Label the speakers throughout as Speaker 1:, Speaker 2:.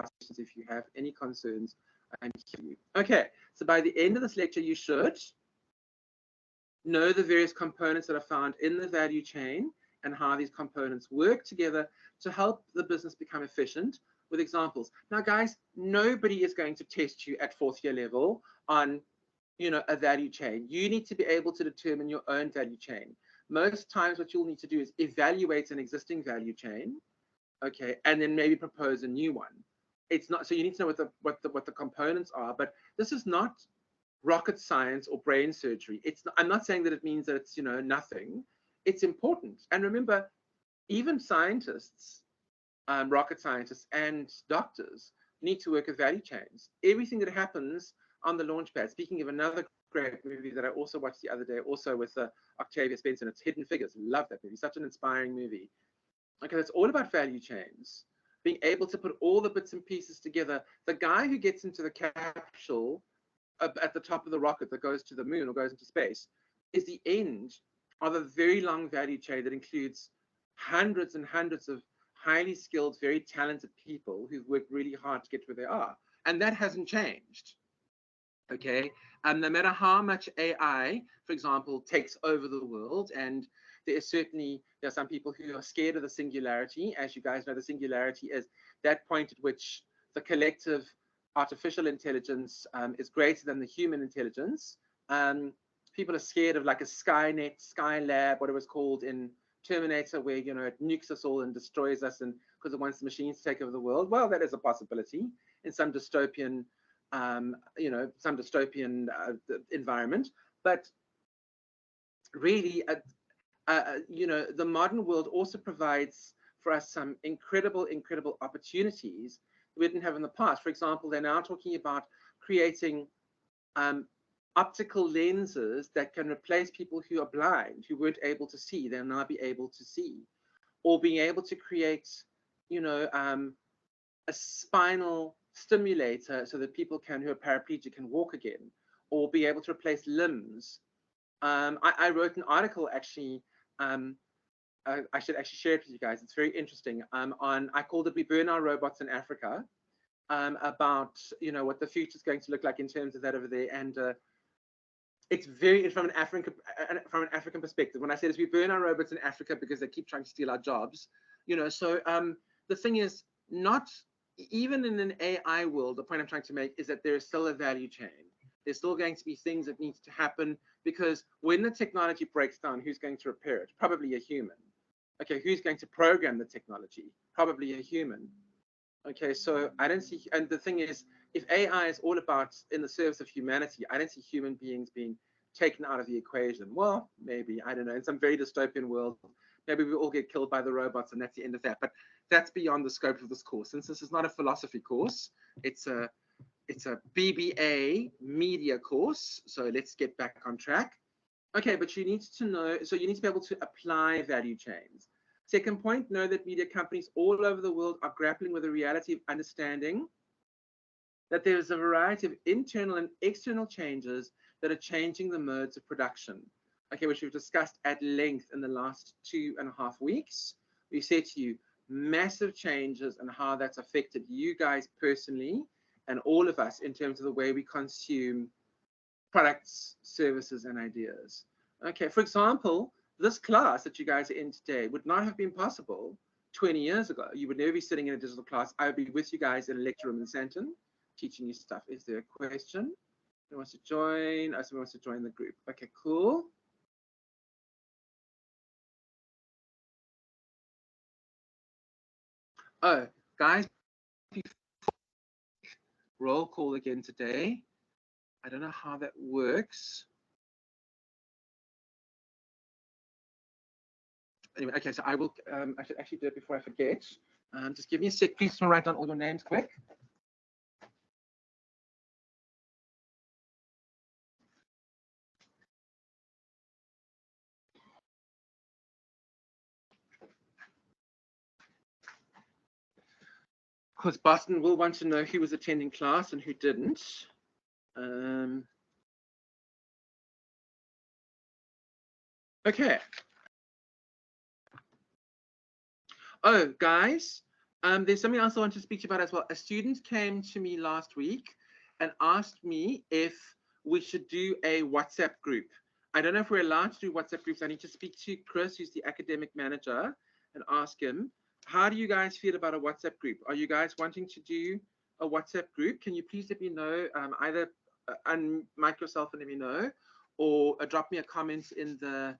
Speaker 1: questions if you have any concerns. I'm here. Okay, so by the end of this lecture, you should know the various components that are found in the value chain and how these components work together to help the business become efficient with examples. Now, guys, nobody is going to test you at 4th year level on, you know, a value chain. You need to be able to determine your own value chain. Most times what you'll need to do is evaluate an existing value chain, okay, and then maybe propose a new one. It's not, so you need to know what the components are, but this is not rocket science or brain surgery. It's not, I'm not saying that it means that it's, you know, nothing. It's important. And remember, even scientists, rocket scientists and doctors need to work with value chains. Everything that happens on the launch pad. Speaking of another great movie that I also watched the other day, also with Octavia Spencer, and it's Hidden Figures. Love that movie. Such an inspiring movie. Okay, it's all about value chains. Being able to put all the bits and pieces together. The guy who gets into the capsule at the top of the rocket that goes to the moon or goes into space is the end of a very long value chain that includes hundreds and hundreds of highly skilled, very talented people who've worked really hard to get to where they are. And that hasn't changed. Okay, and no matter how much AI, for example, takes over the world, and there are some people who are scared of the singularity. As you guys know, the singularity is that point at which the collective artificial intelligence is greater than the human intelligence. People are scared of like a Skynet, Skylab, what it was called in Terminator, where, you know, it nukes us all and destroys us, and because it wants the machines to take over the world. Well, that is a possibility in some dystopian environment, but really, the modern world also provides for us some incredible opportunities we didn't have in the past. For example, they're now talking about creating optical lenses that can replace people who are blind, who weren't able to see. They'll now be able to see, or being able to create, a spinal stimulator so that people who are paraplegic can walk again, or be able to replace limbs. I wrote an article actually. I should actually share it with you guys. It's very interesting. I called it "We Burn Our Robots in Africa," about what the future is going to look like in terms of that over there. And it's very from an African perspective. When I say this, we burn our robots in Africa because they keep trying to steal our jobs. So the thing is, not even in an AI world, the point I'm trying to make is that there is still a value chain. There's still going to be things that need to happen, because when the technology breaks down, who's going to repair it? Probably a human. Okay, who's going to program the technology? Probably a human. Okay, so I don't see, and the thing is, if AI is all about in the service of humanity, I don't see human beings being taken out of the equation. Well, maybe, I don't know, in some very dystopian world, maybe we all get killed by the robots and that's the end of that. But that's beyond the scope of this course. Since this is not a philosophy course, it's a BBA media course. So let's get back on track. Okay, but you need to know, so you need to be able to apply value chains. Second point, know that media companies all over the world are grappling with the reality of understanding that there is a variety of internal and external changes that are changing the modes of production. Okay, which we've discussed at length in the last 2.5 weeks. We said to you, massive changes and how that's affected you guys personally and all of us in terms of the way we consume products, services, and ideas. Okay, for example, this class that you guys are in today would not have been possible 20 years ago. You would never be sitting in a digital class. I would be with you guys in a lecture room in Sandton, teaching you stuff. Is there a question? Who wants to join? Oh, someone wants to join the group. Okay, cool. Oh, guys, roll call again today. I don't know how that works. Anyway, okay, so I will, I should actually do it before I forget. Just give me a sec, please, to write down all your names quick. Because Boston will want to know who was attending class and who didn't. Okay. Oh, guys, There's something else I want to speak to you about as well. A student came to me last week and asked me if we should do a WhatsApp group. I don't know if we're allowed to do WhatsApp groups. I need to speak to Chris, who's the academic manager, and ask him, how do you guys feel about a WhatsApp group? Are you guys wanting to do a WhatsApp group? Can you please let me know, either unmic yourself and let me know, or drop me a comment in the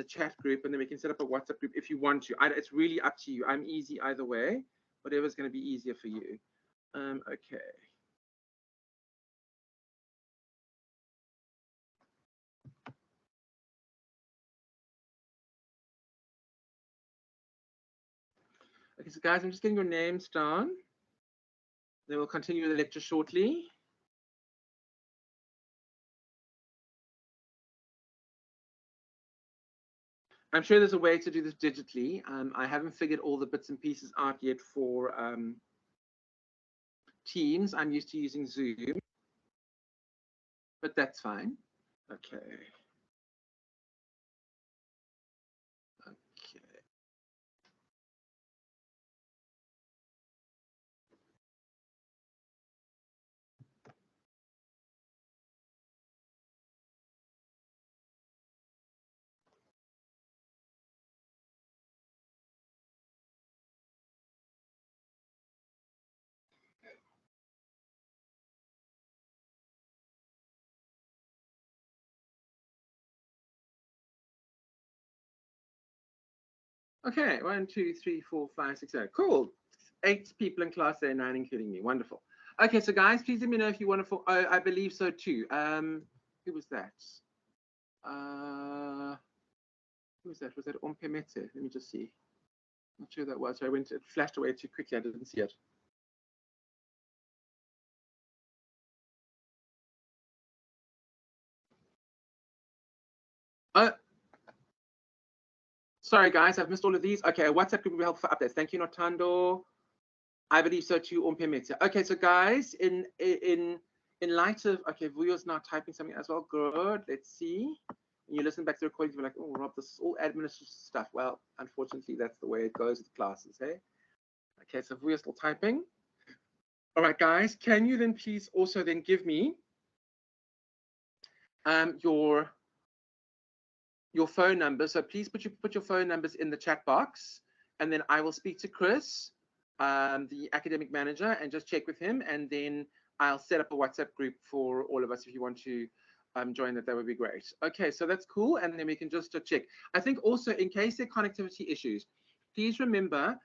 Speaker 1: chat group, and then we can set up a WhatsApp group if you want to. It's really up to you. I'm easy either way, whatever's going to be easier for you. Okay. Okay, so guys, I'm just getting your names down. Then we'll continue the lecture shortly. I'm sure there's a way to do this digitally. I haven't figured all the bits and pieces out yet for Teams. I'm used to using Zoom, but that's fine. Okay. Okay. Okay, 1, 2, 3, 4, 5, 6, 7. Cool. 8 people in class there, 9 including me. Wonderful. Okay, so guys, please let me know if you want to. Oh, I believe so too. Who was that? Who was that? Was that Ompemete? Let me just see. Not sure who that was. It flashed away too quickly. I didn't see it. Sorry guys, I've missed all of these. Okay, WhatsApp group will be helpful for updates. Thank you, Notando. I believe so too, Ompemete. Okay, so guys, in light of, okay, Vuyo's now typing something as well. Good. Let's see. When you listen back to the recordings, you're like, oh, Rob, this is all administrative stuff. Well, unfortunately, that's the way it goes with classes, hey? Okay, so Vuyo's still typing. All right, guys, can you then please also then give me your phone number? So please put your phone numbers in the chat box, and then I will speak to Chris, the academic manager, and just check with him, and then I'll set up a WhatsApp group for all of us if you want to join that would be great. Okay, so that's cool, and then we can just check. I think also in case there are connectivity issues, please remember,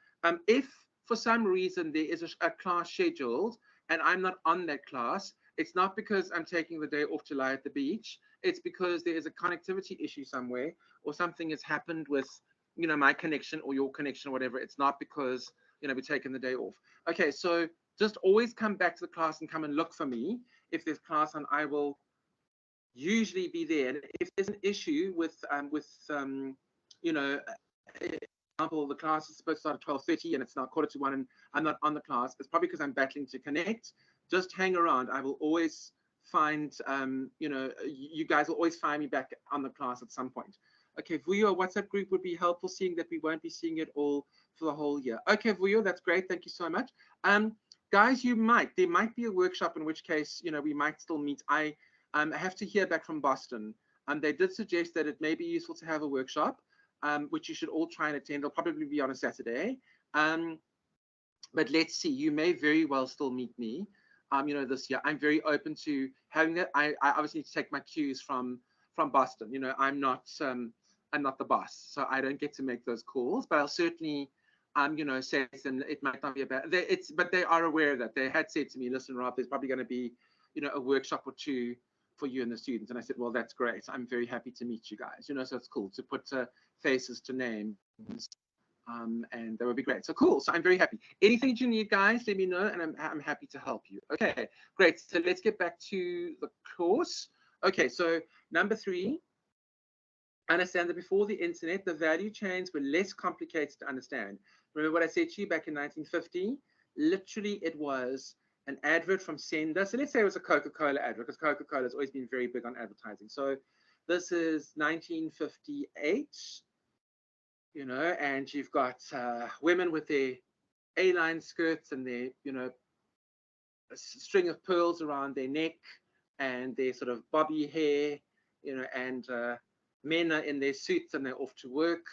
Speaker 1: if for some reason there is a class scheduled and I'm not on that class, it's not because I'm taking the day off to lie at the beach. It's because there is a connectivity issue somewhere, or something has happened with, my connection or your connection or whatever. It's not because, we're taking the day off. Okay, so just always come back to the class and come and look for me if there's class, and I will usually be there. And if there's an issue with example, the class is supposed to start at 12:30 and it's now 1:45 and I'm not on the class, it's probably because I'm battling to connect. Just hang around. I will always find, you guys will always find me back on the class at some point. Okay, Vuyo, a WhatsApp group would be helpful, seeing that we won't be seeing it all for the whole year. Okay, Vuyo, that's great. Thank you so much. Guys, there might be a workshop, in which case, we might still meet. I have to hear back from Boston. They did suggest that it may be useful to have a workshop, which you should all try and attend. It'll probably be on a Saturday. But let's see, you may very well still meet me, this year. I'm very open to having that. I obviously need to take my cues from Boston. I'm not the boss, so I don't get to make those calls, but I'll certainly, say, and it might not be about but they are aware of that. They had said to me, listen, Rob, there's probably going to be, a workshop or two for you and the students. And I said, well, that's great. I'm very happy to meet you guys. So it's cool to put faces to names, and that would be great. So cool. So I'm very happy. Anything you need, guys, let me know, and I'm happy to help you. Okay, great. So let's get back to the course. Okay, so number 3, understand that before the internet, the value chains were less complicated to understand. Remember what I said to you back in 1950? Literally, it was an advert from Sender. So let's say it was a Coca-Cola advert, because Coca-Cola has always been very big on advertising. So this is 1958, and you've got women with their A-line skirts and their, you know, a string of pearls around their neck and their sort of bobby hair, you know, and men are in their suits and they're off to work.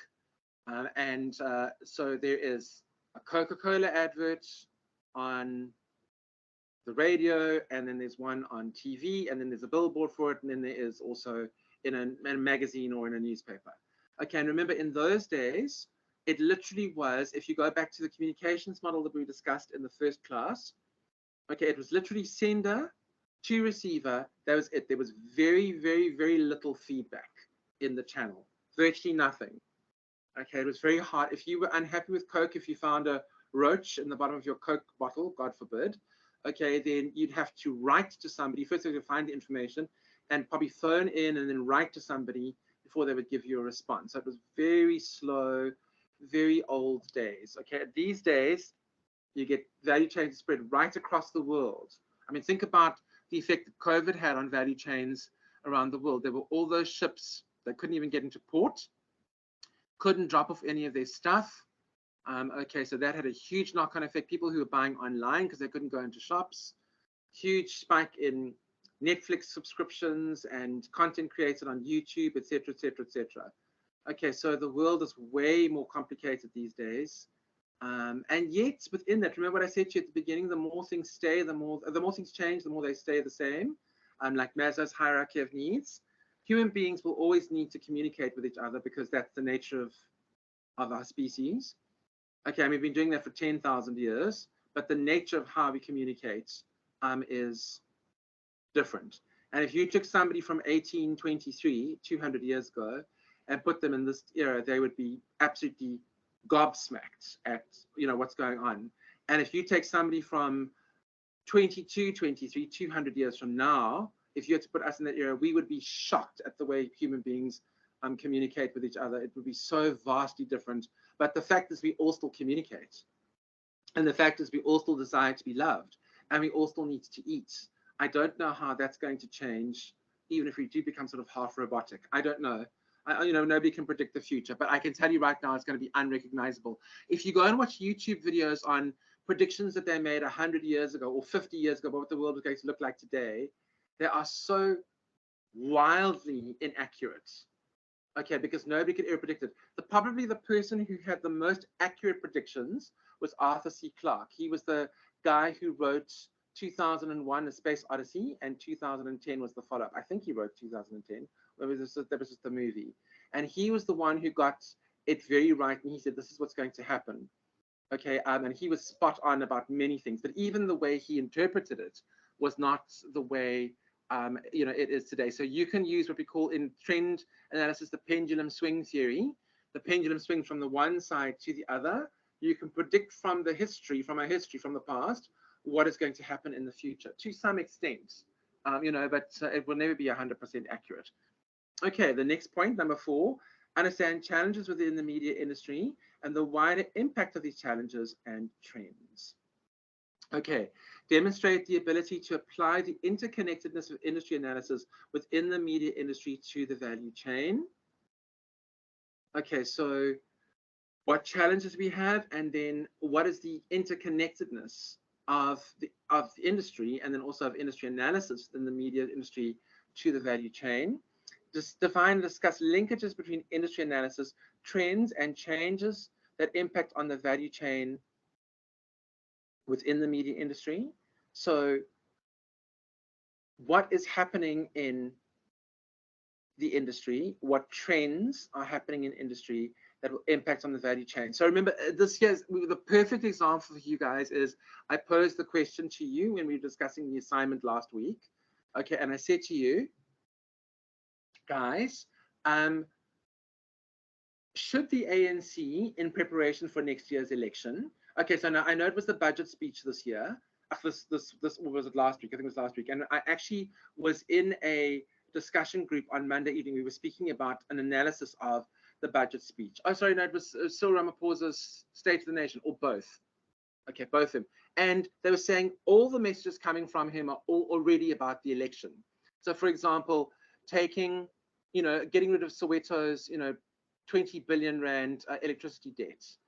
Speaker 1: So there is a Coca-Cola advert on the radio, and then there's one on TV, and then there's a billboard for it, and then there is also in a magazine or in a newspaper. Okay, and remember in those days, it literally was, if you go back to the communications model that we discussed in the first class, okay, it was literally sender to receiver. That was it. There was very, very, very little feedback in the channel, virtually nothing. Okay, it was very hard. If you were unhappy with Coke, if you found a roach in the bottom of your Coke bottle, God forbid, okay, then you'd have to write to somebody. First, you have to find the information and probably phone in and then write to somebody before they would give you a response. So it was very slow, very old days. Okay, these days, you get value chains spread right across the world. I mean, think about the effect that COVID had on value chains around the world. There were all those ships that couldn't even get into port, couldn't drop off any of their stuff. Okay, so that had a huge knock-on effect. People who were buying online because they couldn't go into shops. Huge spike in Netflix subscriptions and content created on YouTube, etc., etc., etc. Okay, so the world is way more complicated these days. And yet, within that, remember what I said to you at the beginning: the more things stay, the more things change, the more they stay the same. Like Maslow's hierarchy of needs, human beings will always need to communicate with each other because that's the nature of our species. Okay, and we've been doing that for 10,000 years, but the nature of how we communicate is different. And if you took somebody from 1823, 200 years ago, and put them in this era, they would be absolutely gobsmacked at, you know, what's going on. And if you take somebody from 22, 23, 200 years from now, if you had to put us in that era, we would be shocked at the way human beings communicate with each other. It would be so vastly different. But the fact is we all still communicate. And the fact is we all still desire to be loved. And we all still need to eat. I don't know how that's going to change, even if we do become sort of half robotic. I don't know. You know, nobody can predict the future. But I can tell you right now, it's going to be unrecognizable. If you go and watch YouTube videos on predictions that they made 100 years ago or 50 years ago about what the world is going to look like today, they are so wildly inaccurate. Okay, because nobody could ever predict it. Probably the person who had the most accurate predictions was Arthur C. Clarke. He was the guy who wrote 2001: A Space Odyssey, and 2010 was the follow-up. I think he wrote 2010. That was just the movie. And he was the one who got it very right, and he said, this is what's going to happen. Okay, and he was spot on about many things, but even the way he interpreted it was not the way you know, it is today. So you can use what we call in trend analysis the pendulum swing theory. The pendulum swings from the one side to the other. You can predict from the history, from the past, what is going to happen in the future to some extent, you know, but it will never be 100% accurate. Okay, the next point, number 4, understand challenges within the media industry and the wider impact of these challenges and trends. Okay, demonstrate the ability to apply the interconnectedness of industry analysis within the media industry to the value chain. Okay, so what challenges we have, and then what is the interconnectedness of the industry, and then also of industry analysis in the media industry to the value chain. Just define and discuss linkages between industry analysis, trends, and changes that impact on the value chain within the media industry. So what is happening in the industry, what trends are happening in industry that will impact on the value chain. So remember, this here's the perfect example for you guys is I posed the question to you when we were discussing the assignment last week. Okay, and I said to you, guys, should the ANC, in preparation for next year's election, okay, so now I know it was the budget speech this year, this was it last week? I think it was last week, and I actually was in a discussion group on Monday evening. We were speaking about an analysis of the budget speech. Oh, sorry, no, it was Cyril Ramaphosa's State of the Nation, or both. Okay, both of them. And they were saying all the messages coming from him are all already about the election. So, for example, taking, you know, getting rid of Soweto's, you know, 20 billion rand electricity debts.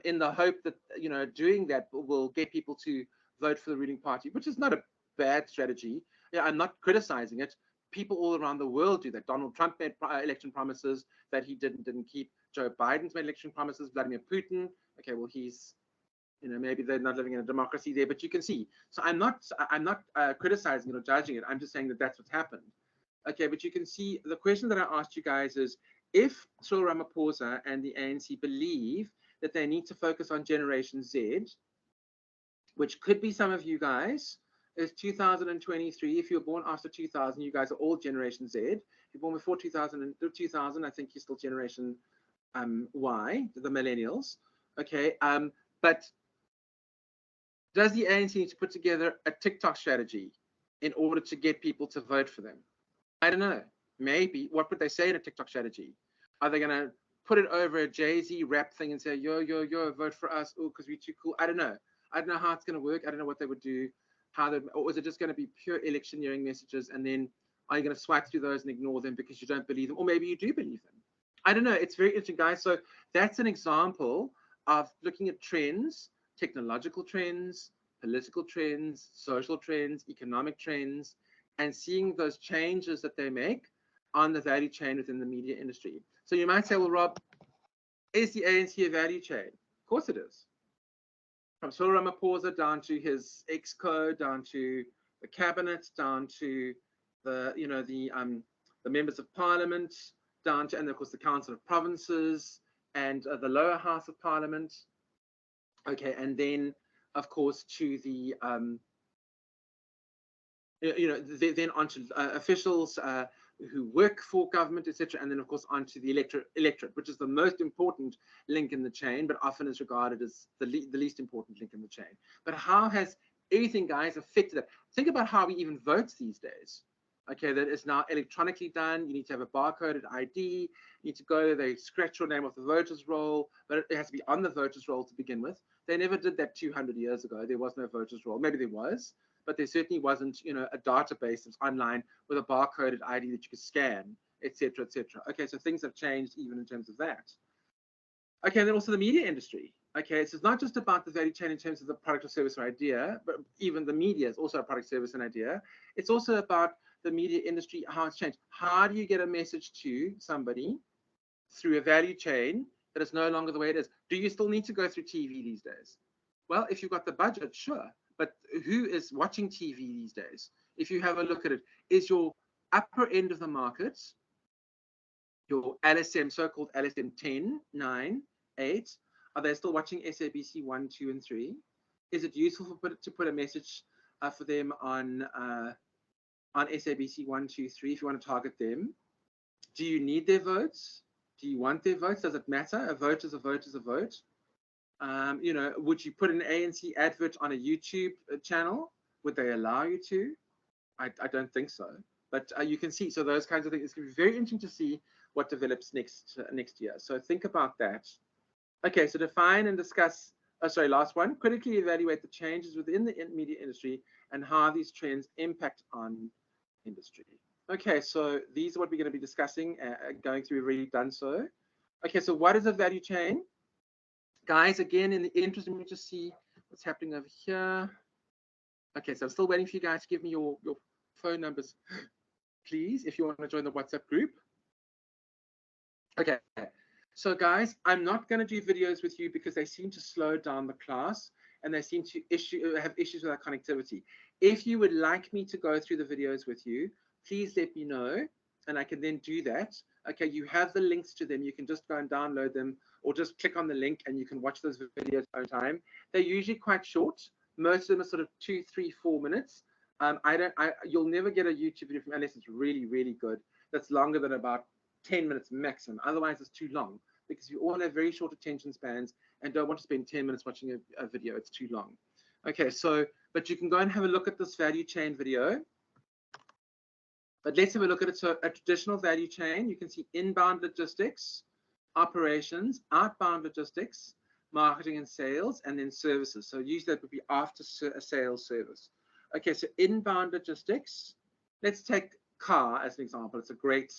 Speaker 1: in the hope that, you know, doing that will get people to vote for the ruling party, which is not a bad strategy. Yeah, I'm not criticizing it. People all around the world do that. Donald Trump made election promises that he didn't keep. Joe Biden's made election promises. Vladimir Putin, okay, well, he's, you know, maybe they're not living in a democracy there, but you can see. So I'm not criticizing it or judging it. I'm just saying that that's what's happened. Okay, but you can see the question that I asked you guys is, if Cyril Ramaphosa and the ANC believe that they need to focus on Generation Z, which could be some of you guys, is 2023. If you're born after 2000, you guys are all Generation Z. If you're born before 2000, I think you're still Generation Y, the millennials. Okay, but does the ANC need to put together a TikTok strategy in order to get people to vote for them? I don't know. Maybe. What would they say in a TikTok strategy? Are they going to put it over a Jay-Z rap thing and say, yo, yo, yo, vote for us, oh, because we're too cool? I don't know. I don't know how it's going to work. I don't know what they would do. Or is it just going to be pure electioneering messages, and then are you going to swipe through those and ignore them because you don't believe them? Or maybe you do believe them. I don't know. It's very interesting, guys. So that's an example of looking at trends, technological trends, political trends, social trends, economic trends, and seeing those changes that they make on the value chain within the media industry. So you might say, well, Rob, is the ANC a value chain? Of course it is. From Cyril Ramaphosa down to his exco, down to the cabinet, down to the, you know, the members of parliament, down to, and of course the Council of Provinces and the lower house of parliament. Okay, and then of course to the then onto officials who work for government, etc., and then of course onto the electorate, which is the most important link in the chain, but often is regarded as the least important link in the chain. But how has everything, guys, affected it? Think about how we even vote these days. Okay, that is now electronically done. You need to have a barcoded ID. You need to go, they scratch your name off the voters roll, but it has to be on the voters roll to begin with. They never did that 200 years ago. There was no voters roll. Maybe there was, but there certainly wasn't, you know, a database that's online with a barcoded ID that you could scan, etc., etc. Okay, so things have changed even in terms of that. Okay, and then also the media industry. Okay, so it's not just about the value chain in terms of the product or service or idea, but even the media is also a product, service, and idea. It's also about the media industry, how it's changed. How do you get a message to somebody through a value chain that is no longer the way it is? Do you still need to go through TV these days? Well, if you've got the budget, sure. But who is watching TV these days? If you have a look at it, is your upper end of the market, your LSM, so-called LSM 10, 9, 8, are they still watching SABC 1, 2, and 3? Is it useful to put a message for them on SABC 1, 2, 3 if you want to target them? Do you need their votes? Do you want their votes? Does it matter? A vote is a vote is a vote. You know, would you put an ANC advert on a YouTube channel? Would they allow you to? I don't think so. But you can see, so those kinds of things. It's going to be very interesting to see what develops next year. So think about that. Okay, so define and discuss. Oh, sorry, last one. Critically evaluate the changes within the media industry and how these trends impact on industry. Okay, so these are what we're going to be discussing, going through. We've already done so. Okay, so what is a value chain? Guys, again, in the interest, let me just see what's happening over here. Okay, so I'm still waiting for you guys to give me your phone numbers, please, if you want to join the WhatsApp group. Okay, so guys, I'm not going to do videos with you because they seem to slow down the class and they seem to have issues with our connectivity. If you would like me to go through the videos with you, please let me know and I can then do that. Okay, you have the links to them. You can just go and download them or just click on the link and you can watch those videos on time. They're usually quite short. Most of them are sort of 2, 3, 4 minutes. You'll never get a YouTube video from unless it's really, really good. That's longer than about 10 minutes maximum. Otherwise, it's too long because you all have very short attention spans and don't want to spend 10 minutes watching a video. It's too long. Okay, so, but you can go and have a look at this value chain video. But let's have a look at it. So a traditional value chain, you can see inbound logistics, operations, outbound logistics, marketing and sales, and then services. So usually that would be after a sales service. Okay, so inbound logistics. Let's take car as an example. It's a great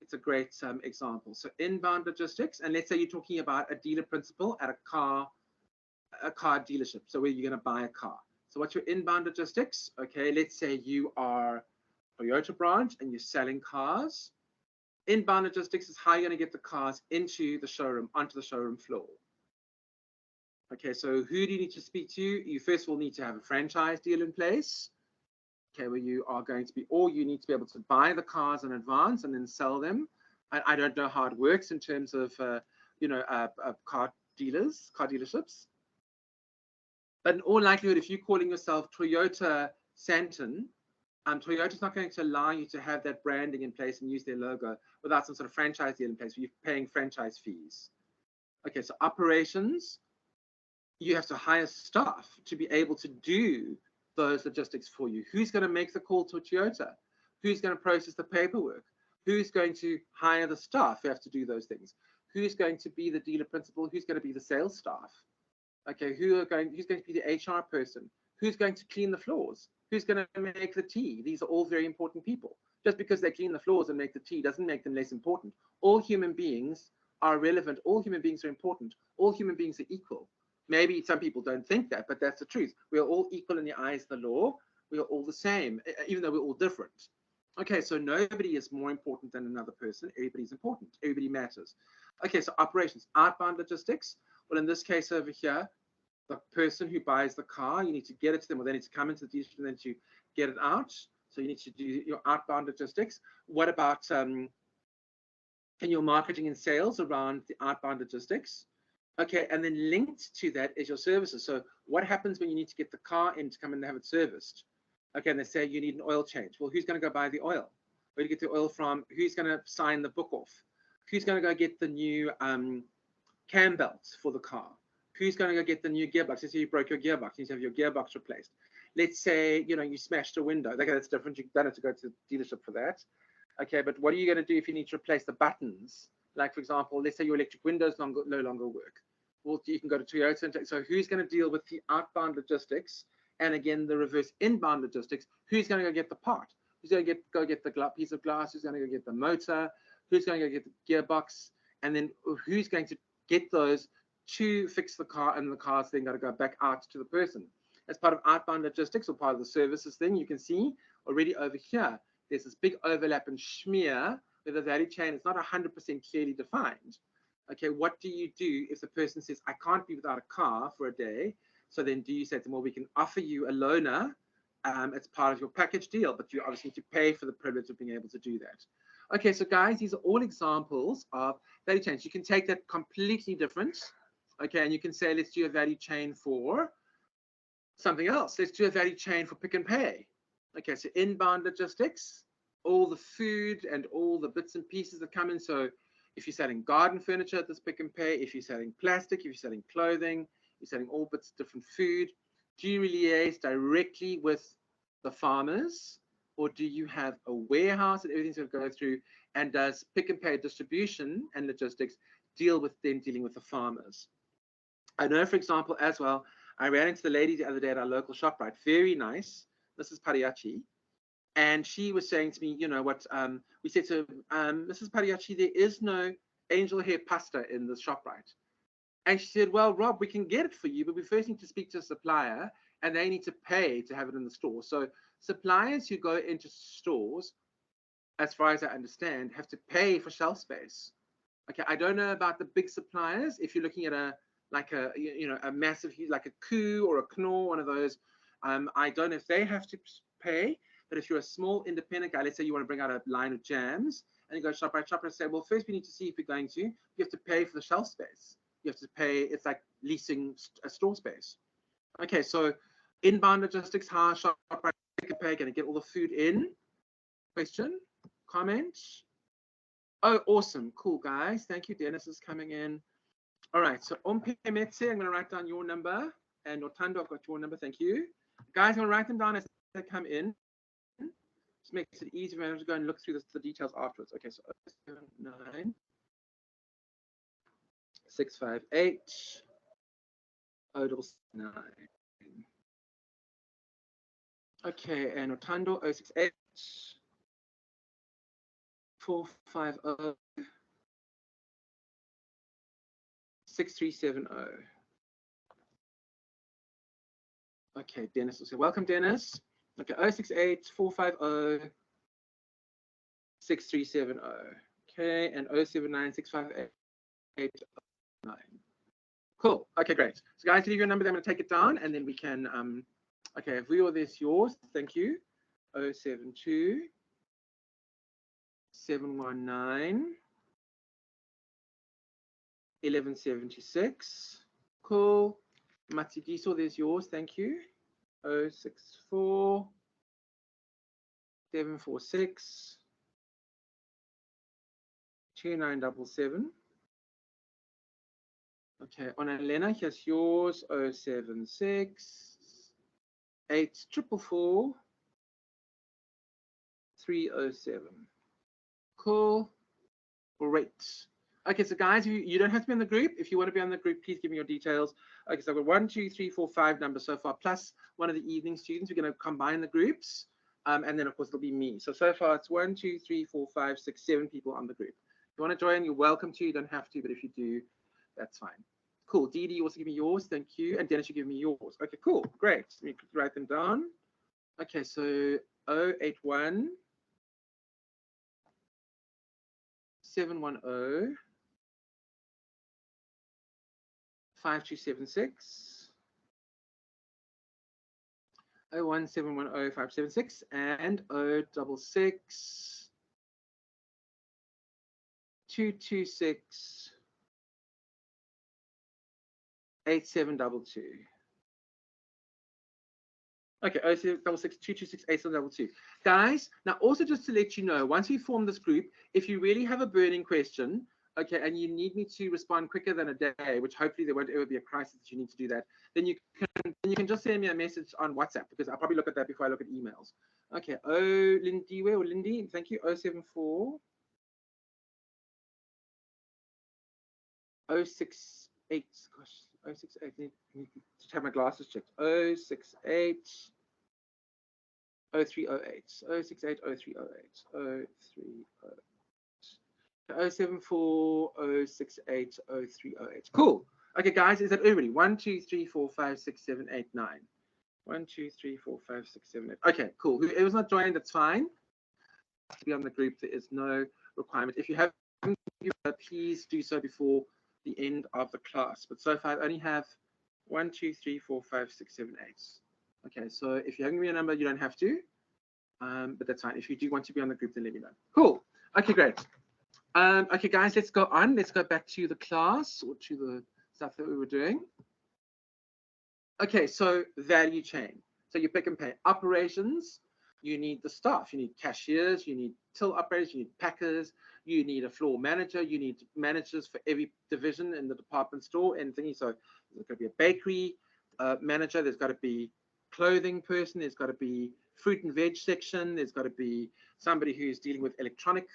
Speaker 1: it's a great example. So inbound logistics, and let's say you're talking about a dealer principal at a car dealership. So where you're going to buy a car. So what's your inbound logistics? Okay, let's say you are Toyota branch and you're selling cars. Inbound logistics is how you're going to get the cars into the showroom, onto the showroom floor. Okay, so who do you need to speak to? You first of all need to have a franchise deal in place. Okay, where you are going to be, or you need to be able to buy the cars in advance and then sell them. I don't know how it works in terms of, car dealerships. But in all likelihood, if you're calling yourself Toyota Santon, Toyota's not going to allow you to have that branding in place and use their logo without some sort of franchise deal in place where you're paying franchise fees. Okay, so operations, you have to hire staff to be able to do those logistics for you. Who's going to make the call to Toyota? Who's going to process the paperwork? Who's going to hire the staff who have to do those things? Who's going to be the dealer principal? Who's going to be the sales staff? Okay, who's going to be the HR person? Who's going to clean the floors? Who's going to make the tea? These are all very important people. Just because they clean the floors and make the tea doesn't make them less important. All human beings are relevant. All human beings are important. All human beings are equal. Maybe some people don't think that, but that's the truth. We are all equal in the eyes of the law. We are all the same, even though we're all different. Okay, so nobody is more important than another person. Everybody's important. Everybody matters. Okay, so operations, outbound logistics. Well, in this case over here, the person who buys the car, you need to get it to them, or they need to come into the dealership and then to get it out. So you need to do your outbound logistics. What about in your marketing and sales around the outbound logistics? Okay, and then linked to that is your services. So what happens when you need to get the car in to come and have it serviced? Okay, and they say you need an oil change. Well, who's going to go buy the oil? Where do you get the oil from? Who's going to sign the book off? Who's going to go get the new cam belts for the car? Who's going to go get the new gearbox? Let's say you broke your gearbox, you need to have your gearbox replaced. Let's say, you smashed a window. Okay, that's different. You don't have to go to the dealership for that. Okay, but what are you going to do if you need to replace the buttons? Like, for example, let's say your electric windows no longer work. Well, you can go to Toyota and take, so who's going to deal with the outbound logistics? And again, the reverse inbound logistics. Who's going to go get the part? Who's going to go get the piece of glass? Who's going to go get the motor? Who's going to go get the gearbox? And then who's going to get those to fix the car, and the car's then got to go back out to the person. As part of outbound logistics or part of the services thing, you can see already over here, there's this big overlap and smear where the value chain is not 100% clearly defined. Okay, what do you do if the person says, I can't be without a car for a day? So then do you say to them, well, we can offer you a loaner as part of your package deal, but you obviously need to pay for the privilege of being able to do that. Okay, so guys, these are all examples of value chains. You can take that completely different. Okay, and you can say, let's do a value chain for something else. Let's do a value chain for Pick n Pay. Okay, so inbound logistics, all the food and all the bits and pieces that come in. So if you're selling garden furniture at this Pick n Pay, if you're selling plastic, if you're selling clothing, you're selling all bits of different food, do you liaise directly with the farmers, or do you have a warehouse that everything's going to go through? And does Pick n Pay distribution and logistics deal with them dealing with the farmers? I know, for example, as well, I ran into the lady the other day at our local ShopRite, very nice, Mrs. Pariachi, and she was saying to me, we said to Mrs. Pariachi, there is no angel hair pasta in the ShopRite. And she said, well, Rob, we can get it for you, but we first need to speak to a supplier, and they need to pay to have it in the store. So suppliers who go into stores, as far as I understand, have to pay for shelf space. Okay, I don't know about the big suppliers. If you're looking at a massive, like a Koo or a Knorr, one of those, I don't know if they have to pay. But if you're a small independent guy, let's say you want to bring out a line of jams, and you go ShopRite and say, well, first we need to see if you're going to. You have to pay for the shelf space. You have to pay. It's like leasing a store space. Okay, so inbound logistics, how ShopRite Pick n Pay going to get all the food in? Question, comment. Oh, awesome, cool guys. Thank you. Dennis is coming in. All right, so Ompemetse, I'm going to write down your number, and Otando, I've got your number. Thank you, guys. I'm going to write them down as they come in. Just makes it easier. I'm just going to look through the details afterwards. Okay, so 079 658 099. Okay, and Otando 068 450 6370. Okay, Dennis will say, welcome, Dennis. Okay, 068 450 6370. Okay, and 079 658 9. Cool. Okay, great. So guys, leave your number there. I'm going to take it down and then we can, okay, if we or this yours, thank you. 072 719 1176. Cool. Matsigiso, there's yours. Thank you. 064 746 2977. Okay, on Elena, here's yours. 076 8444 307. Cool. Great. Okay, so guys, you don't have to be in the group. If you want to be on the group, please give me your details. Okay, so I've got 1, 2, 3, 4, 5 numbers so far, plus one of the evening students. We're going to combine the groups. And then, of course, it'll be me. So far, it's 1, 2, 3, 4, 5, 6, 7 people on the group. If you want to join, you're welcome to. You don't have to, but if you do, that's fine. Cool. Dee Dee, you also give me yours. Thank you. And Dennis, you give me yours. Okay, cool. Great. Let me write them down. Okay, so 081 710 5276 01710 576 and 066 226 8722. Okay, 066 226 8722. Guys, now also just to let you know, once we form this group, if you really have a burning question, okay, and you need me to respond quicker than a day, which hopefully there won't ever be a crisis that you need to do that, then you can just send me a message on WhatsApp, because I'll probably look at that before I look at emails. Okay, Lindy, or Lindy, thank you. 074 068, gosh, 068, I need to have my glasses checked. 068 0308 068 0308 0308 074 068 0308. Cool. Okay, guys, is that everybody? 1, 2, 3, 4, 5, 6, 7, 8, 9. 1, 2, 3, 4, 5, 6, 7, 8. Okay, cool. Whoever's not joined, that's fine. To be on the group, there is no requirement. If you haven't, please do so before the end of the class. But so far, I only have 1, 2, 3, 4, 5, 6, 7, 8. Okay, so if you haven't given me a number, you don't have to. But that's fine. If you do want to be on the group, then let me know. Cool. Okay, great. Okay, guys, let's go on. Let's go back to the class or to the stuff that we were doing. Okay, so value chain. So you pick and pay operations. You need the staff. You need cashiers. You need till operators. You need packers. You need a floor manager. You need managers for every division in the department store and thingy. So there's got to be a bakery manager. There's got to be clothing person. There's got to be fruit and veg section. There's got to be somebody who's dealing with electronic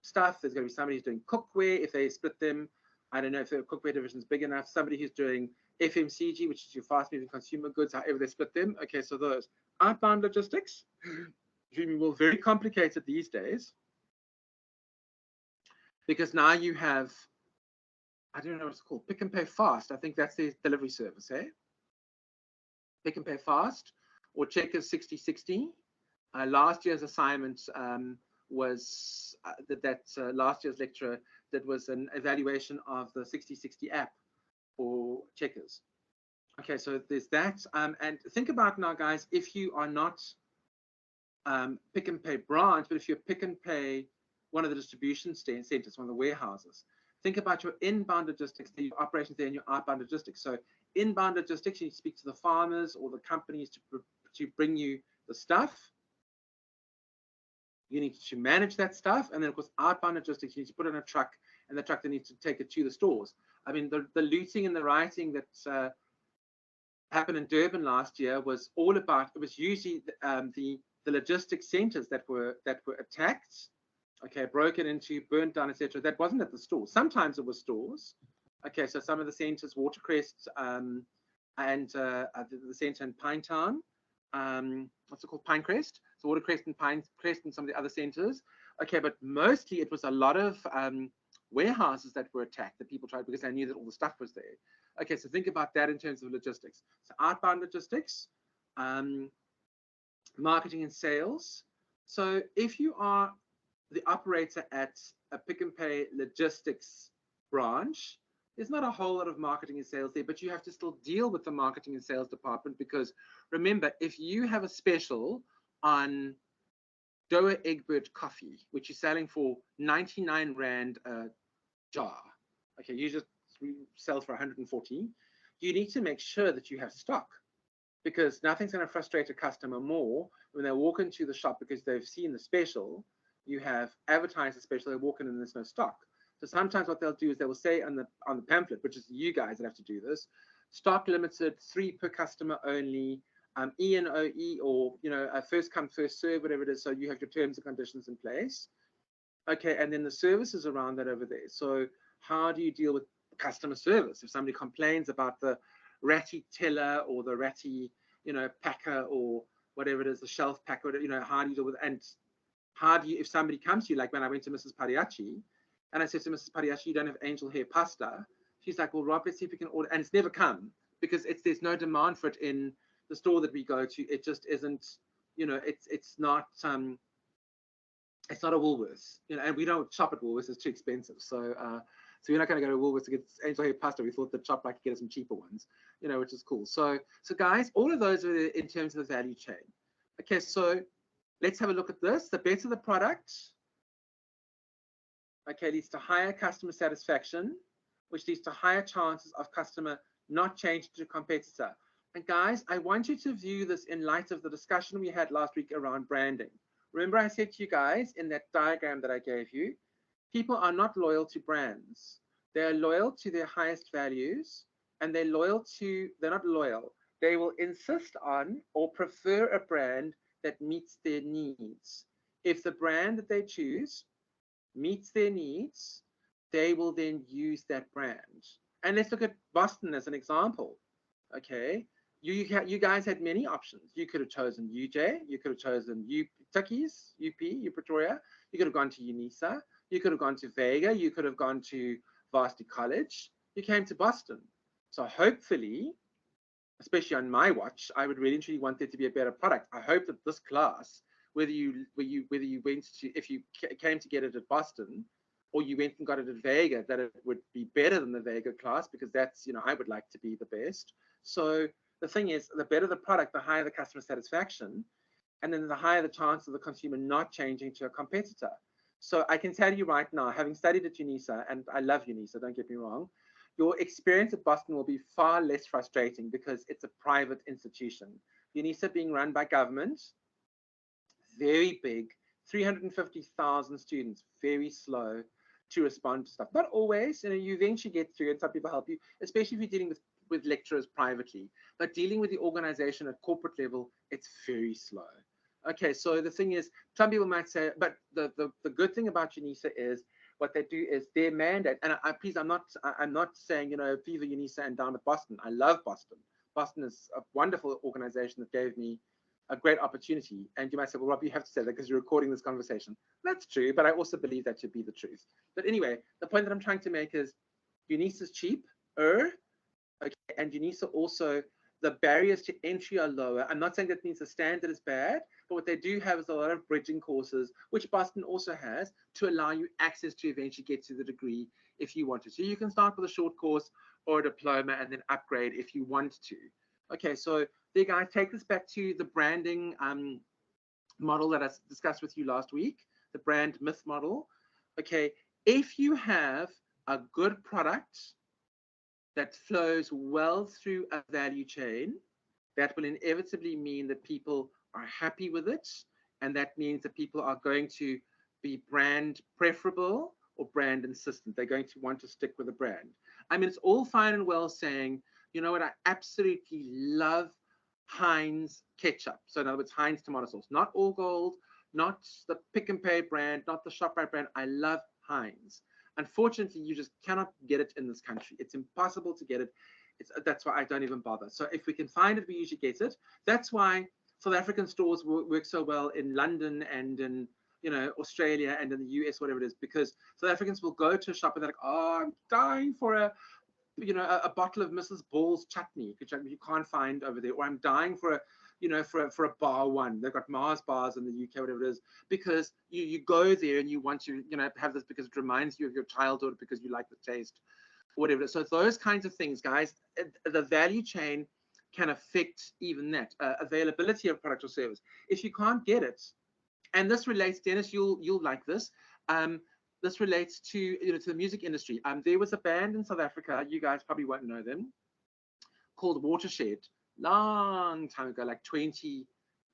Speaker 1: stuff. There's going to be somebody who's doing cookware if they split them. I don't know if the cookware division is big enough. Somebody who's doing FMCG, which is your fast-moving consumer goods, however they split them. Okay, so those outbound logistics, very complicated these days, because now you have, I don't know what it's called, Pick and Pay Fast. I think that's the delivery service, eh? Pick and Pay Fast or Checkers 6060. Last year's assignment was last year's lecture that was an evaluation of the 6060 app for Checkers. Okay, so there's that. And think about now, guys, if you are not Pick and Pay branch, but if you're Pick and Pay one of the distribution centers, one of the warehouses, think about your inbound logistics, your operations there, and your outbound logistics. So inbound logistics, you need to speak to the farmers or the companies to bring you the stuff. You need to manage that stuff. And then, of course, outbound logistics, you need to put it in a truck, and the truck then needs to take it to the stores. I mean, the looting and the rioting that happened in Durban last year was all about, it was usually the logistics centers that were attacked, okay, broken into, burnt down, etc. That wasn't at the stores. Sometimes it was stores. Okay, so some of the centers, Watercrest and the center in Pinetown, what's it called, Pinecrest. So Watercrest and Pinecrest and some of the other centers Okay, but mostly it was a lot of warehouses that were attacked that people tried because they knew that all the stuff was there. Okay, so think about that in terms of logistics. So outbound logistics, um, marketing and sales. So if you are the operator at a Pick and Pay logistics branch, there's not a whole lot of marketing and sales there, but you have to still deal with the marketing and sales department because remember, if you have a special on Doha Egbert coffee, which is selling for 99 Rand a jar, okay, you just sell for 140, you need to make sure that you have stock because nothing's going to frustrate a customer more when they walk into the shop because they've seen the special. You have advertised the special, they walk in and there's no stock. So sometimes what they'll do is they will say on the pamphlet, which is you guys that have to do this, stock limited, 3 per customer only, ENOE, or first come first serve, whatever it is. So you have your terms and conditions in place. Okay, and then the services around that over there. So how do you deal with customer service if somebody complains about the ratty teller or the ratty packer or whatever it is, the shelf packer, how do you deal with, and how do you, if somebody comes to you, like when I went to Mrs. Pariachi and I said to Mrs. Pariachi, you don't have angel hair pasta, she's like, well, Rob, let's see if we can order, and it's never come because there's no demand for it in the store that we go to. It just isn't, it's not a Woolworths, and we don't shop at Woolworths, it's too expensive. So we're not going to go to Woolworths to get angel hair pasta. We thought the shop like could get us some cheaper ones, which is cool. So guys, all of those are in terms of the value chain. Okay, so let's have a look at this. The better the product, okay, leads to higher customer satisfaction, which leads to higher chances of customer not changing to a competitor. And guys, I want you to view this in light of the discussion we had last week around branding. Remember I said to you guys in that diagram that I gave you, people are not loyal to brands. They're loyal to their highest values, and they're not loyal. They will insist on or prefer a brand that meets their needs. If the brand that they choose meets their needs, they will then use that brand. And let's look at Boston as an example. Okay, you guys had many options. You could have chosen UJ, you could have chosen Tuckies, UP, Pretoria. You could have gone to UNISA. You could have gone to Vega. You could have gone to Varsity College. You came to Boston. So hopefully, especially on my watch, I would really truly want there to be a better product. I hope that this class, whether you went to, if you came to get it at Boston, or you went and got it at Vega, that it would be better than the Vega class, because that's, I would like to be the best. So the thing is, the better the product, the higher the customer satisfaction, and then the higher the chance of the consumer not changing to a competitor. So I can tell you right now, having studied at UNISA, and I love UNISA, don't get me wrong, your experience at Boston will be far less frustrating because it's a private institution. UNISA being run by government, very big, 350,000 students, very slow to respond to stuff. Not always, you eventually get through and some people help you, especially if you're dealing with lecturers privately. But dealing with the organization at corporate level, it's very slow. Okay, so the thing is, some people might say, but the good thing about UNISA is what they do is their mandate. And please, I'm not saying Viva UNISA and down with Boston. I love Boston. Boston is a wonderful organization that gave me a great opportunity. And you might say, well, Rob, you have to say that because you're recording this conversation. That's true, but I also believe that to be the truth. But anyway, the point that I'm trying to make is UNISA is cheaper, okay, and UNISA also, the barriers to entry are lower. I'm not saying that means the standard is bad, but what they do have is a lot of bridging courses, which Boston also has, to allow you access to eventually get to the degree if you want to. So you can start with a short course or a diploma and then upgrade if you want to. Okay, so there, guys, take this back to the branding model that I discussed with you last week, the brand myth model. Okay, if you have a good product that flows well through a value chain, that will inevitably mean that people are happy with it, and that means that people are going to be brand preferable or brand insistent. They're going to want to stick with a brand. I mean, it's all fine and well saying, you know what, I absolutely love Heinz ketchup. So in other words, Heinz tomato sauce, not All Gold, not the Pick and Pay brand, not the ShopRite brand. I love Heinz. Unfortunately, you just cannot get it in this country. It's impossible to get it. That's why I don't even bother. So if we can find it, we usually get it. That's why South African stores work so well in London and in you know, Australia and in the US, whatever it is, because South Africans will go to a shop and they're like, oh, I'm dying for a, you know, a bottle of Mrs. Ball's chutney, which you can't find over there, or I'm dying for a, you know, for a bar one. They've got Mars bars in the UK, whatever it is, because you go there and you want to, you know, have this because it reminds you of your childhood, because you like the taste, whatever it is. So those kinds of things, guys, the value chain can affect even that availability of product or service. If you can't get it, and this relates, Dennis, you'll like this. This relates to, you know, to the music industry. There was a band in South Africa, you guys probably won't know them, called Watershed, long time ago, like 20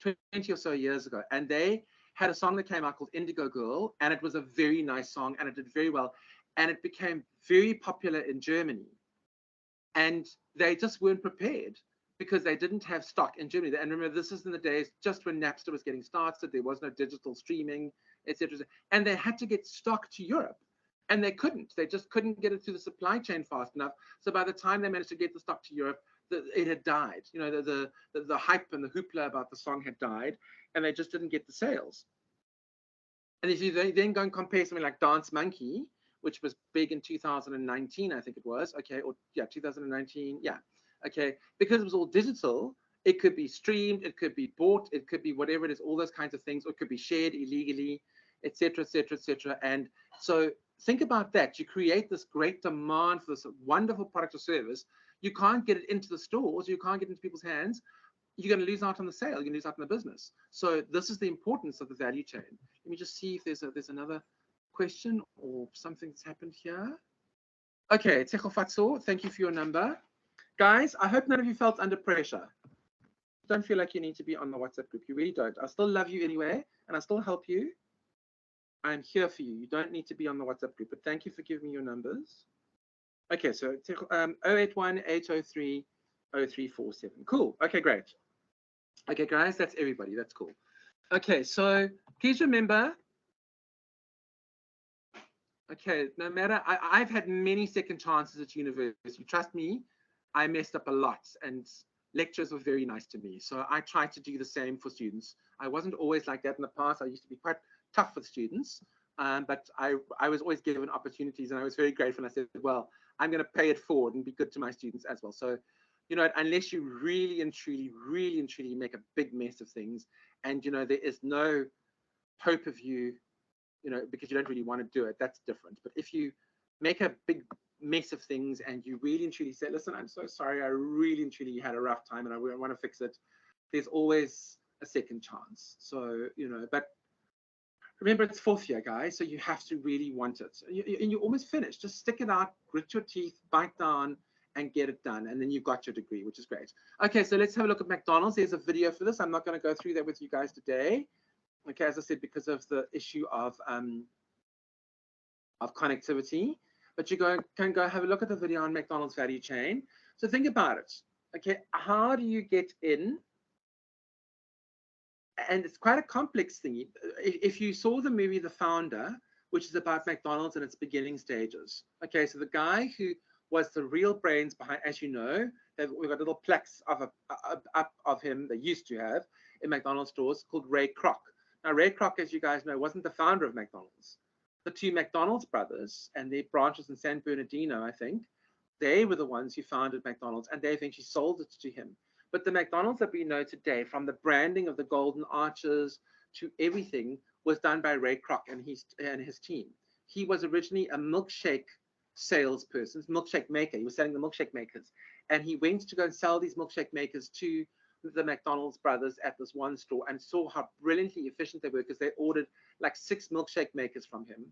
Speaker 1: or so years ago. And they had a song that came out called Indigo Girl, and it was a very nice song, and it did very well. And it became very popular in Germany. And they just weren't prepared because they didn't have stock in Germany. And remember, this is in the days just when Napster was getting started. There was no digital streaming, etc. And they had to get stock to Europe. And they couldn't. They just couldn't get it through the supply chain fast enough. So by the time they managed to get the stock to Europe, it had died. You know, the hype and the hoopla about the song had died, and they just didn't get the sales. And if you then go and compare something like Dance Monkey, which was big in 2019, I think it was, okay, or yeah, 2019, yeah, okay, because it was all digital, it could be streamed, it could be bought, it could be whatever it is, all those kinds of things, or it could be shared illegally, etc., etc., etc. And so think about that. You create this great demand for this wonderful product or service. You can't get it into the stores, you can't get it into people's hands. You're going to lose out on the sale, you're going to lose out on the business. So this is the importance of the value chain. Let me just see if there's another question or something that's happened here. Okay, Teko Fatso, thank you for your number. Guys, I hope none of you felt under pressure. Don't feel like you need to be on the WhatsApp group. You really don't. I still love you anyway, and I still help you. I'm here for you. You don't need to be on the WhatsApp group, but thank you for giving me your numbers. Okay, so 081-803-0347. Cool. Okay, great. Okay, guys, that's everybody. That's cool. Okay, so please remember, okay, no matter, I've had many second chances at university. Trust me, I messed up a lot, and lecturers were very nice to me. So I tried to do the same for students. I wasn't always like that in the past. I used to be quite tough with students, but I was always given opportunities, and I was very grateful. And I said, well, I'm going to pay it forward and be good to my students as well. So, you know, unless you really and truly make a big mess of things, and, you know, there is no hope of you, you know, because you don't really want to do it, that's different. But if you make a big mess of things and you really and truly say, listen, I'm so sorry, I really and truly had a rough time and I want to fix it, there's always a second chance. So, you know, but remember, it's fourth year, guys, so you have to really want it. And you're almost finished. Just stick it out, grit your teeth, bite down, and get it done. And then you've got your degree, which is great. Okay, so let's have a look at McDonald's. There's a video for this. I'm not going to go through that with you guys today. Okay, as I said, because of the issue of connectivity. But you can go have a look at the video on McDonald's value chain. So think about it. Okay, how do you get in? And it's quite a complex thing. If you saw the movie The Founder, which is about McDonald's and its beginning stages. Okay, so the guy who was the real brains behind, as you know, we've got little plaques of him, they used to have, in McDonald's stores, called Ray Kroc. Now, Ray Kroc, as you guys know, wasn't the founder of McDonald's. The two McDonald's brothers and their branches in San Bernardino, I think, they were the ones who founded McDonald's, and they eventually sold it to him. But the McDonald's that we know today, from the branding of the golden arches to everything, was done by Ray Kroc and his team. He was originally a milkshake salesperson, milkshake maker. He was selling the milkshake makers. And he went to go and sell these milkshake makers to the McDonald's brothers at this one store, and saw how brilliantly efficient they were, because they ordered like 6 milkshake makers from him.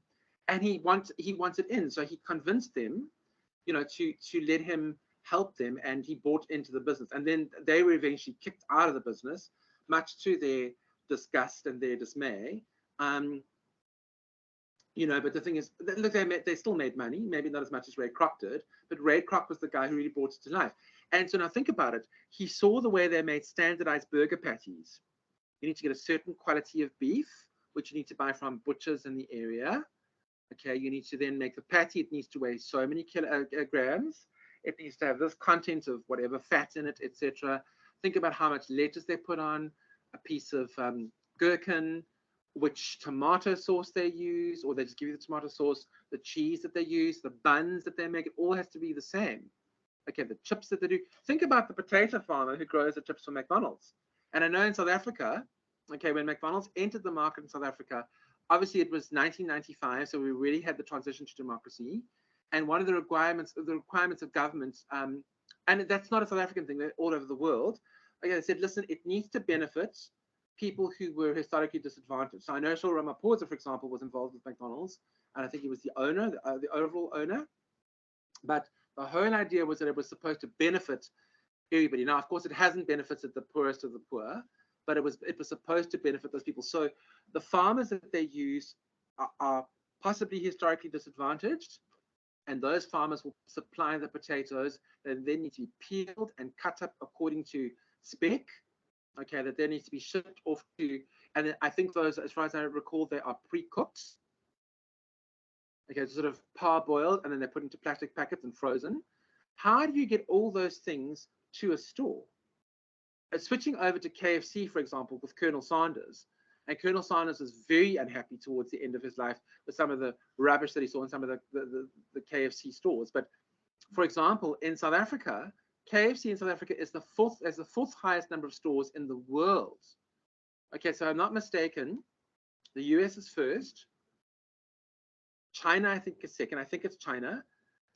Speaker 1: And he wanted in. So he convinced them, you know, to let him help them, and he bought into the business. And then they were eventually kicked out of the business, much to their disgust and their dismay. You know, but the thing is, look, they still made money, maybe not as much as Ray Kroc did, but Ray Kroc was the guy who really brought it to life. And so now think about it. He saw the way they made standardized burger patties. You need to get a certain quality of beef, which you need to buy from butchers in the area. Okay, you need to then make the patty. It needs to weigh so many kilograms. It needs to have this content of whatever fat in it, etc. Think about how much lettuce they put on, a piece of gherkin, which tomato sauce they use, or they just give you the tomato sauce, the cheese that they use, the buns that they make, it all has to be the same. Okay, the chips that they do. Think about the potato farmer who grows the chips for McDonald's. And I know in South Africa, okay, when McDonald's entered the market in South Africa, obviously it was 1995, so we really had the transition to democracy. And one of the requirements of government, and that's not a South African thing, they're all over the world. Okay, they said, listen, it needs to benefit people who were historically disadvantaged. So I know Cyril Ramaphosa, for example, was involved with McDonald's, and I think he was the owner, the overall owner. But the whole idea was that it was supposed to benefit everybody. Now, of course, it hasn't benefited the poorest of the poor, but it was supposed to benefit those people. So the farmers that they use are possibly historically disadvantaged, and those farmers will supply the potatoes that then need to be peeled and cut up according to spec. Okay, that then needs to be shipped off to, and I think those, as far as I recall, they are pre-cooked. Okay, sort of parboiled, and then they're put into plastic packets and frozen. How do you get all those things to a store? Switching over to KFC, for example, with Colonel Sanders, and Colonel Sanders was very unhappy towards the end of his life with some of the rubbish that he saw in some of the KFC stores. But for example, in South Africa, KFC in South Africa is the fourth highest number of stores in the world. Okay, so I'm not mistaken. The US is first. China, I think, is second. I think it's China.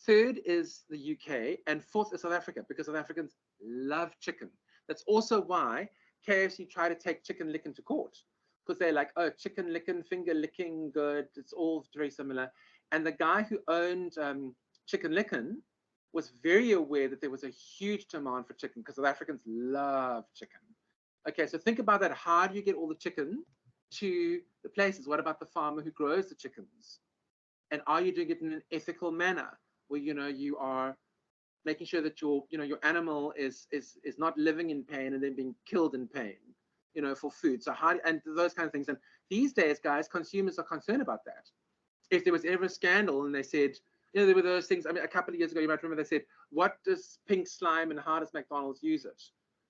Speaker 1: Third is the UK, and fourth is South Africa, because South Africans love chicken. That's also why KFC try to take Chicken Licken to court, because they're like, oh, Chicken Licken, finger licking, good. It's all very similar. And the guy who owned Chicken Licken was very aware that there was a huge demand for chicken, because South Africans love chicken. Okay, so think about that. How do you get all the chicken to the places? What about the farmer who grows the chickens? And are you doing it in an ethical manner, where you are making sure that your animal is not living in pain and then being killed in pain, for food? So and those kind of things. And these days, guys, consumers are concerned about that. If there was ever a scandal and they said, there were those things. I mean, a couple of years ago, you might remember, they said, what does pink slime and how does McDonald's use it?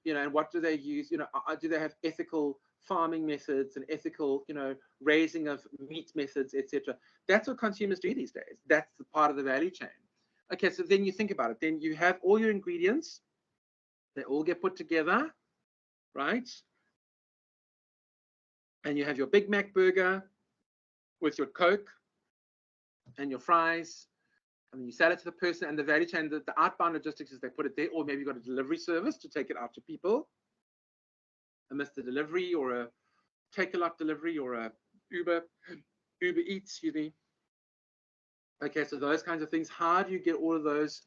Speaker 1: And what do they use? Do they have ethical farming methods and ethical, raising of meat methods, etc.? That's what consumers do these days. That's the part of the value chain. Okay, so then you think about it. Then you have all your ingredients. They all get put together, right? And you have your Big Mac burger with your Coke and your fries. And you sell it to the person, and the value chain, the outbound logistics is they put it there, or maybe you've got a delivery service to take it out to people. A Mr. Delivery, or a Take-A-Lot delivery, or a Uber Eats, excuse me. Okay, so those kinds of things. How do you get all of those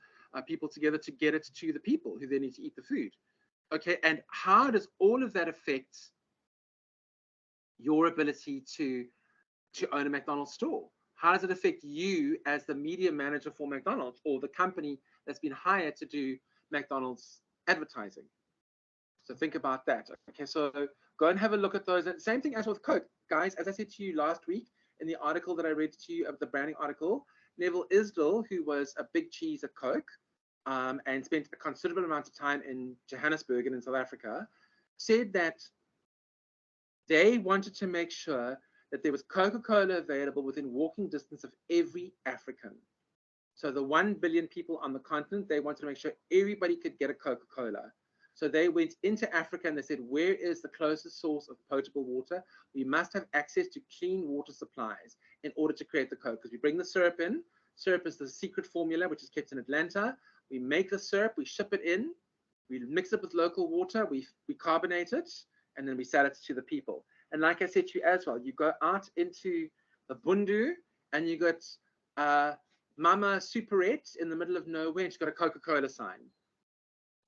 Speaker 1: people together to get it to the people who then need to eat the food? Okay, and how does all of that affect your ability to own a McDonald's store? How does it affect you as the media manager for McDonald's, or the company that's been hired to do McDonald's advertising? So think about that. Okay, so go and have a look at those. And same thing as with Coke. Guys, as I said to you last week in the article that I read to you, of the branding article, Neville Isdell, who was a big cheese at Coke and spent a considerable amount of time in Johannesburg and in South Africa, said that they wanted to make sure that there was Coca-Cola available within walking distance of every African. So the 1 billion people on the continent, they wanted to make sure everybody could get a Coca-Cola. So they went into Africa and they said, where is the closest source of potable water? We must have access to clean water supplies in order to create the Coke. Because we bring the syrup in. Syrup is the secret formula, which is kept in Atlanta. We make the syrup, we ship it in, we mix it with local water, we carbonate it, and then we sell it to the people. And like I said to you as well, you go out into the Bundu and you got Mama Superette in the middle of nowhere, and she's got a Coca-Cola sign.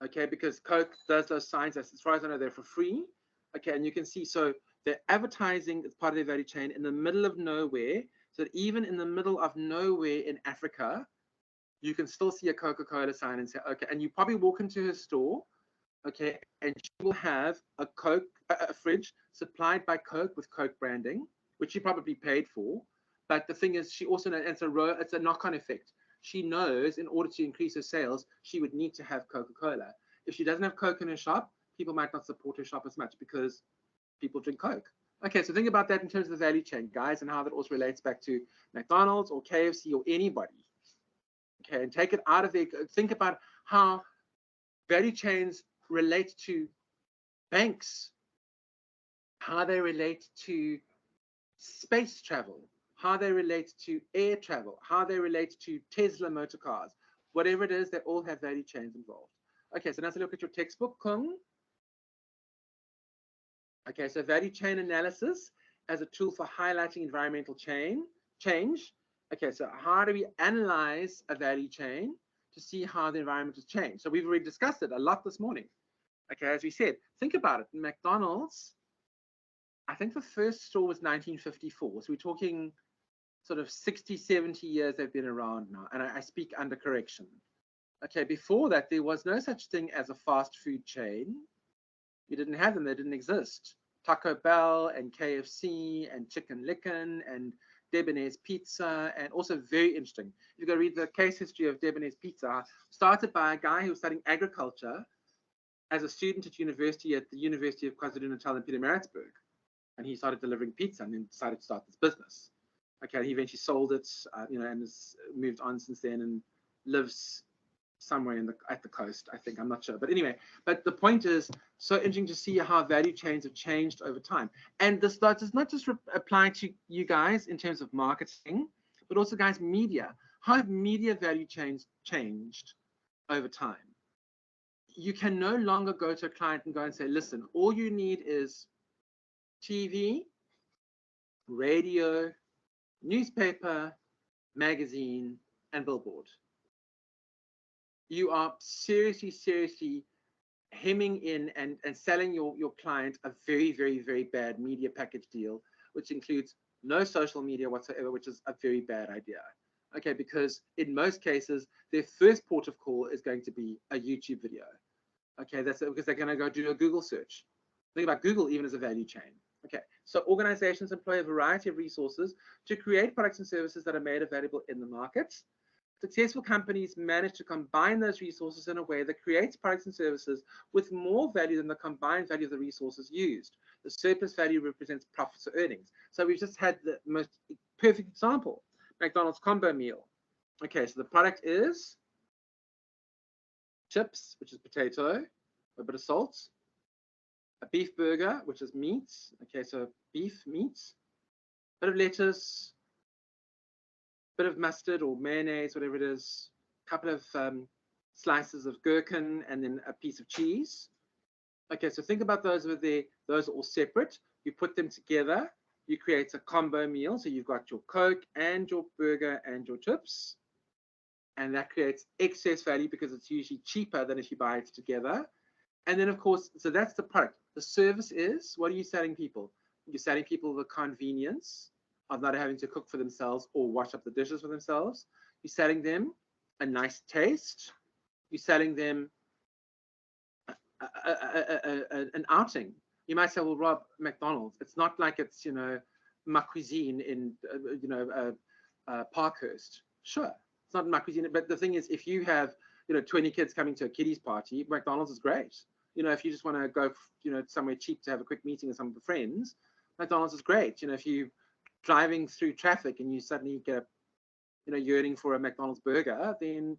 Speaker 1: Okay, because Coke does those signs, as far as I know, they're for free. Okay, and you can see, so they're advertising as part of their value chain in the middle of nowhere, so that even in the middle of nowhere in Africa, you can still see a Coca-Cola sign and say, okay, and you probably walk into her store, okay, and she will have a Coke, a fridge supplied by Coke with Coke branding, which she probably paid for. But the thing is, she also knows, it's a knock-on effect. She knows in order to increase her sales, she would need to have Coca-Cola. If she doesn't have Coke in her shop, people might not support her shop as much because people drink Coke. Okay, so think about that in terms of the value chain, guys, and how that also relates back to McDonald's or KFC or anybody. Okay, and take it out of there. Think about how value chains relate to banks, how they relate to space travel, how they relate to air travel, how they relate to Tesla motor cars, whatever it is, they all have value chains involved. Okay, so now let's look at your textbook, Kung. Okay, so value chain analysis as a tool for highlighting environmental change. Okay, so how do we analyze a value chain to see how the environment has changed? So we've already discussed it a lot this morning. Okay, as we said, think about it. McDonald's, I think the first store was 1954. So we're talking sort of 60, 70 years they've been around now. And I speak under correction. Okay, before that, there was no such thing as a fast food chain. You didn't have them, they didn't exist. Taco Bell and KFC and Chicken Licken and Debonairs Pizza, and also very interesting. You go read the case history of Debonairs Pizza, started by a guy who was studying agriculture as a student at the University of KwaZulu-Natal in Pietermaritzburg. And he started delivering pizza and then decided to start this business. Okay, he eventually sold it, and has moved on since then and lives somewhere at the coast, I think. I'm not sure. But anyway, but the point is, so interesting to see how value chains have changed over time. And this does not just apply to you guys in terms of marketing, but also, guys, media. How have media value chains changed over time? You can no longer go to a client and go and say, listen, all you need is TV, radio, newspaper, magazine, and billboard. You are seriously hemming in and selling your client a very, very, very bad media package deal, which includes no social media whatsoever, which is a very bad idea. Okay, because in most cases, their first port of call is going to be a YouTube video. Okay, that's because they're going to go do a Google search. Think about Google even as a value chain. Okay, so organizations employ a variety of resources to create products and services that are made available in the market. Successful companies manage to combine those resources in a way that creates products and services with more value than the combined value of the resources used. The surplus value represents profits or earnings. So we've just had the most perfect example, McDonald's combo meal. Okay, so the product is chips, which is potato, a bit of salt, a beef burger, which is meat. Okay, so beef, meat, a bit of lettuce, bit of mustard or mayonnaise, whatever it is, a couple of slices of gherkin, and then a piece of cheese. Okay, so think about those over there. Those are all separate. You put them together, you create a combo meal. So you've got your Coke and your burger and your chips. And that creates excess value because it's usually cheaper than if you buy it together. And then, of course, so that's the product. The service is, what are you selling people? You're selling people the convenience of not having to cook for themselves or wash up the dishes for themselves. You're selling them a nice taste. You're selling them an outing. You might say, well, Rob, McDonald's, it's not like it's, Ma Cuisine in, Parkhurst. Sure, it's not Ma Cuisine, but the thing is, if you have, 20 kids coming to a kiddies party, McDonald's is great. If you just want to go, somewhere cheap to have a quick meeting with some of the friends, McDonald's is great. If you driving through traffic and you suddenly get yearning for a McDonald's burger, then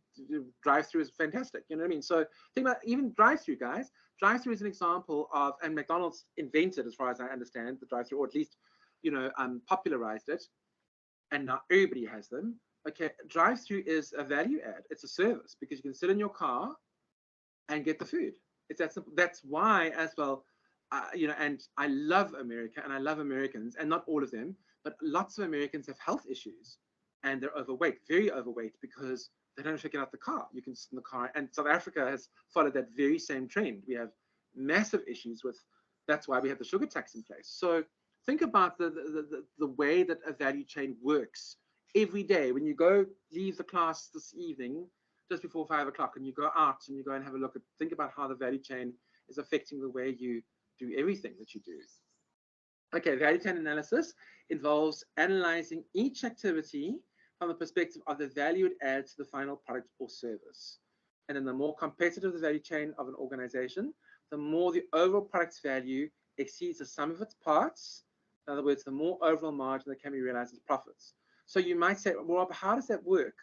Speaker 1: drive-through is fantastic. You know what I mean? So think about even drive-through, guys. Drive-through is an example of, and McDonald's invented, as far as I understand, the drive-through, or at least popularized it, and now everybody has them. Okay, drive-through is a value add. It's a service because you can sit in your car and get the food. It's that simple. That's why, as well, and I love America and I love Americans, and not all of them, but lots of Americans have health issues and they're overweight, very overweight, because they don't have to get out the car. You can sit in the car, and South Africa has followed that very same trend. We have massive issues with, that's why we have the sugar tax in place. So think about the way that a value chain works every day. When you leave the class this evening, just before 5 o'clock, and you go out and you go and have a look think about how the value chain is affecting the way you do everything that you do. Okay, value chain analysis involves analyzing each activity from the perspective of the value it adds to the final product or service. And then the more competitive the value chain of an organization, the more the overall product's value exceeds the sum of its parts, In other words, the more overall margin that can be realized as profits. So you might say, well, Rob, how does that work?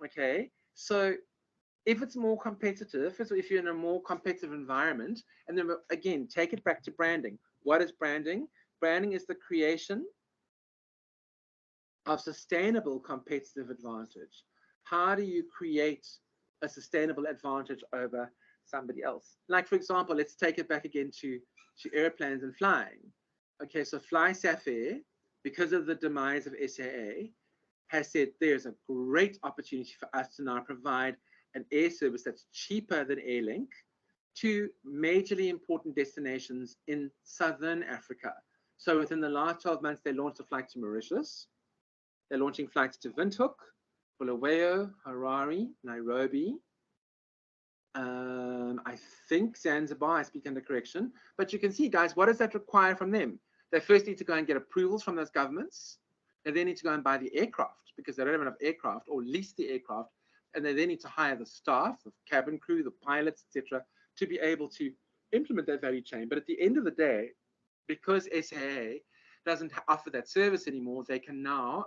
Speaker 1: Okay, so if it's more competitive, if you're in a more competitive environment, and then again, take it back to branding. What is branding? Branding is the creation of sustainable competitive advantage. How do you create a sustainable advantage over somebody else? Like, for example, let's take it back again to airplanes and flying. Okay, so FlySafair, because of the demise of SAA, has said there's a great opportunity for us to now provide an air service that's cheaper than Airlink to majorly important destinations in Southern Africa. So within the last 12 months, they launched a flight to Mauritius. They're launching flights to Windhoek, Bulawayo, Harare, Nairobi. I think Zanzibar, I speak under correction. But you can see, guys, what does that require from them? They first need to go and get approvals from those governments. They then need to go and buy the aircraft because they don't have enough aircraft, or lease the aircraft. And they then need to hire the staff, the cabin crew, the pilots, etc., to be able to implement that value chain. But at the end of the day, because SAA doesn't offer that service anymore, they can now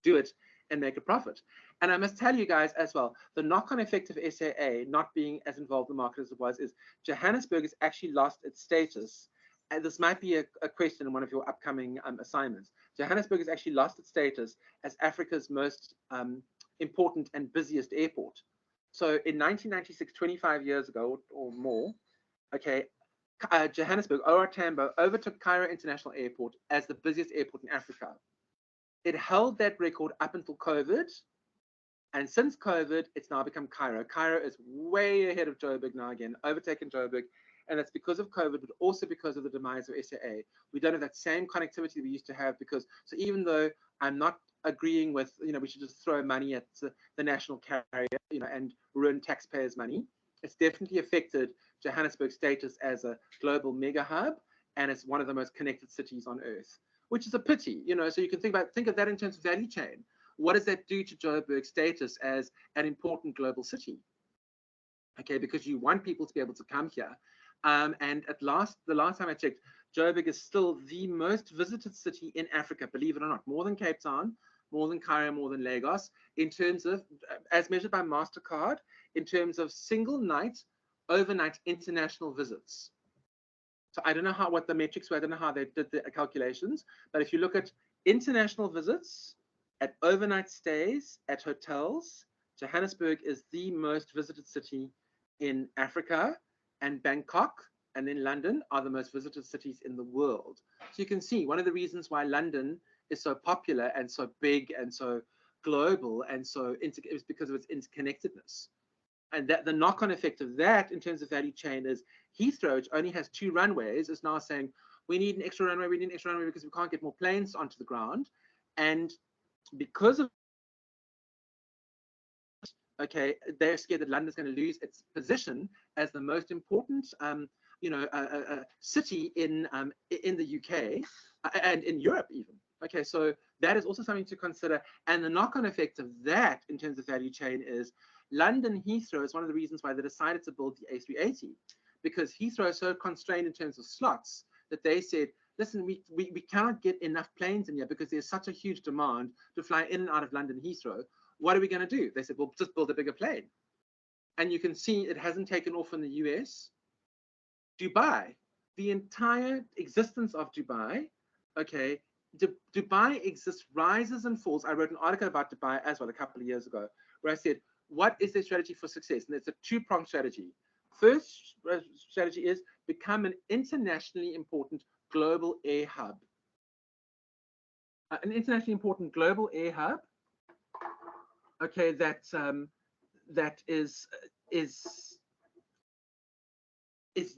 Speaker 1: do it and make a profit. And I must tell you guys as well, the knock-on effect of SAA not being as involved in the market as it was is Johannesburg has actually lost its status. And this might be a question in one of your upcoming assignments. Johannesburg has actually lost its status as Africa's most important and busiest airport. So in 1996, 25 years ago or more, okay, Johannesburg, OR Tambo, overtook Cairo International Airport as the busiest airport in Africa. It held that record up until COVID. And since COVID, it's now become Cairo. Cairo is way ahead of Joburg now again, overtaken Joburg. And that's because of COVID, but also because of the demise of SAA. We don't have that same connectivity we used to have because, so even though I'm not agreeing with, we should just throw money at the national carrier, and ruin taxpayers' money, it's definitely affected Johannesburg's status as a global mega hub, and it's one of the most connected cities on earth, which is a pity, so you can think of that in terms of value chain. What does that do to Joburg's status as an important global city? Okay, because you want people to be able to come here. And the last time I checked, Joburg is still the most visited city in Africa, believe it or not, more than Cape Town, more than Cairo, more than Lagos, in terms of, as measured by MasterCard, in terms of single night, overnight international visits. So I don't know what the metrics were, I don't know how they did the calculations, but if you look at international visits, at overnight stays, at hotels, Johannesburg is the most visited city in Africa, and Bangkok and then London are the most visited cities in the world. So you can see one of the reasons why London is so popular and so big and so global and so is because of its interconnectedness. And that the knock-on effect of that in terms of value chain is Heathrow, which only has 2 runways, is now saying we need an extra runway because we can't get more planes onto the ground. And because of they're scared that London's going to lose its position as the most important, city in the UK and in Europe even. Okay, so that is also something to consider. And the knock-on effect of that in terms of value chain is London Heathrow is one of the reasons why they decided to build the A380, because Heathrow is so constrained in terms of slots that they said, listen, we cannot get enough planes in here because there's such a huge demand to fly in and out of London Heathrow. What are we going to do? They said, well, just build a bigger plane. And you can see it hasn't taken off in the US. Dubai, the entire existence of Dubai, okay, Dubai exists, rises and falls. I wrote an article about Dubai as well a couple of years ago, where I said, what is their strategy for success? And it's a 2-pronged strategy. First strategy is become an internationally important global air hub. An internationally important global air hub, okay, that is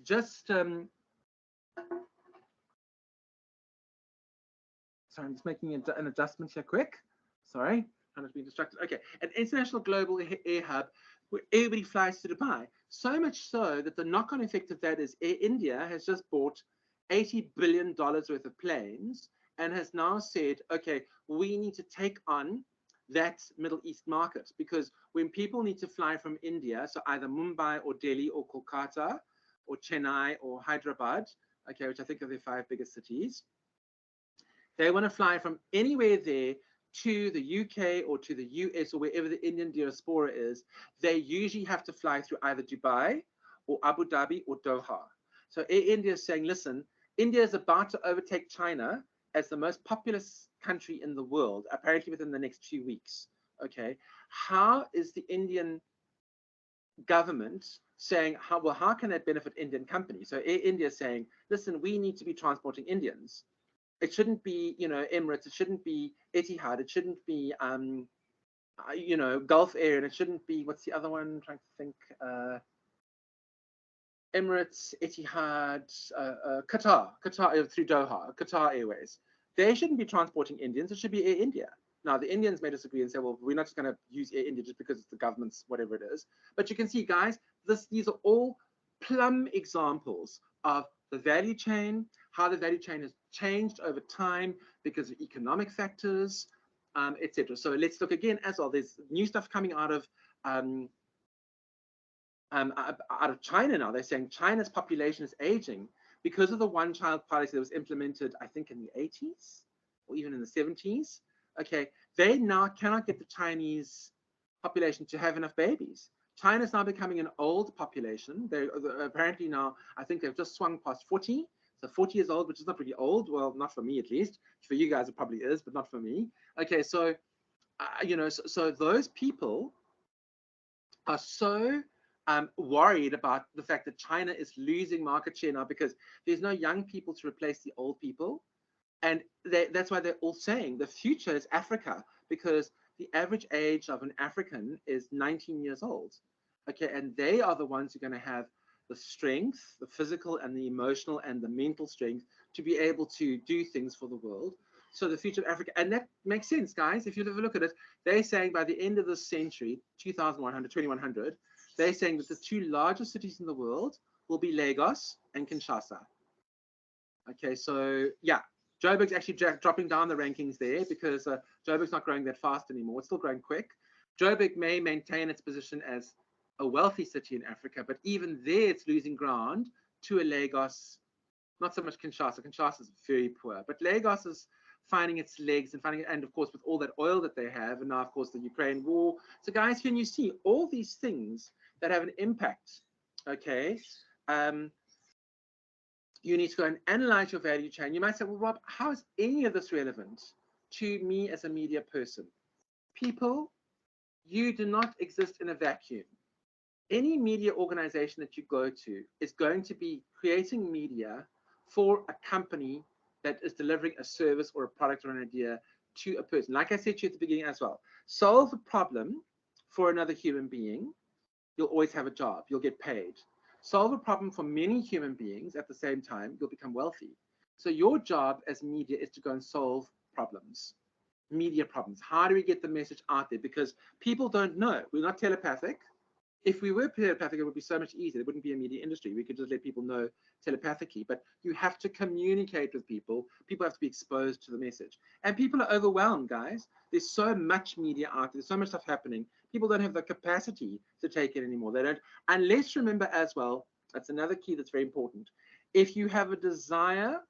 Speaker 1: just sorry, I'm just making an adjustment here quick. Sorry, I'm just being distracted. Okay, an international global air hub where everybody flies to Dubai. So much so that the knock-on effect of that is Air India has just bought $80 billion worth of planes and has now said, okay, we need to take on that Middle East market, because when people need to fly from India, so either Mumbai or Delhi or Kolkata or Chennai or Hyderabad, okay, which I think are the 5 biggest cities, They want to fly from anywhere there to the UK or to the US or wherever the Indian diaspora is. They usually have to fly through either Dubai or Abu Dhabi or Doha. So Air India is saying, listen, India is about to overtake China as the most populous country in the world, apparently within the next 2 weeks. Okay, how is the Indian government saying, how can that benefit Indian companies? So Air India is saying, listen, we need to be transporting Indians. It shouldn't be, Emirates. It shouldn't be Etihad. It shouldn't be, Gulf Air, and it shouldn't be, what's the other one? I'm trying to think. Emirates, Etihad, Qatar through Doha, Qatar Airways. They shouldn't be transporting Indians. It should be Air India. Now, the Indians may disagree and say, well, we're not just going to use Air India just because it's the government's whatever it is. But you can see, guys, these are all plum examples of the value chain, how the value chain has changed over time because of economic factors, etc. So let's look again as well. There's new stuff coming out of China now. They're saying China's population is aging because of the one-child policy that was implemented, I think, in the 80s or even in the 70s. Okay, they now cannot get the Chinese population to have enough babies. China's now becoming an old population. They're apparently now, I think they've just swung past 40. So 40 years old, which is not really old. Well, not for me at least. For you guys, it probably is, but not for me. Okay, so so those people are so worried about the fact that China is losing market share now because there's no young people to replace the old people. And that's why they're all saying the future is Africa, because the average age of an African is 19 years old. Okay, and they are the ones who are going to have the strength, the physical and the emotional and the mental strength to be able to do things for the world. So the future of Africa, and that makes sense, guys. If you ever look at it, they're saying by the end of this century, 2100, they're saying that the two largest cities in the world will be Lagos and Kinshasa. Okay, so yeah, Joburg's actually dropping down the rankings there because Joburg's not growing that fast anymore. It's still growing quick. Joburg may maintain its position as a wealthy city in Africa, but even there it's losing ground to a Lagos, not so much Kinshasa. Kinshasa is very poor, but Lagos is finding its legs and of course with all that oil that they have, and now of course the Ukraine war. So guys, can you see all these things that have an impact? Okay, you need to go and analyze your value chain. You might say, well, Rob, how is any of this relevant to me as a media person? People, you do not exist in a vacuum. Any media organization that you go to is going to be creating media for a company that is delivering a service or a product or an idea to a person. Like I said to you at the beginning as well, solve a problem for another human being, you'll always have a job, you'll get paid. Solve a problem for many human beings at the same time, you'll become wealthy. So your job as media is to go and solve problems, media problems. How do we get the message out there? Because people don't know. We're not telepathic. If we were telepathic, it would be so much easier. There wouldn't be a media industry. We could just let people know telepathically. But you have to communicate with people. People have to be exposed to the message. And people are overwhelmed, guys. There's so much media out there. There's so much stuff happening. People don't have the capacity to take it anymore. They don't. And let's remember as well, that's another key that's very important. If you have a desire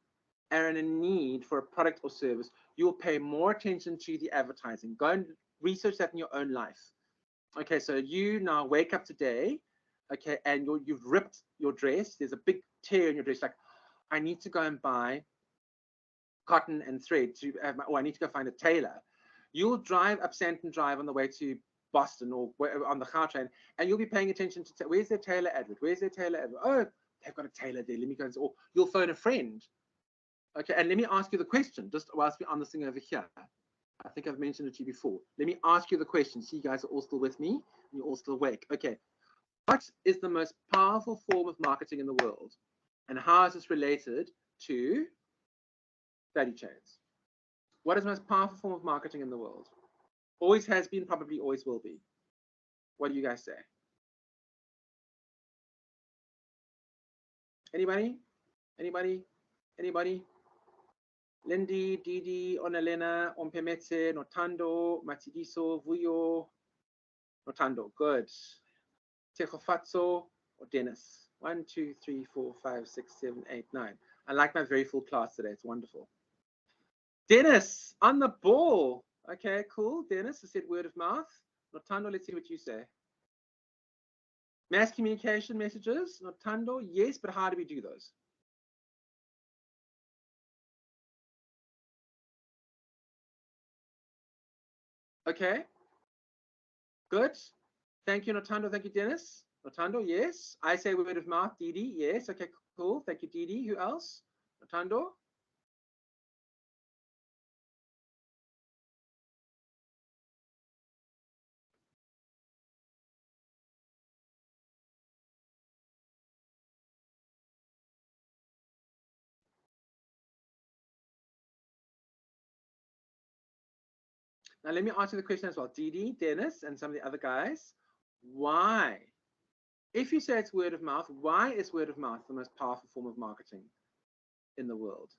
Speaker 1: and a need for a product or service, you'll pay more attention to the advertising. Go and research that in your own life. Okay, so you now wake up today, okay, and you've ripped your dress. There's a big tear in your dress. Like, I need to go and buy cotton and thread to have I need to go find a tailor. You'll drive up Santon Drive on the way to Boston or on the car train, and you'll be paying attention to where's their tailor advert? Where's their tailor advert? Oh, they've got a tailor there. Let me go and say, or you'll phone a friend. Okay, and let me ask you the question, just whilst we're on this thing over here. I think I've mentioned it to you before. Let me ask you the question. See, you guys are all still with me. You're all still awake. Okay. What is the most powerful form of marketing in the world? And how is this related to value chains? What is the most powerful form of marketing in the world? Always has been, probably always will be. What do you guys say? Anybody? Anybody? Anybody? Lindy, Didi, Onelena, Ompemetse, Notando, Matidiso, Vuyo, Notando. Good. Tejofatso or Dennis. 1, 2, 3, 4, 5, 6, 7, 8, 9. I like my very full class today. It's wonderful. Dennis, on the ball. Okay, cool. Dennis has said word of mouth. Notando, let's see what you say. Mass communication messages. Notando, yes, but how do we do those? Okay. Good. Thank you, Notando. Thank you, Dennis. Notando, yes. I say word of mouth. Didi, yes. Okay, cool. Thank you, Didi. Who else? Notando? Now, let me answer the question as well. Didi, Dennis, and some of the other guys. Why? If you say it's word of mouth, why is word of mouth the most powerful form of marketing in the world?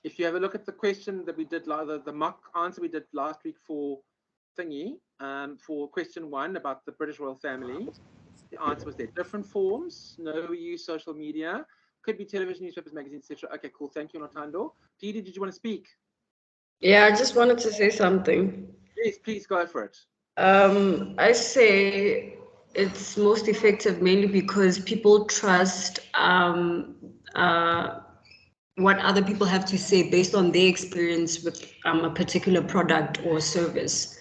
Speaker 1: If you have a look at the question that we did, the mock answer we did last week for thingy, for question 1 about the British royal family, the answer was there. Different forms. No, we use social media. Could be television, newspapers, magazines, etc. Okay, cool. Thank you, Notando. Didi, did you want to speak?
Speaker 2: Yeah, I just wanted to say something.
Speaker 1: Yes, please go for it.
Speaker 2: I say it's most effective mainly because people trust what other people have to say based on their experience with a particular product or service,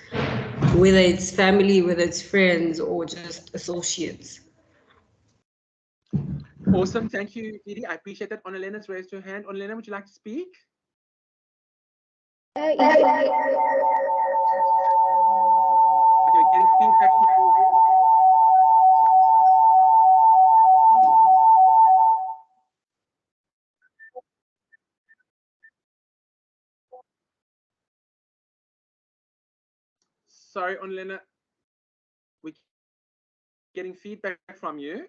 Speaker 2: whether it's family, whether it's friends, or just associates.
Speaker 1: Awesome. Thank you, Didi. I appreciate that. Onelena's raised her hand. Onelena, would you like to speak?
Speaker 3: Yeah.
Speaker 1: Okay, getting feedback from you. Sorry, Onelena. We're getting feedback from you.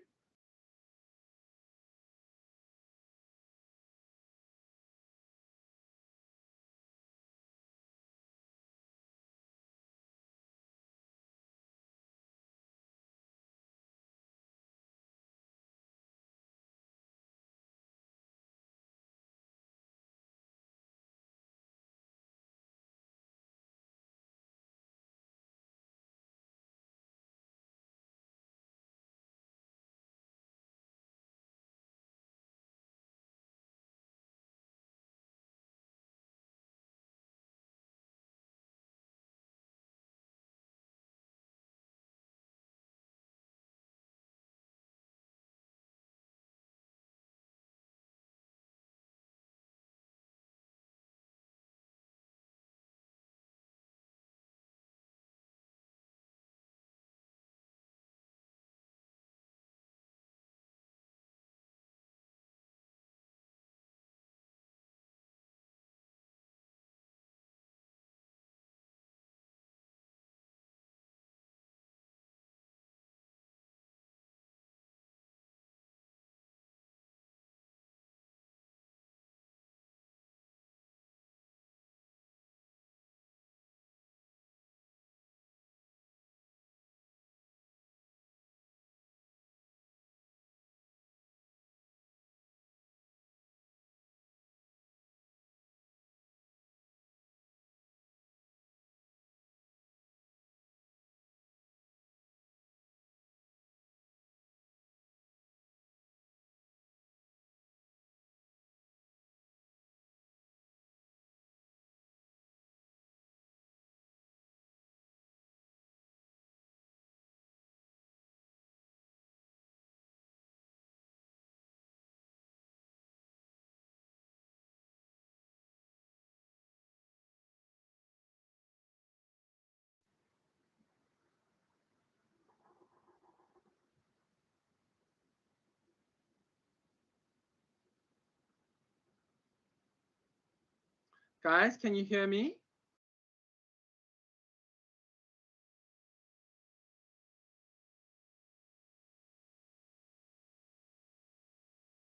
Speaker 1: Guys, can you hear me?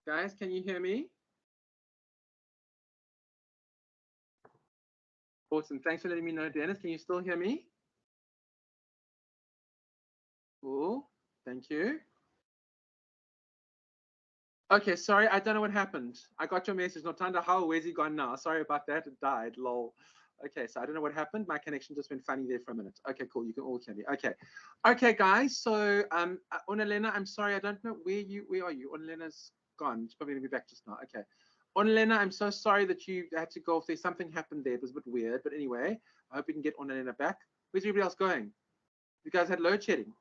Speaker 1: Guys, can you hear me? Awesome. Thanks for letting me know, Dennis. Can you still hear me? Cool. Thank you. Okay, sorry, I don't know what happened. I got your message. Notanda, how? Where's he gone now? Sorry about that. It died. Lol. Okay, so I don't know what happened. My connection just went funny there for a minute. Okay, cool. You can all hear me. Okay. Okay, guys. So Onalena, I'm sorry, I don't know where are you? Onalena's gone. She's probably gonna be back just now. Okay. Onalena, I'm so sorry that you had to go off there. Something happened there. It was a bit weird. But anyway, I hope we can get Onalena back. Where's everybody else going? You guys had load shedding.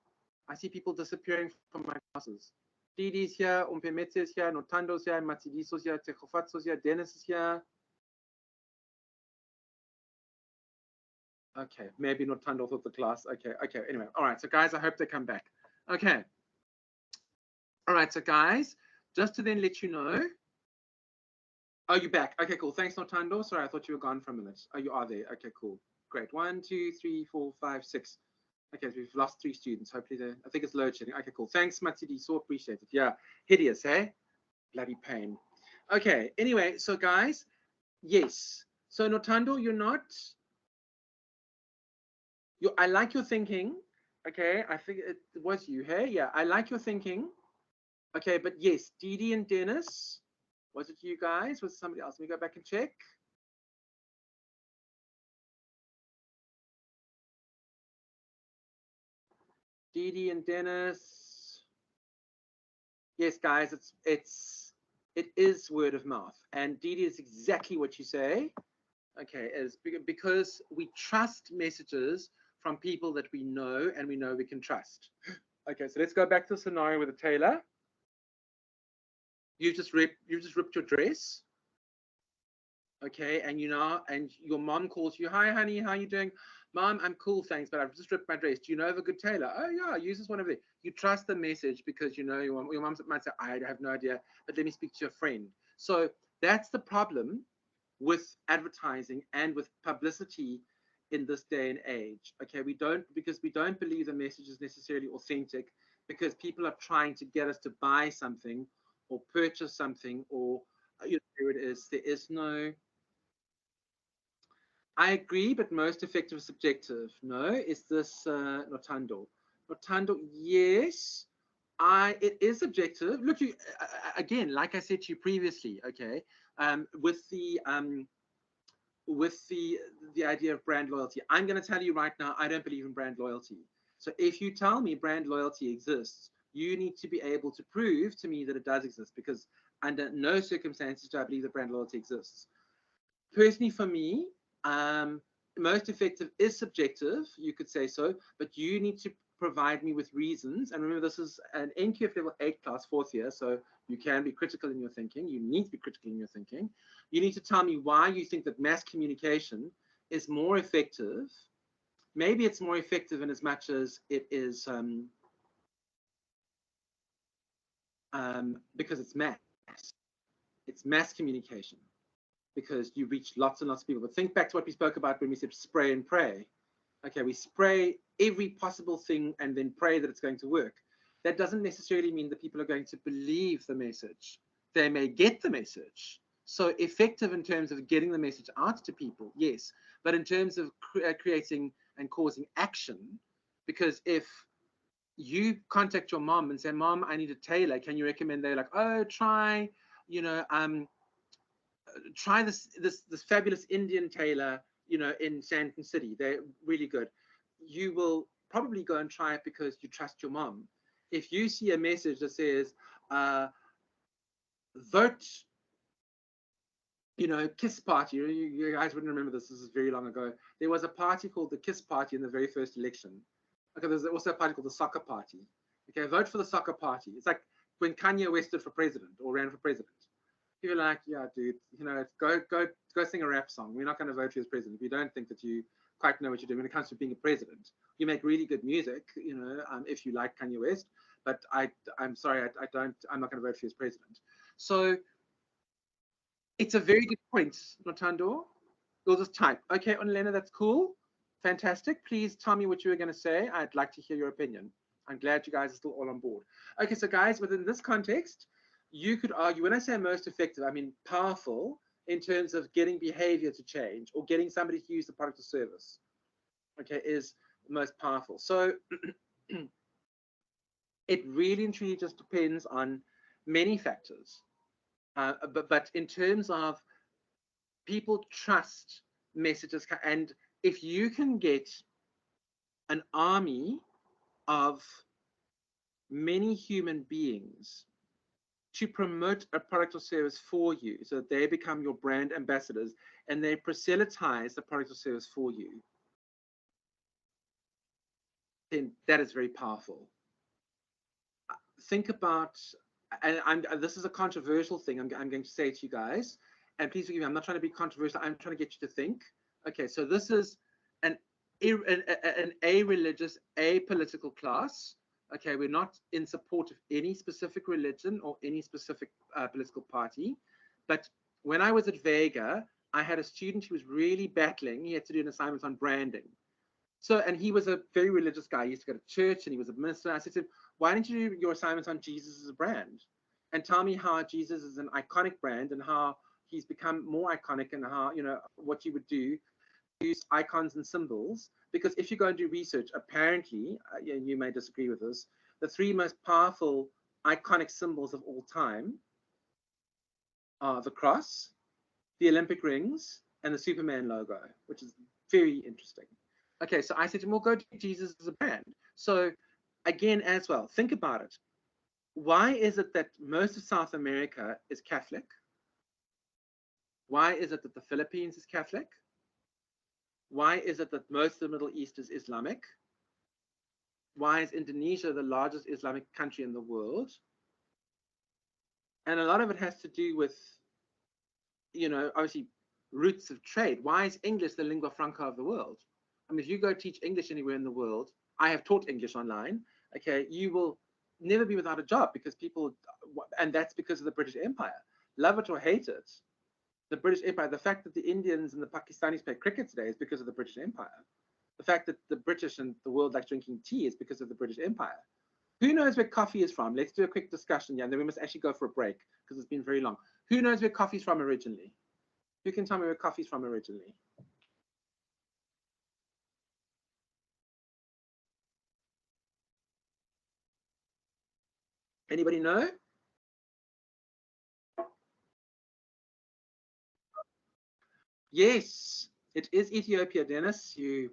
Speaker 1: I see people disappearing from my classes. Didi's here, Umpemetse is here, Notando's here, Matidiso's here, Tekofatso's here, Dennis is here. Okay, maybe Notando thought the class. Okay, anyway. All right, so guys, I hope they come back. Okay. All right, so guys, just to then let you know. Oh, you're back. Okay, cool. Thanks, Notando. Sorry, I thought you were gone for a minute. Oh, you are there. Okay, cool. Great. 1, 2, 3, 4, 5, 6. Okay, so we've lost 3 students. Hopefully, I think it's load shedding. Okay, cool. Thanks, Matsidi. So appreciate it. Yeah, hideous, hey? Bloody pain. Okay, anyway, so guys, yes. So Notando, you're not. I like your thinking. Okay, I think it was you, hey? Yeah, I like your thinking. Okay, but yes, Didi and Dennis. Was it you guys? Was it somebody else? Let me go back and check. Didi and Dennis. Yes, guys, it is word of mouth, and Didi is exactly what you say. Okay, is because we trust messages from people that we know and we know we can trust. Okay, so let's go back to the scenario with the tailor. You just ripped your dress. Okay, and and your mom calls you, hi honey, how you doing? Mom, I'm cool, thanks, but I've just ripped my dress. Do you know of a good tailor? Oh yeah, use this one over there. You trust the message because you know your mom might say, I have no idea, but let me speak to your friend. So that's the problem with advertising and with publicity in this day and age. Okay, we don't believe the message is necessarily authentic because people are trying to get us to buy something or purchase something or there it is. There is no. I agree, but most effective is subjective. No, is this Notando? Notando, yes. It is subjective. Look, you again, like I said to you previously, okay, with the idea of brand loyalty. I'm going to tell you right now, I don't believe in brand loyalty. So if you tell me brand loyalty exists, you need to be able to prove to me that it does exist, because under no circumstances do I believe that brand loyalty exists. Personally, for me, most effective is subjective, you could say so, but you need to provide me with reasons. And remember, this is an NQF level 8 class, 4th year, so you can be critical in your thinking. You need to be critical in your thinking. You need to tell me why you think that mass communication is more effective. Maybe it's more effective in as much as it is because it's mass. It's mass communication because you reach lots and lots of people. But think back to what we spoke about when we said spray and pray. Okay, we spray every possible thing and then pray that it's going to work. That doesn't necessarily mean that people are going to believe the message. They may get the message. So effective in terms of getting the message out to people, yes. But in terms of creating and causing action, because if you contact your mom and say, Mom, I need a tailor, can you recommend? They're like, oh, try, try this fabulous Indian tailor, in Sandton City. They're really good. You will probably go and try it because you trust your mom. If you see a message that says, vote, Kiss Party, you guys wouldn't remember this. This is very long ago. There was a party called the Kiss Party in the very first election. Okay, there's also a party called the Soccer Party. Okay, vote for the Soccer Party. It's like when Kanye West stood for president or ran for president. People are like, yeah, dude, go sing a rap song. We're not going to vote for you as president. We don't think that you quite know what you're doing when it comes to being a president. You make really good music, if you like Kanye West, but I'm sorry, I'm not going to vote for you as president. So it's a very good point, Notando. You'll just type. Okay, Onalena, that's cool. Fantastic. Please tell me what you were going to say. I'd like to hear your opinion. I'm glad you guys are still all on board. Okay, so guys, within this context, you could argue, when I say most effective, I mean powerful in terms of getting behavior to change or getting somebody to use the product or service, okay, is most powerful. So it really and truly just depends on many factors. But in terms of people trust messages, and if you can get an army of many human beings to promote a product or service for you so that they become your brand ambassadors and they proselytize the product or service for you, then that is very powerful. Think about, and this is a controversial thing I'm going to say to you guys, and please forgive me, I'm not trying to be controversial, I'm trying to get you to think. Okay, so this is an a-religious, apolitical class. Okay, we're not in support of any specific religion or any specific political party. But when I was at Vega, I had a student who was really battling. He had to do an assignment on branding. So, and he was a very religious guy. He used to go to church and he was a minister. I said to him, why don't you do your assignments on Jesus as a brand? And tell me how Jesus is an iconic brand and how he's become more iconic, and how, you know, what you would do, use icons and symbols. Because if you go and do research, apparently, you may disagree with this, the three most powerful iconic symbols of all time are the cross, the Olympic rings, and the Superman logo, which is very interesting. Okay, so I said to him, well, go to Jesus as a brand. So again, as well, think about it. Why is it that most of South America is Catholic? Why is it that the Philippines is Catholic? Why is it that most of the Middle East is Islamic? Why is Indonesia the largest Islamic country in the world? And a lot of it has to do with, you know, obviously roots of trade. Why is English the lingua franca of the world? I mean, if you go teach English anywhere in the world, I have taught English online, okay, you will never be without a job, because people, and that's because of the British Empire. Love it or hate it, the British Empire, the fact that the Indians and the Pakistanis play cricket today is because of the British Empire. The fact that the British and the world like drinking tea is because of the British Empire. Who knows where coffee is from? Let's do a quick discussion, yeah, and then we must actually go for a break because it's been very long. Who knows where coffee's from originally? Who can tell me where coffee's from originally? Anybody know? Yes, it is Ethiopia, Dennis. You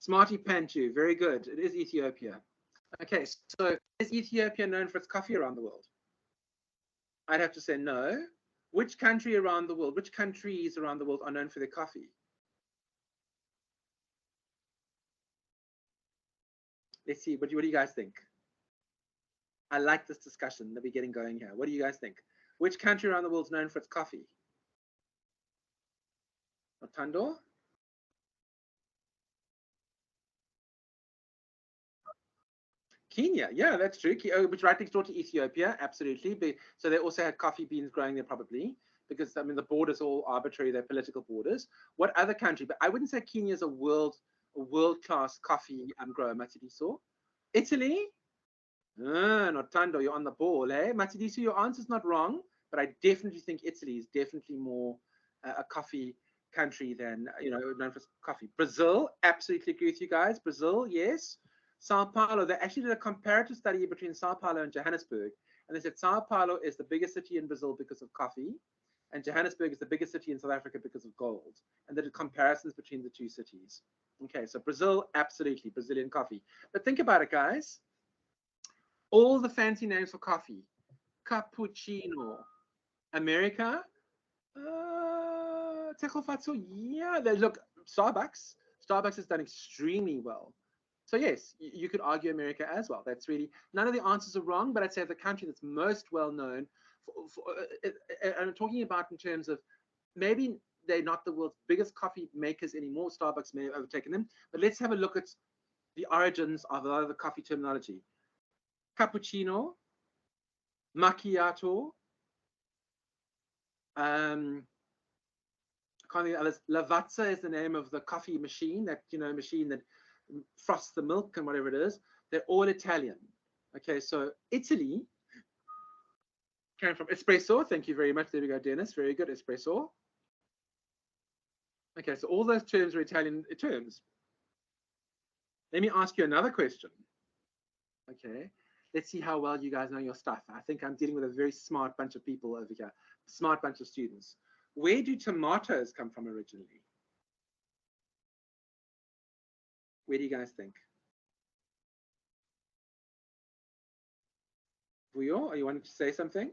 Speaker 1: smarty pant you. Very good. It is Ethiopia. Okay, so is Ethiopia known for its coffee around the world? I'd have to say no. Which country around the world, which countries around the world are known for their coffee? Let's see, what do you guys think? I like this discussion that we're getting going here. What do you guys think? Which country around the world is known for its coffee? Otando? Kenya, yeah, that's true. Which right next door to Ethiopia, absolutely. So they also had coffee beans growing there probably, because I mean the borders are all arbitrary, they're political borders. What other country? But I wouldn't say Kenya is a world-class coffee grower, Matsidiso. Italy? Notando, you're on the ball, eh? Matsidiso, your answer's not wrong, but I definitely think Italy is definitely more a coffee country than, you know, known for coffee. Brazil, absolutely agree with you guys. Brazil, yes. Sao Paulo, they actually did a comparative study between Sao Paulo and Johannesburg, and they said Sao Paulo is the biggest city in Brazil because of coffee, and Johannesburg is the biggest city in South Africa because of gold, and they did comparisons between the two cities. Okay, so Brazil, absolutely, Brazilian coffee. But think about it, guys. All the fancy names for coffee. Cappuccino. America, yeah, look, Starbucks has done extremely well. So yes, you could argue America as well. That's really, none of the answers are wrong, but I'd say the country that's most well known and I'm talking about in terms of, maybe they're not the world's biggest coffee makers anymore. Starbucks may have overtaken them, but let's have a look at the origins of the coffee terminology. Cappuccino, macchiato, Lavazza is the name of the coffee machine, that, you know, machine that frosts the milk and whatever it is. They're all Italian. Okay, so Italy came from espresso. Thank you very much. There we go, Dennis. Very good, espresso. Okay, so all those terms are Italian terms. Let me ask you another question. Okay, Let's see how well you guys know your stuff. I think I'm dealing with a very smart bunch of people over here, smart bunch of students. Where do tomatoes come from originally? Where do you guys think? Vuyo, are you wanting to say something?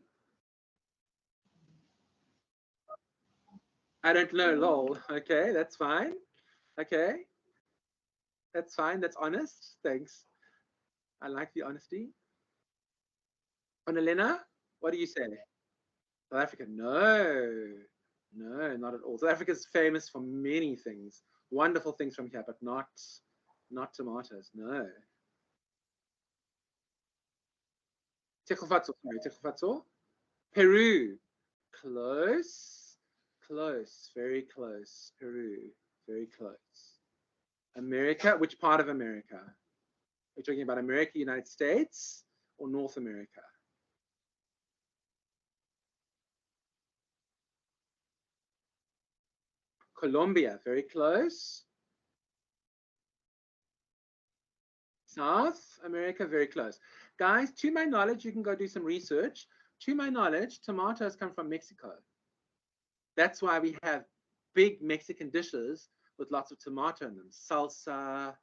Speaker 1: I don't know, lol. Okay, that's fine. Okay, that's fine. That's honest. Thanks. I like the honesty. Annalena, what do you say? South Africa? No, no, not at all. South Africa is famous for many things, wonderful things from here, but not tomatoes. No. Sorry, Peru. Close, close, very close. Peru, very close. America, which part of America? Are you talking about America, United States, or North America? Colombia, very close. South America, very close. Guys, to my knowledge, you can go do some research. To my knowledge, tomatoes come from Mexico. That's why we have big Mexican dishes with lots of tomato in them. Salsa,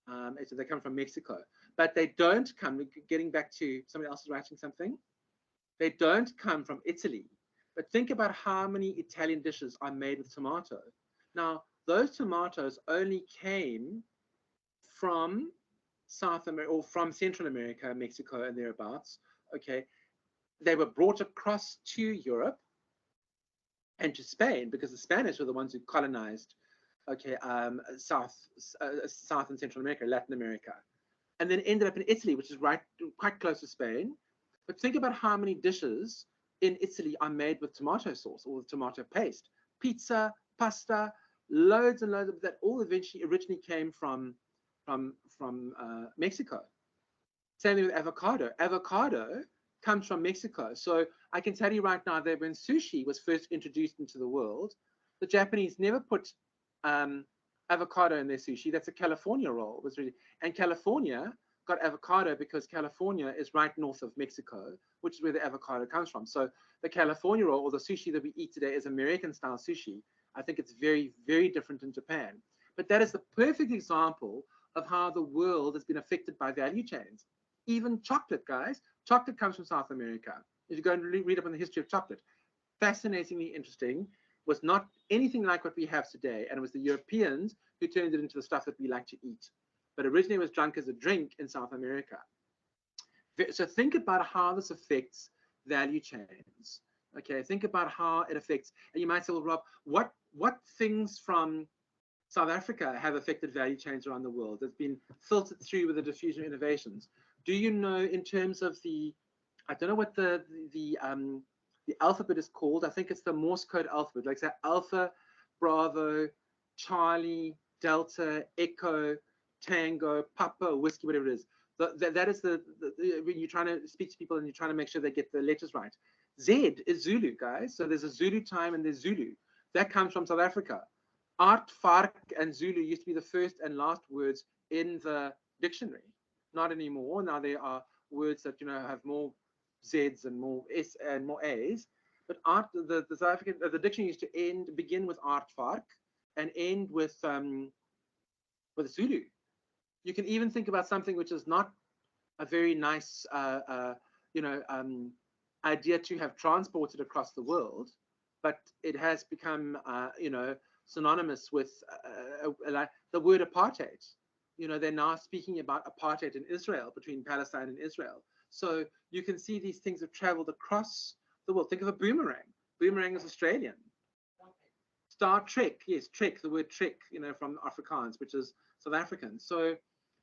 Speaker 1: so they come from Mexico. But they don't come, getting back to somebody else is writing something, they don't come from Italy. But think about how many Italian dishes are made with tomato. Now, those tomatoes only came from South America or from Central America, Mexico and thereabouts. Okay, they were brought across to Europe and to Spain because the Spanish were the ones who colonized, okay, South and Central America, Latin America, and then ended up in Italy, which is quite close to Spain. But think about how many dishes in Italy are made with tomato sauce or with tomato paste. Pizza, pasta, loads and loads of that all originally came from Mexico. Same thing with avocado. Avocado comes from Mexico. So I can tell you right now that when sushi was first introduced into the world, the Japanese never put avocado in their sushi. That's a California roll. Was really, and California got avocado because California is right north of Mexico, which is where the avocado comes from. So the California roll or the sushi that we eat today is American style sushi. I think it's very, very different in Japan. But that is the perfect example of how the world has been affected by value chains. Even chocolate, guys. Chocolate comes from South America. If you go and read up on the history of chocolate, fascinatingly interesting, was not anything like what we have today. And it was the Europeans who turned it into the stuff that we like to eat. But originally it was drunk as a drink in South America. So think about how this affects value chains. Okay, think about how it affects, and you might say, well, Rob, what things from South Africa have affected value chains around the world that's been filtered through with the diffusion of innovations? Do you know in terms of I don't know what the alphabet is called. I think it's the Morse code alphabet, like say Alpha, Bravo, Charlie, Delta, Echo, Tango, Papa, Whiskey, whatever it is. That is when you're trying to speak to people and you're trying to make sure they get the letters right. Z is Zulu, guys. So there's a Zulu time and there's Zulu. That comes from South Africa. Aardvark and Zulu used to be the first and last words in the dictionary. Not anymore. Now there are words that have more Z's and more S and more A's. But the South African the dictionary used to begin with Aardvark and end with Zulu. You can even think about something which is not a very nice idea to have transported across the world, but it has become synonymous with like the word apartheid. They're now speaking about apartheid in Israel, between Palestine and Israel. So you can see these things have traveled across the world. Think of a boomerang. Boomerang is Australian. Star Trek, yes, Trek, the word Trek, from Afrikaans, which is South African. So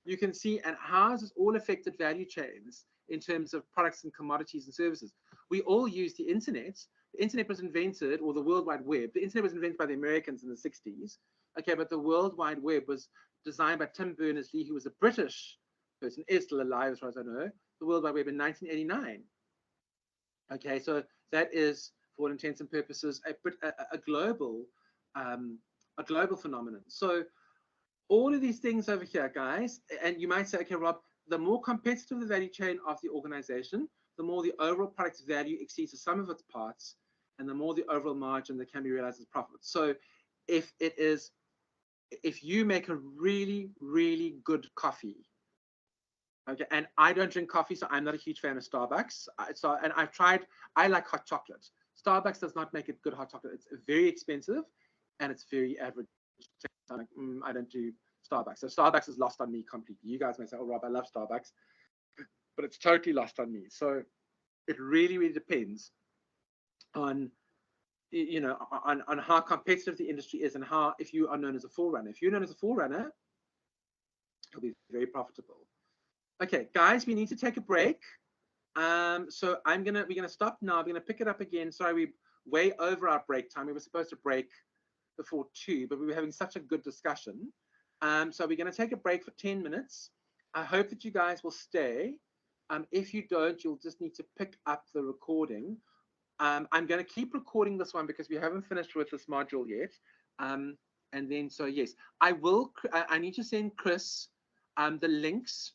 Speaker 1: you can see, and how has this all affected value chains in terms of products and commodities and services? We all use the internet. The internet was invented, or the World Wide Web. The internet was invented by the Americans in the 60s. Okay, but the World Wide Web was designed by Tim Berners-Lee, who was a British person, is still alive as far as I know, the World Wide Web in 1989. Okay, so that is, for all intents and purposes, a global phenomenon. So all of these things over here, guys, and you might say, okay, Rob, the more competitive the value chain of the organization, the more the overall product's value exceeds the sum of its parts, and the more the overall margin that can be realized as profit. So if you make a really, really good coffee, okay, and I don't drink coffee, so I'm not a huge fan of Starbucks. And I like hot chocolate. Starbucks does not make it good hot chocolate. It's very expensive and it's very average. I'm like, I don't do Starbucks. So Starbucks is lost on me completely. You guys may say, oh, Rob, I love Starbucks, but it's totally lost on me. So it really, really depends on, you know, on how competitive the industry is and how, if you are known as a forerunner. If you're known as a forerunner, you'll be very profitable. Okay, guys, we need to take a break. So we're gonna stop now. We're gonna pick it up again. Sorry, we're way over our break time. We were supposed to break before 2, but we were having such a good discussion. So we're gonna take a break for 10 minutes. I hope that you guys will stay. If you don't, you'll just need to pick up the recording. I'm gonna keep recording this one because we haven't finished with this module yet. And then, so yes, I need to send Chris the links,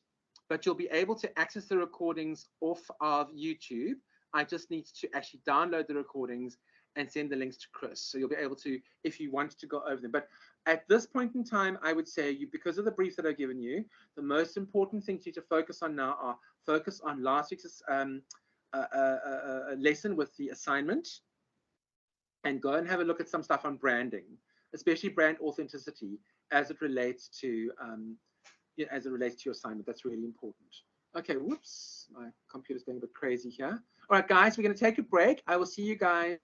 Speaker 1: but you'll be able to access the recordings off of YouTube. I just need to actually download the recordings and send the links to Chris. So you'll be able to, if you want to go over them. But at this point in time, I would say because of the brief that I've given you, the most important things you to focus on now are focus on last week's lesson with the assignment, and go and have a look at some stuff on branding, especially brand authenticity as it relates to your assignment. That's really important. Okay, whoops, my computer's going a bit crazy here. All right, guys, we're going to take a break. I will see you guys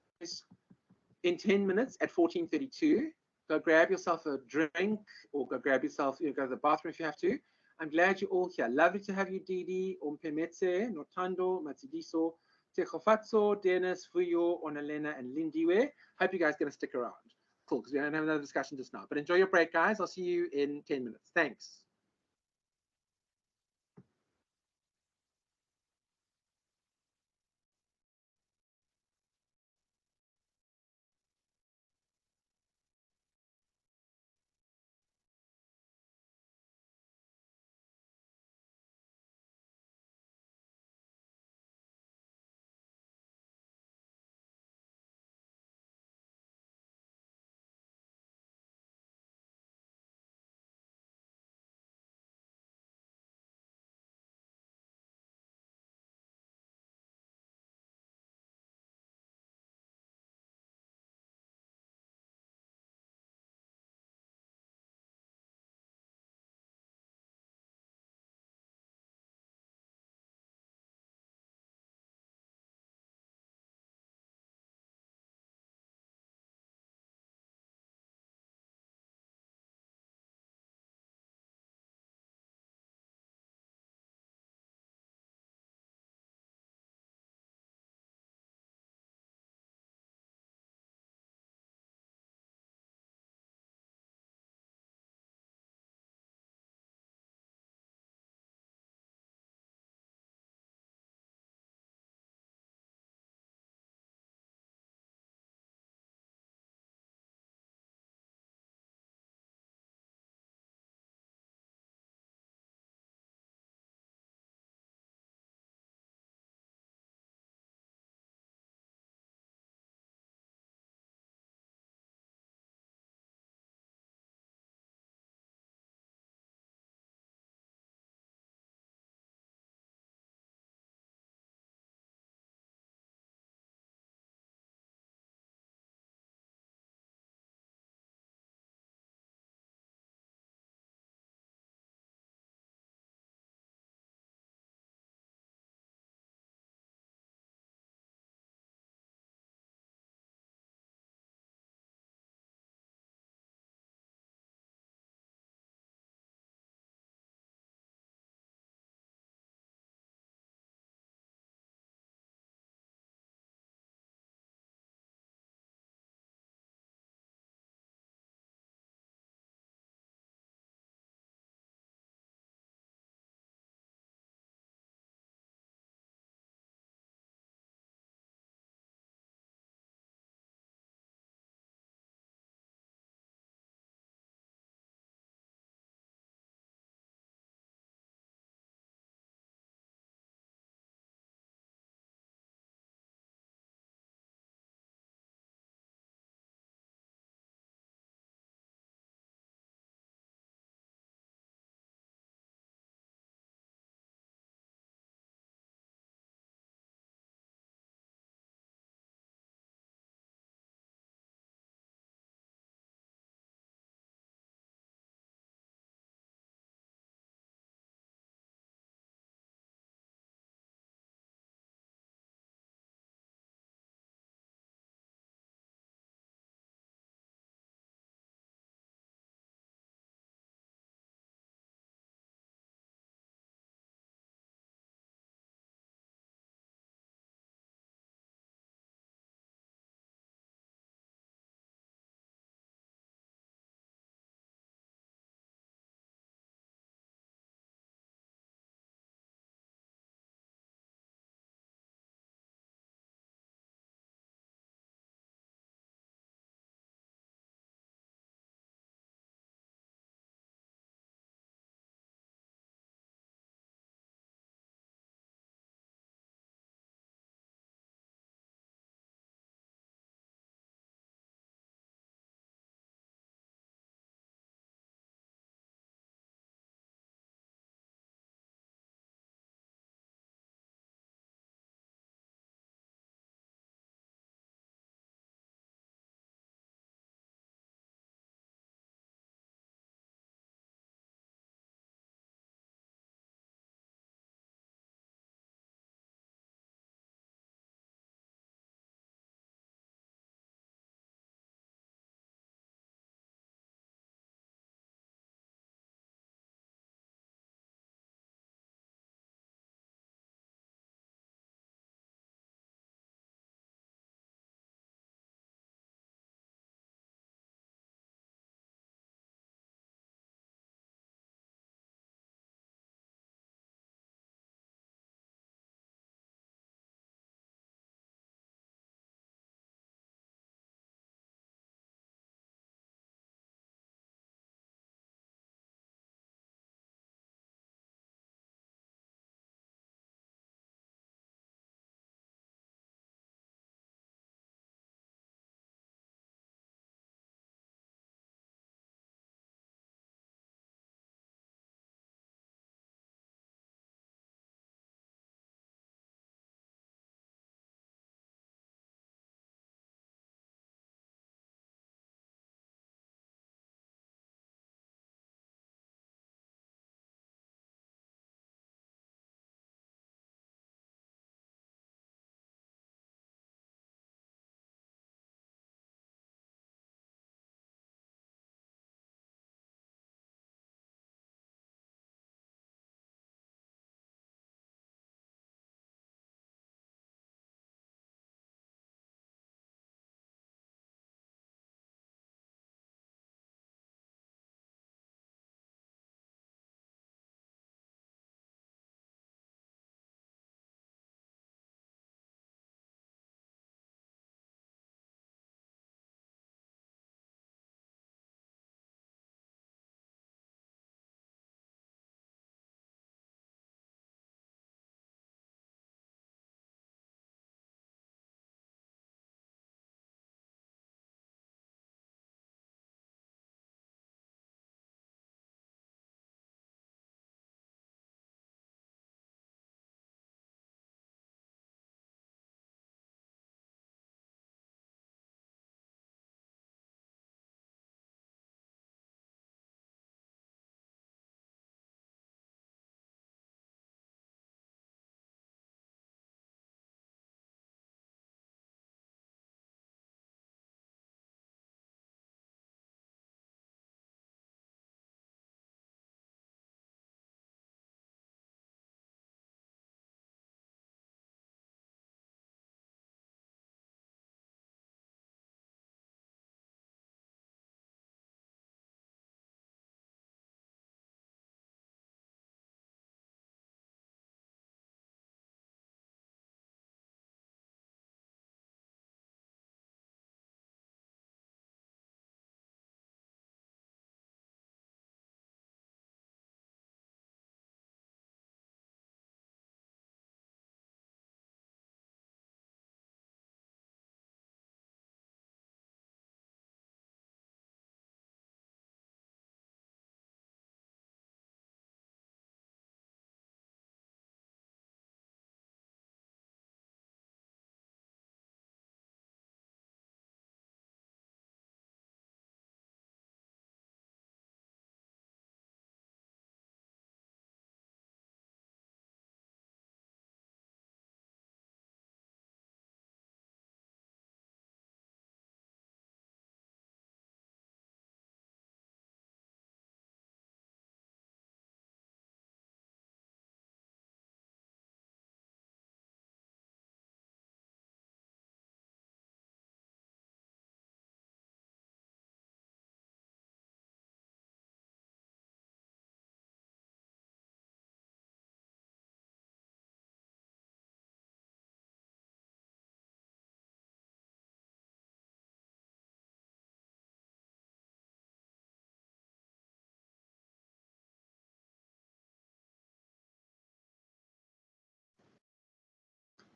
Speaker 1: in 10 minutes at 14:32. Go grab yourself a drink, or go grab yourself, go to the bathroom if you have to. I'm glad you're all here. Lovely to have you, Didi, Ompemetse, Notando, Matsidiso, Tejofatso, Dennis, Fuyo, Onalena, and Lindiwe. Hope you guys are going to stick around. Cool, because we don't have another discussion just now. But enjoy your break, guys. I'll see you in 10 minutes. Thanks.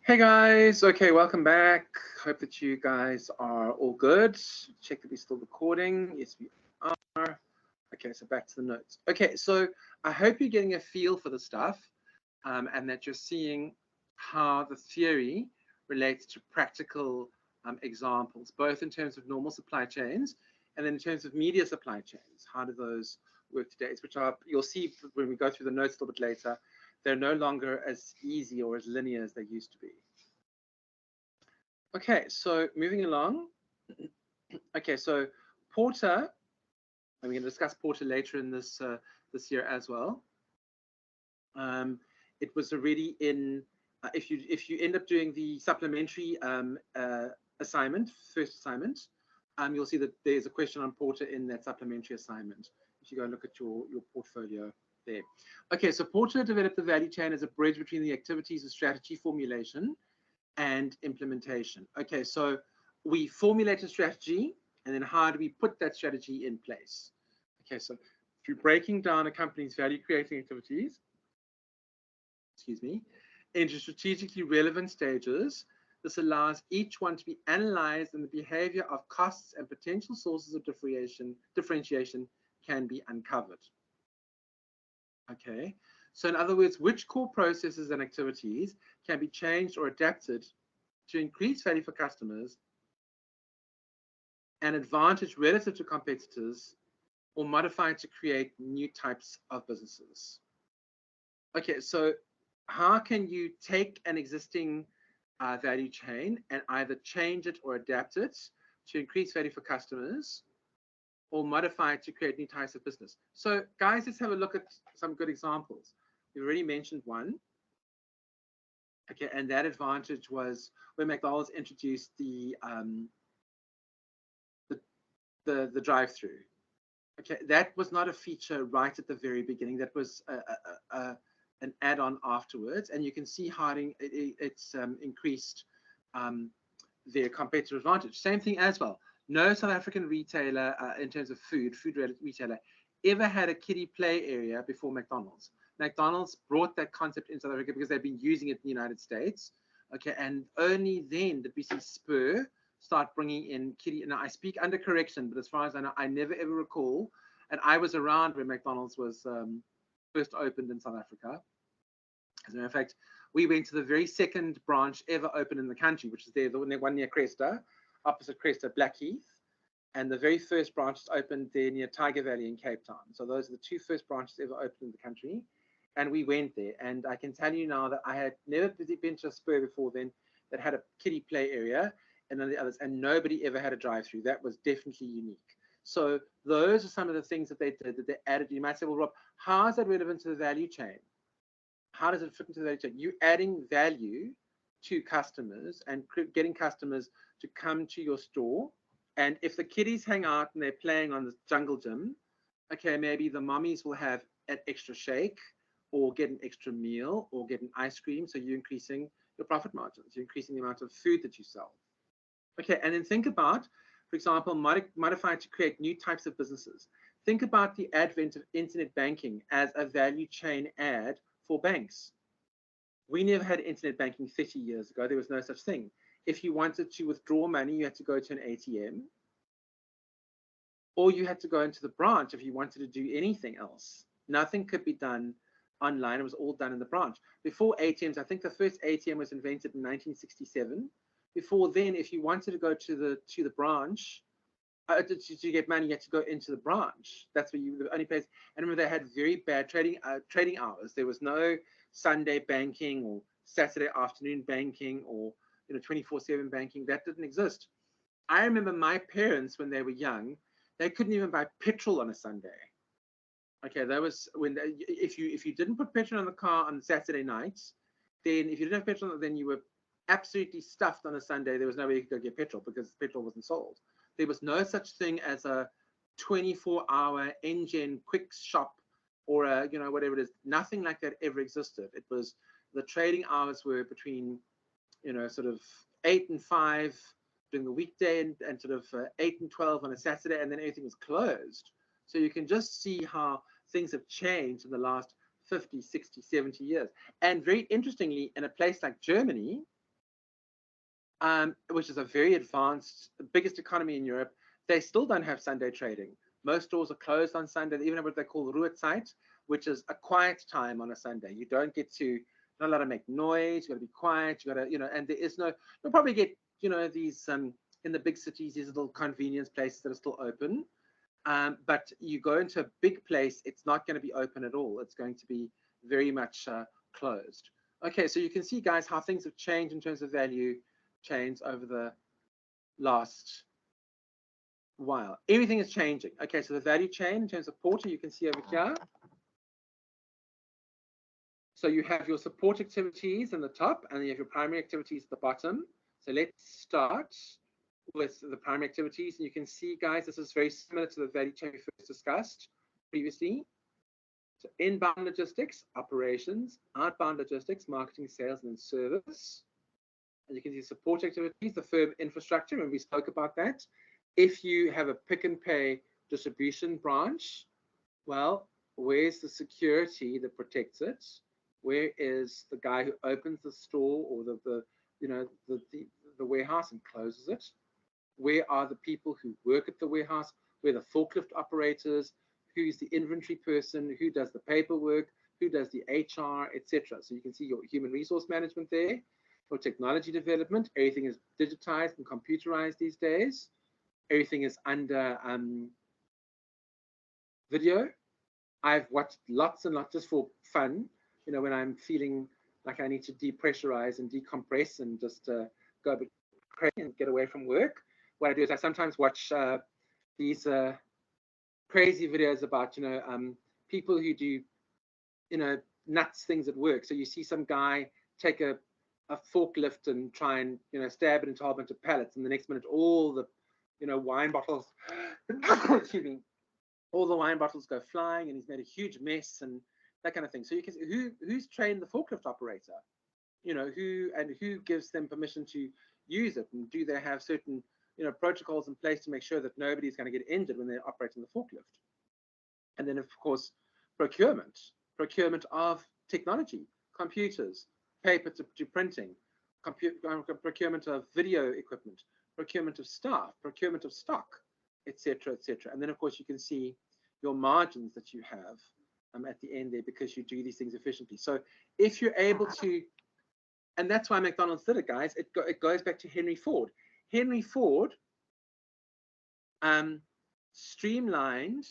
Speaker 1: Hey guys, okay, welcome back. Hope that you guys are all good. Check that we're still recording. Yes, we are. Okay, so back to the notes. Okay, so I hope you're getting a feel for the stuff and that you're seeing how the theory relates to practical examples, both in terms of normal supply chains and then in terms of media supply chains. How do those work today? Which are, you'll see when we go through the notes a little bit later, they're no longer as easy or as linear as they used to be. Okay, so moving along. Okay, so Porter, and we're going to discuss Porter later in this this year as well. It was already in. If you end up doing the supplementary assignment, first assignment, you'll see that there's a question on Porter in that supplementary assignment. If you go and look at your portfolio there. Okay, so Porter developed the value chain as a bridge between the activities of strategy formulation and implementation. Okay, so we formulate a strategy, and then how do we put that strategy in place? Okay, so through breaking down a company's value creating activities, excuse me, into strategically relevant stages, this allows each one to be analyzed and the behavior of costs and potential sources of differentiation can be uncovered. Okay, so in other words, which core processes and activities can be changed or adapted to increase value for customers and advantage relative to competitors, or modified to create new types of businesses? Okay, so how can you take an existing value chain and either change it or adapt it to increase value for customers, or modify it to create new types of business? So guys, let's have a look at some good examples. We've already mentioned one. Okay, and that advantage was when McDonald's introduced the drive-through. Okay, that was not a feature right at the very beginning. That was an add-on afterwards, and you can see how it's increased their competitive advantage. Same thing as well. No South African retailer in terms of food retailer ever had a kiddie play area before McDonald's. McDonald's brought that concept in South Africa because they've been using it in the United States. Okay, and only then did we see Spur start bringing in kiddie. Now I speak under correction, but as far as I know, I never ever recall, and I was around when McDonald's was first opened in South Africa. As a matter of fact, we went to the very second branch ever opened in the country, which is there, the one near Cresta, opposite Cresta, Blackheath. And the very first branch opened there near Tiger Valley in Cape Town. So those are the two first branches ever opened in the country. And we went there. And I can tell you now that I had never been to a Spur before then that had a kiddie play area and none of the others. And nobody ever had a drive-through. That was definitely unique. So those are some of the things that they did, that they added. You might say, well, Rob, how is that relevant to the value chain? How does it fit into the value chain? You're adding value to customers and getting customers to come to your store. And if the kiddies hang out and they're playing on the jungle gym, okay, maybe the mummies will have an extra shake or get an extra meal or get an ice cream. So you're increasing your profit margins. You're increasing the amount of food that you sell. Okay, and then think about, for example, modify to create new types of businesses. Think about the advent of internet banking as a value chain add for banks. We never had internet banking 30 years ago. There was no such thing. If you wanted to withdraw money, you had to go to an ATM, or you had to go into the branch if you wanted to do anything else. Nothing could be done online. It was all done in the branch. Before ATMs, I think the first ATM was invented in 1967. Before then, if you wanted to go to the branch to get money, you had to go into the branch. That's where you the only place. And remember, they had very bad trading hours. There was no Sunday banking or Saturday afternoon banking or 24/7 banking. That didn't exist. I remember my parents, when they were young, they couldn't even buy petrol on a Sunday. Okay, that was when if you didn't put petrol in the car on Saturday nights, then if you didn't have petrol, then you were absolutely stuffed on a Sunday. There was no way you could go get petrol because petrol wasn't sold. There was no such thing as a 24-hour engine quick shop or a whatever it is. Nothing like that ever existed. It was the trading hours were between sort of 8 and 5 during the weekday and sort of 8 and 12 on a Saturday, and then everything was closed. So you can just see how things have changed in the last 50, 60, 70 years. And very interestingly, in a place like Germany, which is a very advanced, biggest economy in Europe, they still don't have Sunday trading. Most stores are closed on Sunday. They even have what they call Ruhezeit, which is a quiet time on a Sunday. You don't get to, not allowed to make noise. You got to be quiet. You got to, and there is no, you'll probably get, these in the big cities, these little convenience places that are still open. But you go into a big place, it's not going to be open at all. It's going to be very much closed. Okay, so you can see, guys, how things have changed in terms of value chains over the last while. Everything is changing. Okay, so the value chain in terms of Porter, you can see over here. So you have your support activities in the top, and you have your primary activities at the bottom. So let's start with the primary activities. And you can see, guys, this is very similar to the value chain we first discussed previously. So inbound logistics, operations, outbound logistics, marketing, sales, and then service. And you can see support activities, the firm infrastructure, and we spoke about that. If you have a Pick n Pay distribution branch, well, where's the security that protects it? Where is the guy who opens the store or the warehouse and closes it? Where are the people who work at the warehouse? Where are the forklift operators? Who's the inventory person? Who does the paperwork? Who does the HR, etc.? So you can see your human resource management there. For technology development, everything is digitized and computerized these days. Everything is under video. I've watched lots and lots just for fun, when I'm feeling like I need to depressurize and decompress and just go a bit crazy and get away from work. What I do is I sometimes watch these crazy videos about, people who do, nuts things at work. So you see some guy take a forklift and try and, stab it into a whole bunch of pallets, and the next minute all the, wine bottles, excuse me, all the wine bottles go flying, and he's made a huge mess and that kind of thing. So you can see who's trained the forklift operator, who gives them permission to use it, and do they have certain, protocols in place to make sure that nobody's going to get injured when they're operating the forklift. And then, of course, procurement of technology, computers, paper to printing, procurement of video equipment, procurement of staff, procurement of stock, etc., etc. And then, of course, you can see your margins that you have at the end there, because you do these things efficiently. So if you're able to, and that's why McDonald's did it, guys, it goes back to Henry Ford. Henry Ford streamlined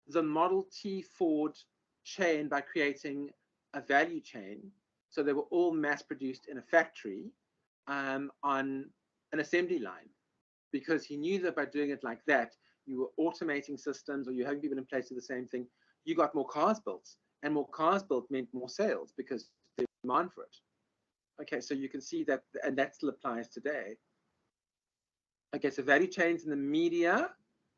Speaker 1: the Model T Ford chain by creating a value chain. So they were all mass produced in a factory on an assembly line, because he knew that by doing it like that, you were automating systems, or you having people in place do the same thing, you got more cars built, and more cars built meant more sales because there's demand for it. Okay, so you can see that, and that still applies today. Okay, so value chains in the media.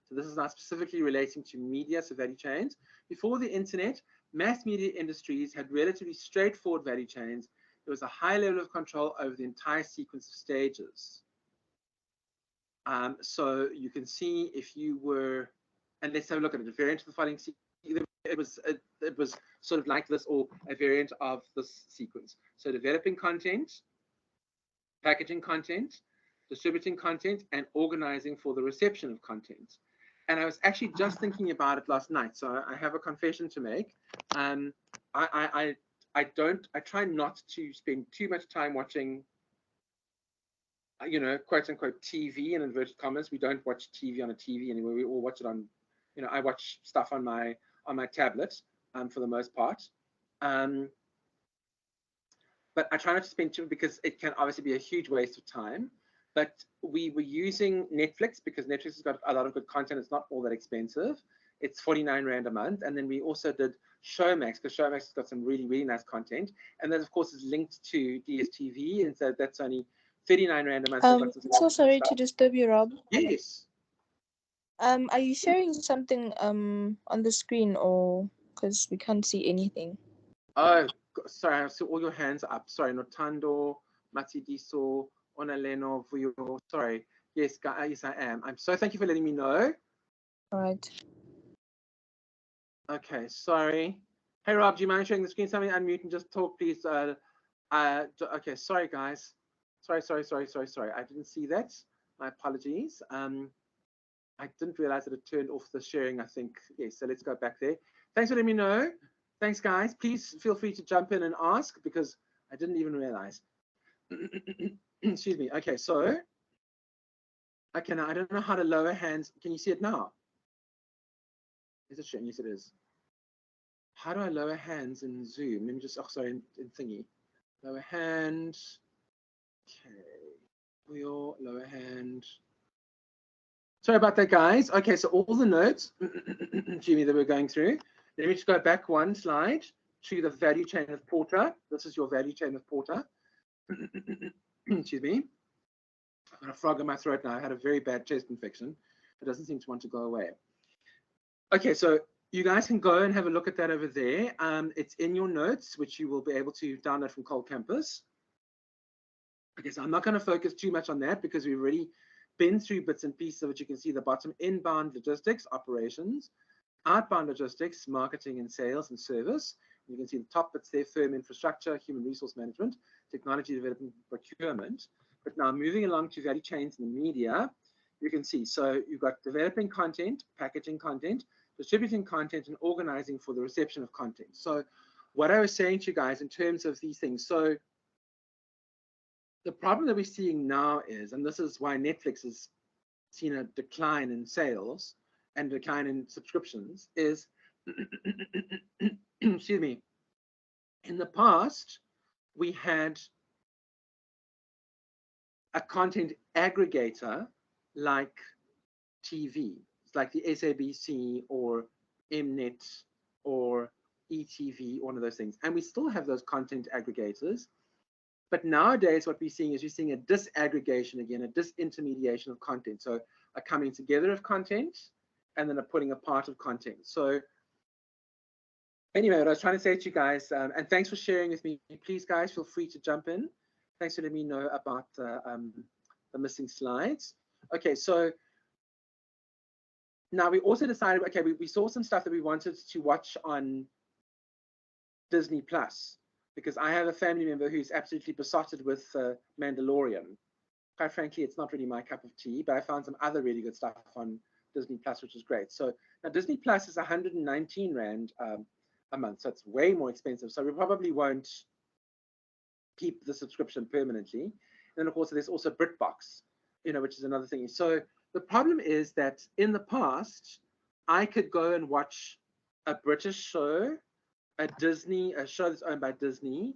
Speaker 1: So this is not specifically relating to media, so value chains. Before the internet, mass media industries had relatively straightforward value chains. There was a high level of control over the entire sequence of stages. So you can see if you were, and let's have a look at it, a variant of the following sequence. It was sort of like this, or a variant of this sequence. So developing content, packaging content, distributing content, and organizing for the reception of content. And I was actually just thinking about it last night, so I have a confession to make. I try not to spend too much time watching, quote unquote TV in inverted commas. We don't watch TV on a TV anymore. We all watch it on, I watch stuff on my tablet for the most part. But I try not to spend too, because it can obviously be a huge waste of time. But we were using Netflix because Netflix has got a lot of good content. It's not all that expensive. It's 49 Rand a month. And then we also did Showmax, because Showmax has got some really, really nice content. And then, of course, is linked to DSTV. And so that's only 39 Rand a month.
Speaker 3: So sorry to disturb you, Rob.
Speaker 1: Yes.
Speaker 3: Are you sharing something on the screen, or because we can't see anything?
Speaker 1: Oh, sorry. I saw all your hands up. Sorry, Notando, Matidiso, Onaleno, Vuyo. Sorry. Yes, yes, I am. I'm so thank you for letting me know.
Speaker 3: All right.
Speaker 1: Okay, sorry. Hey, Rob, do you mind sharing the screen? Somebody unmute and just talk, please. Okay, sorry, guys. Sorry. I didn't see that. My apologies. I didn't realize that it turned off the sharing, I think. Yes, so let's go back there. Thanks for letting me know. Thanks, guys. Please feel free to jump in and ask because I didn't even realize. Excuse me. Okay, so, okay, now I don't know how to lower hands. Can you see it now? Is it showing? Yes, it is. How do I lower hands in Zoom? Let me just, oh, sorry, in Thingy. Lower hand. Okay, wheel, lower hand. Sorry about that, guys. Okay, so all the notes, Jimmy, that we're going through. Let me just go back one slide to the value chain of Porter. This is your value chain of Porter. Excuse me. I've got a frog in my throat now. I had a very bad chest infection. It doesn't seem to want to go away. Okay, so you guys can go and have a look at that over there. It's in your notes, which you will be able to download from Cole Campus. Okay, so I'm not going to focus too much on that because we've already been through bits and pieces of it. You can see the bottom: inbound logistics, operations; outbound logistics, marketing and sales and service. You can see the top bits there: firm infrastructure, human resource management, technology development, procurement. But now moving along to value chains in the media, you can see, so you've got developing content, packaging content, distributing content, and organizing for the reception of content. So what I was saying to you guys in terms of these things, so the problem that we're seeing now is, and this is why Netflix has seen a decline in sales and decline in subscriptions, is, excuse me, in the past, we had a content aggregator like TV. It's like the SABC or Mnet or ETV, one of those things. And we still have those content aggregators. But nowadays, what we're seeing is a disaggregation again, a disintermediation of content. So a coming together of content and then a pulling apart of content. So anyway, what I was trying to say to you guys, and thanks for sharing with me. Please, guys, feel free to jump in. Thanks for letting me know about the missing slides. Okay, so now we also decided, okay, we saw some stuff that we wanted to watch on Disney Plus, because I have a family member who's absolutely besotted with Mandalorian. Quite frankly, it's not really my cup of tea, but I found some other really good stuff on Disney Plus, which is great. So now Disney Plus is 119 Rand a month, so it's way more expensive. So we probably won't keep the subscription permanently. And then of course, there's also BritBox, which is another thing. So the problem is that in the past, I could go and watch a British show, a show that's owned by Disney,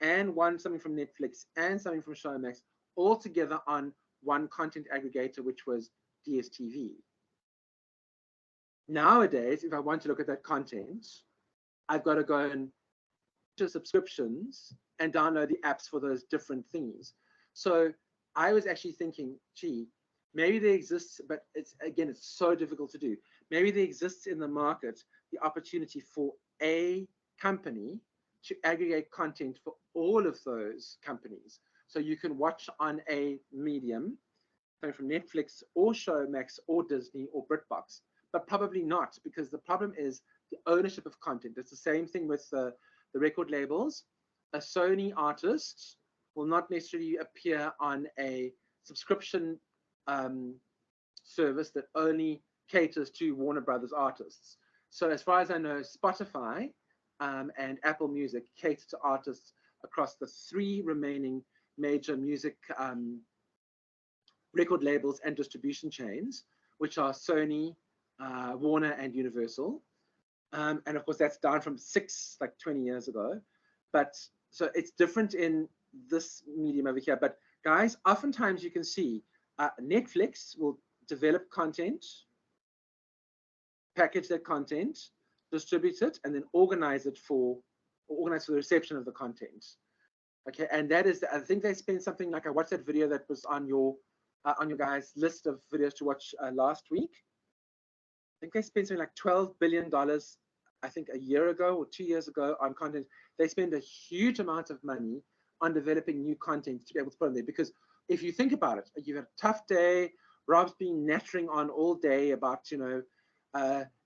Speaker 1: and something from Netflix and something from Showmax, all together on one content aggregator, which was DSTV. Nowadays, if I want to look at that content, I've got to go and to subscriptions and download the apps for those different things. So I was actually thinking, gee, maybe there exists, but it's so difficult to do. Maybe there exists in the market the opportunity for a company to aggregate content for all of those companies. So you can watch on a medium, coming from Netflix or Showmax or Disney or BritBox, but probably not, because the problem is the ownership of content. It's the same thing with the record labels. A Sony artist will not necessarily appear on a subscription service that only caters to Warner Brothers artists. So as far as I know, Spotify and Apple Music cater to artists across the 3 remaining major music record labels and distribution chains, which are Sony, Warner, and Universal. And of course, that's down from 6, like 20 years ago. But so it's different in this medium over here. But guys, oftentimes you can see Netflix will develop content, package that content, distribute it, and then organize for the reception of the content. Okay, and that is, I think they spent something like, I watched that video that was on your guys' list of videos to watch last week. I think they spent something like $12 billion, I think a year ago or 2 years ago on content. They spend a huge amount of money on developing new content to be able to put on there. Because if you think about it, you've had a tough day, Rob's been nattering on all day about, HIMM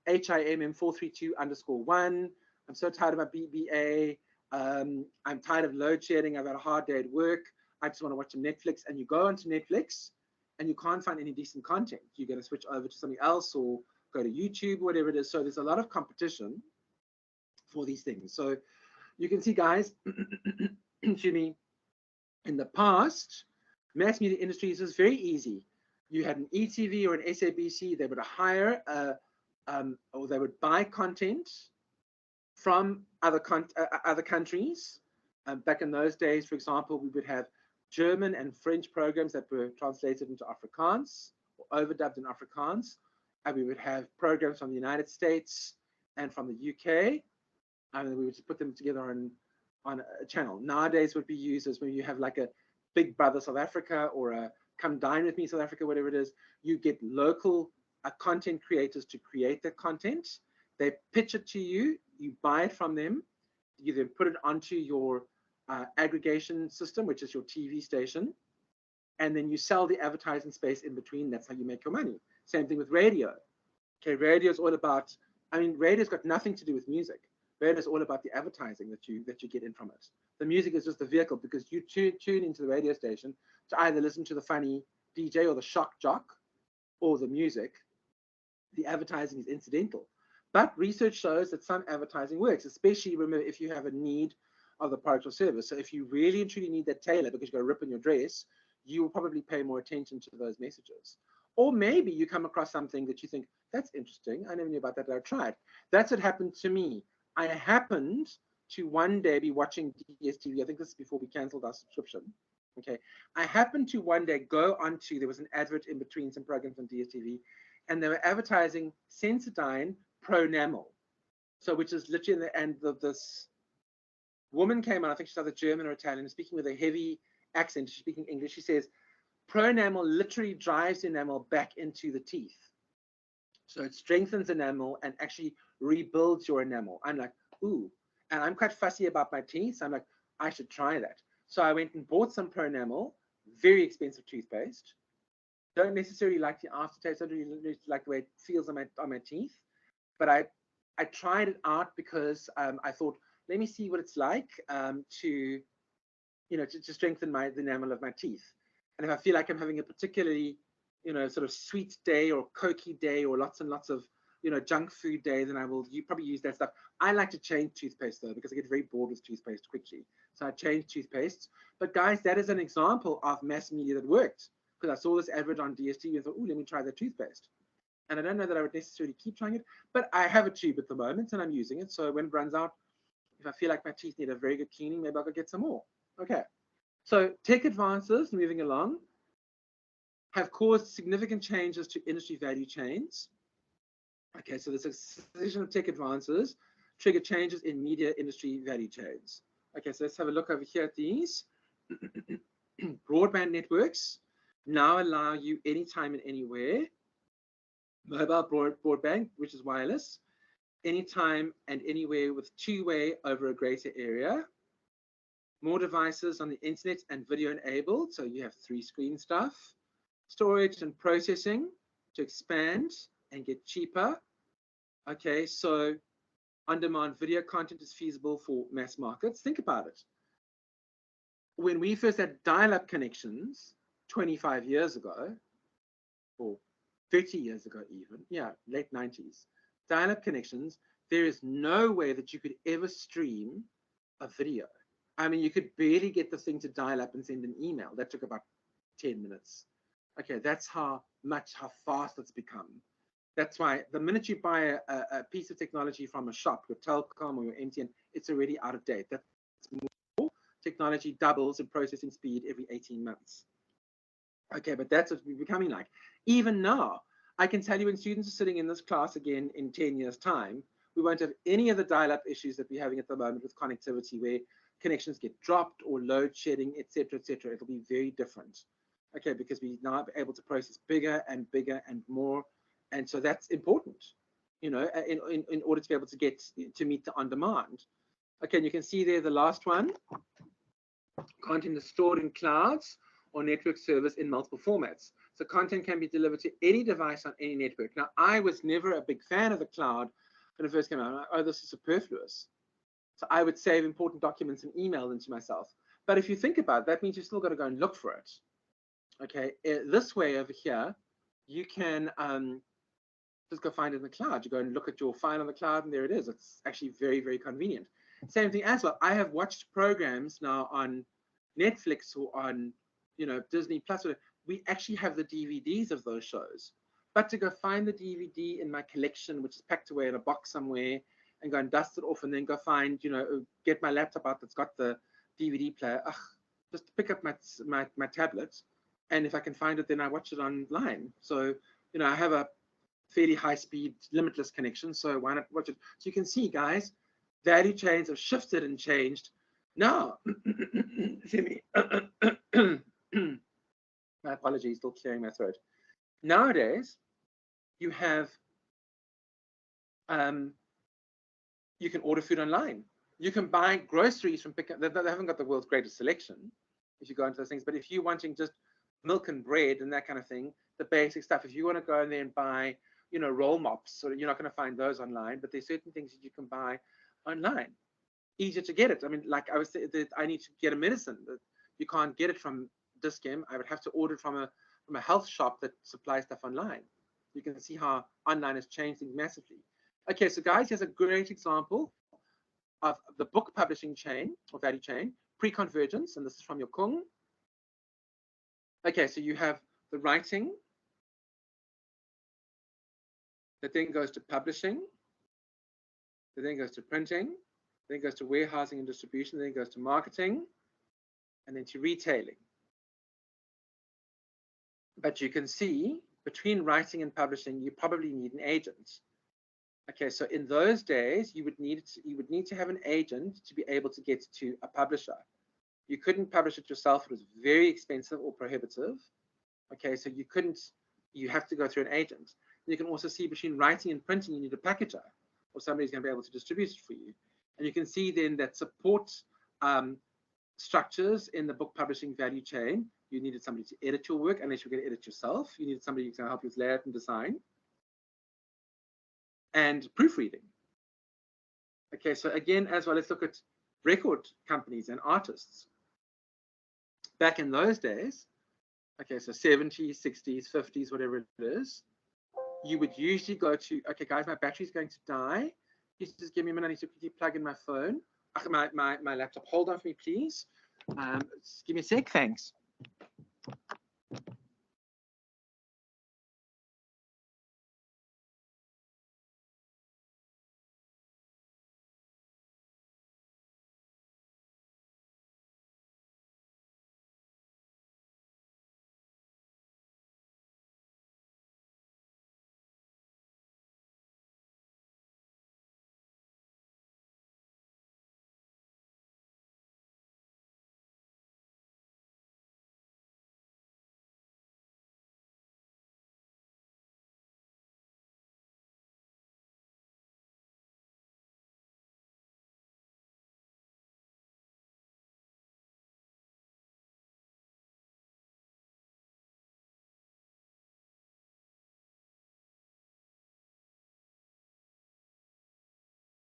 Speaker 1: 432_1. I'm so tired of my BBA. I'm tired of load shedding. I've had a hard day at work. I just want to watch some Netflix, and you go onto Netflix and you can't find any decent content. You're going to switch over to something else or go to YouTube, whatever it is. So there's a lot of competition for these things. So you can see, guys, excuse me, in the past, mass media industries was very easy. You had an ETV or an SABC, they would hire or they would buy content from other countries. Back in those days, for example, we would have German and French programs that were translated into Afrikaans or overdubbed in Afrikaans. And we would have programs from the United States and from the UK. And we would just put them together on a channel. Nowadays would be used as when you have like a Big Brother South Africa or a Come Dine With Me South Africa, whatever it is. You get local content creators to create that content. They pitch it to you. You buy it from them. You then put it onto your aggregation system, which is your TV station. And then you sell the advertising space in between. That's how you make your money. Same thing with radio. Okay, radio is all about, I mean, radio's got nothing to do with music. Radio is all about the advertising that you get in from it. The music is just the vehicle, because you tune into the radio station to either listen to the funny DJ or the shock jock or the music. The advertising is incidental. But research shows that some advertising works, especially, remember, if you have a need of the product or service. So if you really and truly need that tailor because you've got a rip in your dress, you will probably pay more attention to those messages. Or maybe you come across something that you think, that's interesting, I never knew about that, I've tried. That's what happened to me. I happened to one day be watching DSTV. I think this is before we canceled our subscription. Okay, I happened to one day go onto, there was an advert in between some programs on DSTV, and they were advertising Sensodyne Pronamel. So, which is literally in the end of this woman came on, I think she's either German or Italian, speaking with a heavy accent, she's speaking English. She says, Pronamel literally drives enamel back into the teeth. So it strengthens enamel and actually rebuilds your enamel. I'm like, ooh, and I'm quite fussy about my teeth. So I'm like, I should try that. So I went and bought some Pronamel, very expensive toothpaste. Don't necessarily like the aftertaste. I don't really like the way it feels on my teeth. But I tried it out because I thought, let me see what it's like to strengthen the enamel of my teeth. And if I feel like I'm having a particularly, sort of sweet day or cokey day or lots and lots of, junk food day, then I will probably use that stuff. I like to change toothpaste though, because I get very bored with toothpaste quickly. So I change toothpastes. But guys, that is an example of mass media that worked, because I saw this advert on DSTV and thought, oh, let me try that toothpaste. And I don't know that I would necessarily keep trying it, but I have a tube at the moment and I'm using it. So when it runs out, if I feel like my teeth need a very good cleaning, maybe I'll go get some more. Okay. So tech advances, moving along, have caused significant changes to industry value chains. Okay, so the succession of tech advances trigger changes in media industry value chains. Okay, so let's have a look over here at these. Broadband networks now allow you anytime and anywhere. Mobile broadband, which is wireless, anytime and anywhere with two-way over a greater area. More devices on the internet and video enabled, so you have 3-screen stuff. Storage and processing to expand and get cheaper. Okay, so on-demand video content is feasible for mass markets. Think about it. When we first had dial-up connections 25 years ago, or 30 years ago even, yeah, late 90s, dial-up connections, there is no way that you could ever stream a video. I mean, you could barely get the thing to dial up and send an email. That took about 10 minutes. Okay, that's how fast it's become. That's why the minute you buy a piece of technology from a shop, your Telkom or your MTN, it's already out of date. That's more. Technology doubles in processing speed every 18 months. Okay, but that's what we're becoming like. Even now, I can tell you when students are sitting in this class again in 10 years' time, we won't have any of the dial-up issues that we're having at the moment with connectivity where connections get dropped or load shedding, etc., etc. It'll be very different. Okay, because we're now able to process bigger and more. And so that's important, in order to be able to get to meet the on-demand. Okay, and you can see there the last one. Content is stored in clouds or network service in multiple formats. So content can be delivered to any device on any network. Now, I was never a big fan of the cloud when it first came out. Oh, this is superfluous. So I would save important documents and email them to myself. But if you think about it, that means you've still got to go and look for it. Okay, this way over here, you can just go find it in the cloud. You go and look at your file on the cloud, and there it is. It's actually very, very convenient. Same thing as well. I have watched programs now on Netflix or on, you know, Disney Plus. We actually have the DVDs of those shows. But to go find the DVD in my collection, which is packed away in a box somewhere, and go and dust it off, and then go find, you know, get my laptop out that's got the DVD player. Ugh, just pick up my tablet, and if I can find it, then I watch it online. So, you know, I have a fairly high-speed, limitless connection, so why not watch it? So you can see, guys, value chains have shifted and changed. Now, my apologies, still clearing my throat. Nowadays, you have, you can order food online. You can buy groceries from Pick Up. They haven't got the world's greatest selection if you go into those things, but if you're wanting just milk and bread and that kind of thing, the basic stuff, if you want to go in there and buy, you know, roll mops, so you're not going to find those online, but there's certain things that you can buy online. Easier to get it. I mean, like I was saying, I need to get a medicine. You can't get it from Dis-Chem. I would have to order it from a health shop that supplies stuff online. You can see how online has changed things massively. Okay, so guys, here's a great example of the book publishing chain or value chain, pre-convergence, and this is from your Kung. Okay, so you have the writing that then goes to publishing, that then goes to printing, then goes to warehousing and distribution, then goes to marketing, and then to retailing. But you can see between writing and publishing, you probably need an agent. Okay, so in those days, you would need to have an agent to be able to get to a publisher. You couldn't publish it yourself; it was very expensive or prohibitive. Okay, so you have to go through an agent. You can also see between writing and printing, you need a packager, or somebody's going to be able to distribute it for you. And you can see then that support structures in the book publishing value chain. You needed somebody to edit your work, unless you're going to edit yourself. You needed somebody who's going to help you with layout and design. And proofreading. Okay, so again, as well, let's look at record companies and artists. Back in those days, okay, so 70s, 60s, 50s, whatever it is, you would usually go to, okay, guys, my battery's going to die. Please just give me a minute. I need to quickly plug in my phone, my laptop. Hold on for me, please. Just give me a sec, thanks.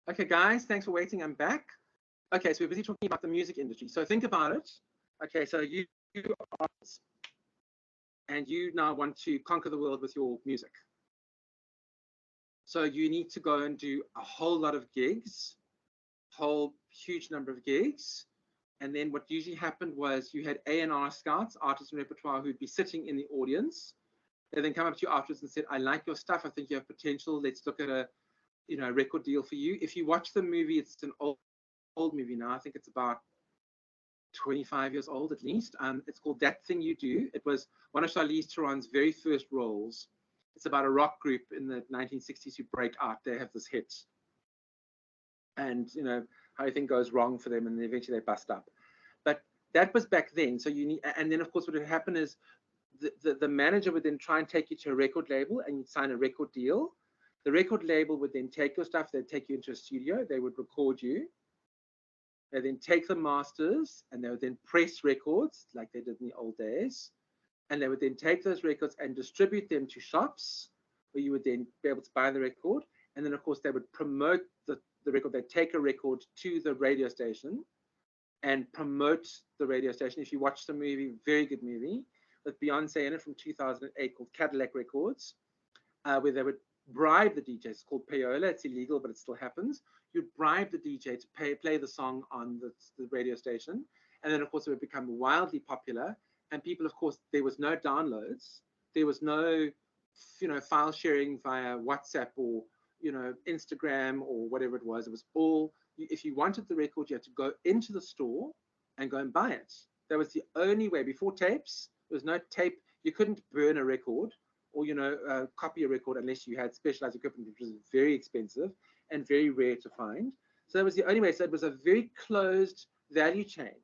Speaker 1: Okay, guys, thanks for waiting. I'm back. Okay, so we're busy talking about the music industry. So think about it. Okay, so you are, and you now want to conquer the world with your music. So you need to go and do a whole lot of gigs, whole huge number of gigs. And then what usually happened was you had A&R scouts, artists and repertoire, who'd be sitting in the audience. They then come up to you afterwards and said, I like your stuff. I think you have potential. Let's look at a record deal for you. If you watch the movie, it's an old movie now. I think it's about 25 years old at least. It's called That Thing You Do. It was one of Charlize Theron's very first roles. It's about a rock group in the 1960s who break out. They have this hit, and you know how everything goes wrong for them, and eventually they bust up. But that was back then. So you need, and then of course what would happen is the manager would then try and take you to a record label, and you'd sign a record deal. The record label would then take your stuff. They'd take you into a studio. They would record you. They then take the masters, and they would then press records like they did in the old days. And they would then take those records and distribute them to shops where you would then be able to buy the record. And then, of course, they would promote the record. They'd take a record to the radio station. and promote the radio station. If you watch the movie, very good movie with Beyonce in it from 2008 called Cadillac Records, where they would bribe the DJ. It's called payola. It's illegal, but it still happens. You'd bribe the DJ to play the song on the radio station. And then, of course, it would become wildly popular. And people, of course, there was no downloads. There was no, file sharing via WhatsApp or, Instagram or whatever it was. It was all, if you wanted the record, you had to go into the store and go and buy it. That was the only way. Before tapes, there was no tape. You couldn't burn a record or, copy a record unless you had specialized equipment, which was very expensive and very rare to find. So that was the only way. So it was a very closed value chain.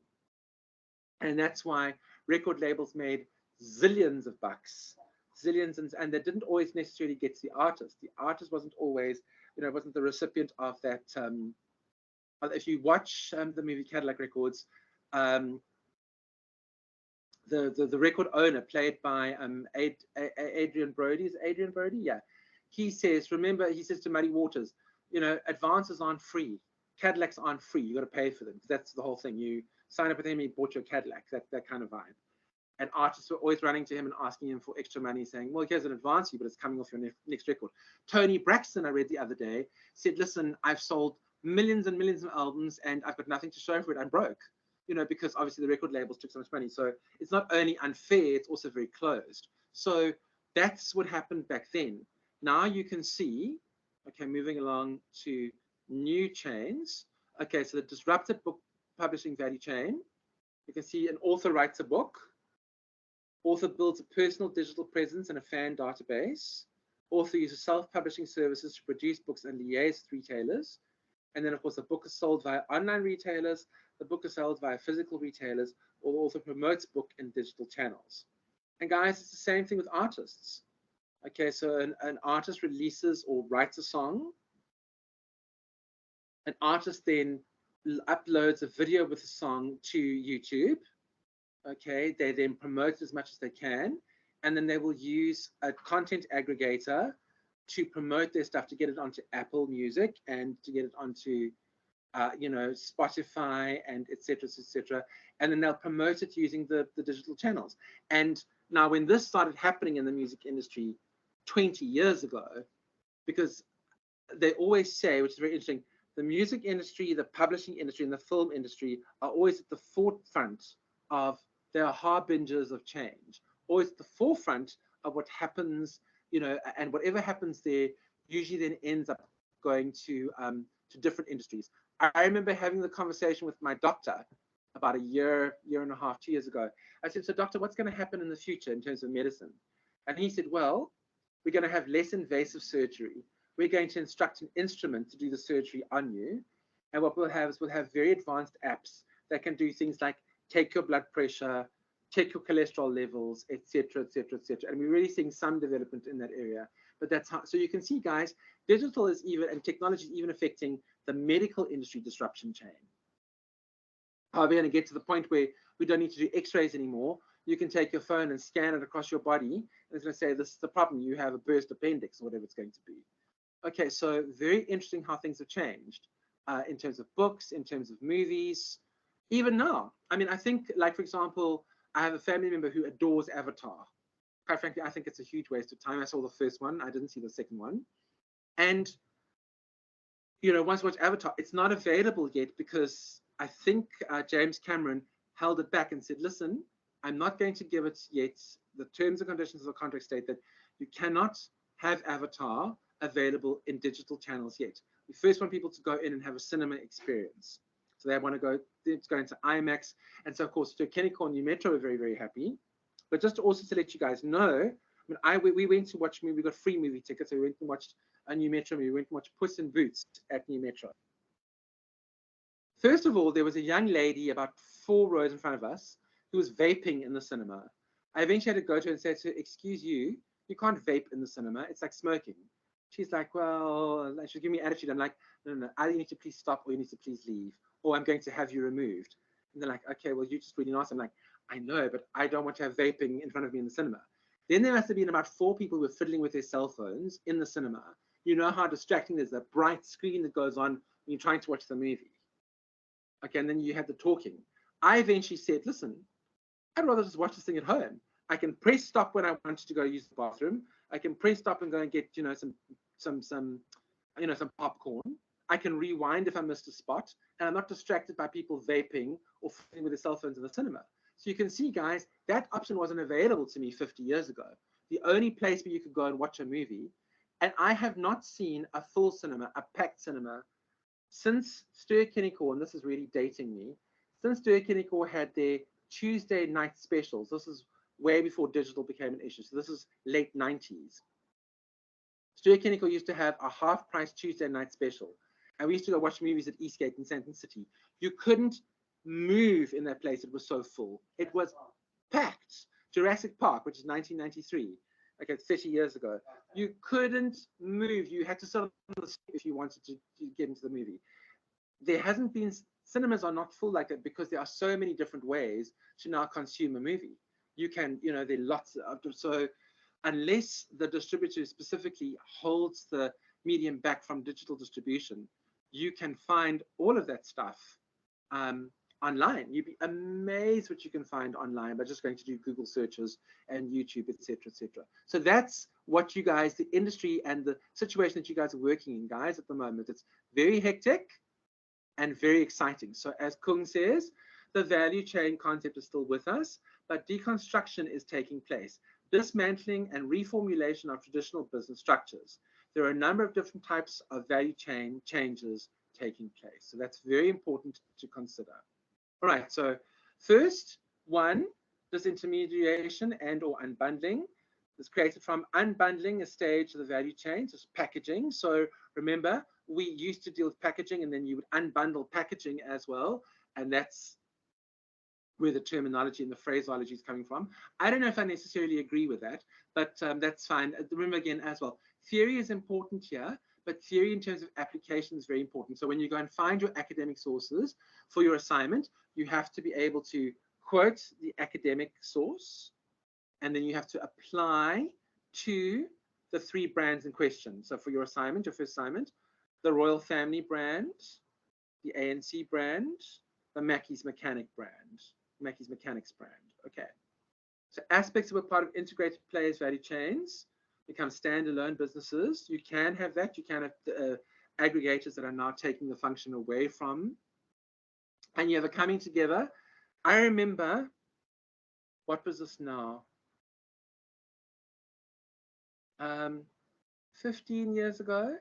Speaker 1: And that's why record labels made zillions of bucks, zillions, and they didn't always necessarily get to the artist. The artist wasn't always, wasn't the recipient of that. If you watch the movie Cadillac Records, the record owner, played by Adrian Brody, is Adrian Brody? Yeah. He says to Muddy Waters, advances aren't free. Cadillacs aren't free. You got to pay for them. That's the whole thing. You sign up with him, he bought your Cadillac, that kind of vibe. And artists were always running to him and asking him for extra money, saying, well, here's an advance you, but it's coming off your next record. Tony Braxton, I read the other day, said, listen, I've sold millions and millions of albums and I've got nothing to show for it. I'm broke, because obviously the record labels took so much money. So it's not only unfair, it's also very closed. So that's what happened back then. Now you can see, okay, moving along to new chains. Okay, so the disrupted book publishing value chain. You can see an author writes a book. Author builds a personal digital presence and a fan database. Author uses self-publishing services to produce books and liaise with retailers. And then, of course, the book is sold via online retailers. The book is sold via physical retailers, or the author promotes book in digital channels. And guys, it's the same thing with artists. Okay, so an artist releases or writes a song. An artist then uploads a video with the song to YouTube. Okay, they then promote as much as they can, and then they will use a content aggregator to promote their stuff, to get it onto Apple Music and to get it onto Spotify and etc. And then they'll promote it using the digital channels. And now when this started happening in the music industry 20 years ago, because they always say, which is very interesting, the music industry, the publishing industry, and the film industry are always at the forefront of, they are harbingers of change, always at the forefront of what happens, and whatever happens there usually then ends up going to different industries. I remember having the conversation with my doctor about a year and a half, 2 years ago. I said, so doctor, what's going to happen in the future in terms of medicine? And he said, well, we're going to have less invasive surgery. We're going to instruct an instrument to do the surgery on you. And what we'll have is we'll have very advanced apps that can do things like take your blood pressure, check your cholesterol levels, etc. And we're really seeing some development in that area. But that's how, so you can see, guys, digital is even, and technology is even affecting the medical industry disruption chain. How are we going to get to the point where we don't need to do x-rays anymore? You can take your phone and scan it across your body, and it's going to say, this is the problem, you have a burst appendix, or whatever it's going to be. Okay, so very interesting how things have changed in terms of books, in terms of movies, even now. I mean, I think, like, for example, I have a family member who adores Avatar. Quite frankly, I think it's a huge waste of time. I saw the first one. I didn't see the second one. And, once you watch Avatar, it's not available yet because I think James Cameron held it back and said, listen, I'm not going to give it yet. The terms and conditions of the contract state that you cannot have Avatar available in digital channels yet. We first want people to go in and have a cinema experience. So they want to go, it's going to IMAX. And so, of course, to Kenny-Corn, New Metro were very, very happy. But just also to let you guys know, we went to watch movie, we got free movie tickets. So we went and watched a New Metro movie. We went and watched Puss in Boots at New Metro. First of all, there was a young lady about 4 rows in front of us who was vaping in the cinema. I eventually had to go to her and say to her, excuse you, you can't vape in the cinema. It's like smoking. She's like, well, she'll give me attitude. I'm like, no, either you need to please stop or you need to please leave, or I'm going to have you removed. And they're like, okay, well, you're just really nice. I'm like, I know, but I don't want to have vaping in front of me in the cinema. Then there must have been about 4 people who were fiddling with their cell phones in the cinema. You know how distracting there's a bright screen that goes on when you're trying to watch the movie. Okay, and then you had the talking. I eventually said, listen, I'd rather just watch this thing at home. I can press stop when I wanted to go use the bathroom. I can press stop and go and get, some popcorn. I can rewind if I missed a spot, and I'm not distracted by people vaping or with their cell phones in the cinema. So you can see, guys, that option wasn't available to me 50 years ago. The only place where you could go and watch a movie, and I have not seen a full cinema, a packed cinema, since Ster-Kinekor, and this is really dating me, since Ster-Kinekor had their Tuesday night specials. This is way before digital became an issue. So this is late 90s. Ster-Kinekor used to have a half-price Tuesday night special. And we used to go watch movies at Eastgate in Sandton City. You couldn't move in that place. It was so full. It was packed. Jurassic Park, which is 1993, okay, 30 years ago. You couldn't move. You had to sit on the seat if you wanted to get into the movie. There hasn't been, cinemas are not full like that because there are so many different ways to now consume a movie. You can, there are lots of, so unless the distributor specifically holds the medium back from digital distribution, you can find all of that stuff online. You'd be amazed what you can find online by just going to do Google searches and YouTube, etc., etc. So that's what you guys, the industry and the situation that you guys are working in, guys, at the moment. It's very hectic and very exciting. So as Kung says, the value chain concept is still with us, but deconstruction is taking place. Dismantling and reformulation of traditional business structures. There are a number of different types of value chain changes taking place. So that's very important to consider. All right, so first one, disintermediation and or unbundling is created from unbundling a stage of the value chain, so packaging. So remember, we used to deal with packaging and then you would unbundle packaging as well. And that's where the terminology and the phraseology is coming from. I don't know if I necessarily agree with that, but that's fine. Remember again as well, theory is important here, but theory in terms of application is very important. So when you go and find your academic sources for your assignment, you have to be able to quote the academic source, and then you have to apply to the 3 brands in question. So for your assignment, your first assignment, the Royal Family brand, the ANC brand, the Mackey's Mechanic brand, Mackey's Mechanics brand. Okay. So aspects of a part of integrated players' value chains become standalone businesses. You can have that. You can have aggregators that are now taking the function away from. And you have a coming together. I remember, what was this now? 15 years ago,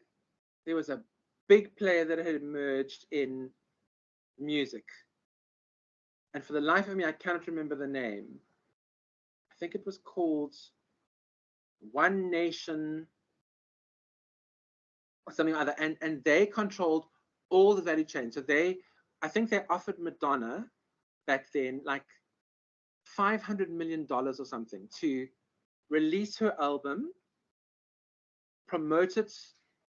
Speaker 1: there was a big player that had emerged in music. And for the life of me, I cannot remember the name. I think it was called One Nation or something like that. And they controlled all the value chain. So I think they offered Madonna back then like $500 million or something to release her album, promote it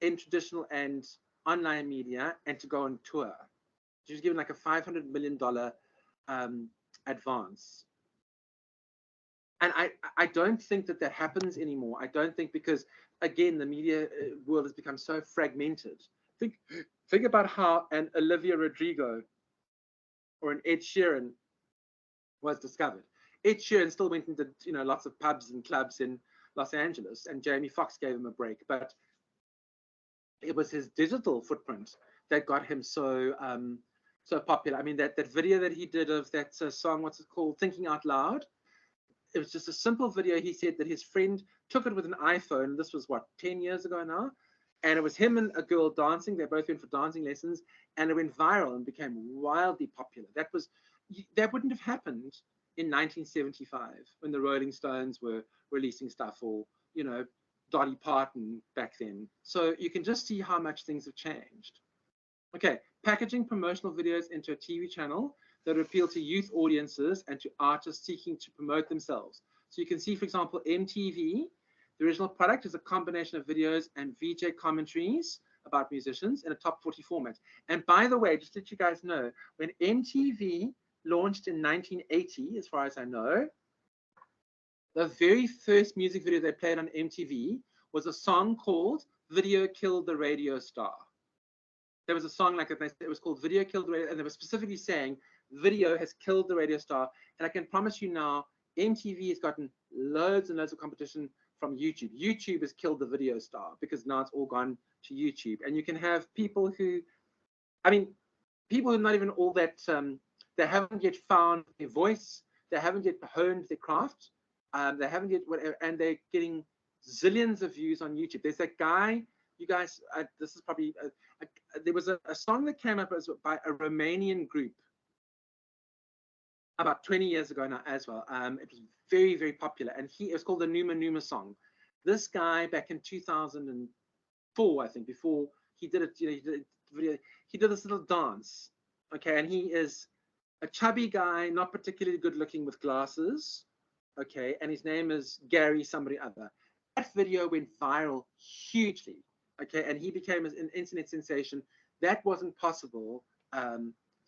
Speaker 1: in traditional and online media, and to go on tour. She was given like a $500 million advance. And I don't think that happens anymore. I don't think, because again, the media world has become so fragmented. Think about how an Olivia Rodrigo or an Ed Sheeran was discovered. Ed Sheeran still went into lots of pubs and clubs in Los Angeles, and Jamie Foxx gave him a break. But it was his digital footprint that got him so popular. I mean, that video that he did of that song, what's it called, Thinking Out Loud. It was just a simple video. He said that his friend took it with an iPhone. This was what, 10 years ago now, and it was him and a girl dancing. They both went for dancing lessons, and it went viral and became wildly popular. That wouldn't have happened in 1975 when the Rolling Stones were releasing stuff, or Dolly Parton back then. So you can just see how much things have changed. Okay, packaging promotional videos into a TV channel that appeal to youth audiences and to artists seeking to promote themselves. So you can see, for example, MTV, the original product is a combination of videos and VJ commentaries about musicians in a top 40 format. And by the way, just to let you guys know, when MTV launched in 1980, as far as I know, the very first music video they played on MTV was a song called Video Killed the Radio Star. there was a song like that. It was called "Video Killed the Radio," and they were specifically saying video has killed the radio star. And I can promise you now, MTV has gotten loads and loads of competition from YouTube. YouTube has killed the video star because now it's all gone to YouTube. And you can have people who, I mean, people who are not even all that, they haven't yet found their voice, they haven't yet honed their craft, they haven't yet whatever, and they're getting zillions of views on YouTube. There's that guy, you guys, this is probably, there was a song that came up by a Romanian group about 20 years ago now as well. It was very, very popular, and it was called the Numa Numa song. This guy back in 2004, I think, before he did it, you know, he did a video, he did this little dance, okay, and he is a chubby guy, not particularly good looking, with glasses, okay, and his name is Gary somebody other. That video went viral hugely, okay, and he became an internet sensation. That wasn't possible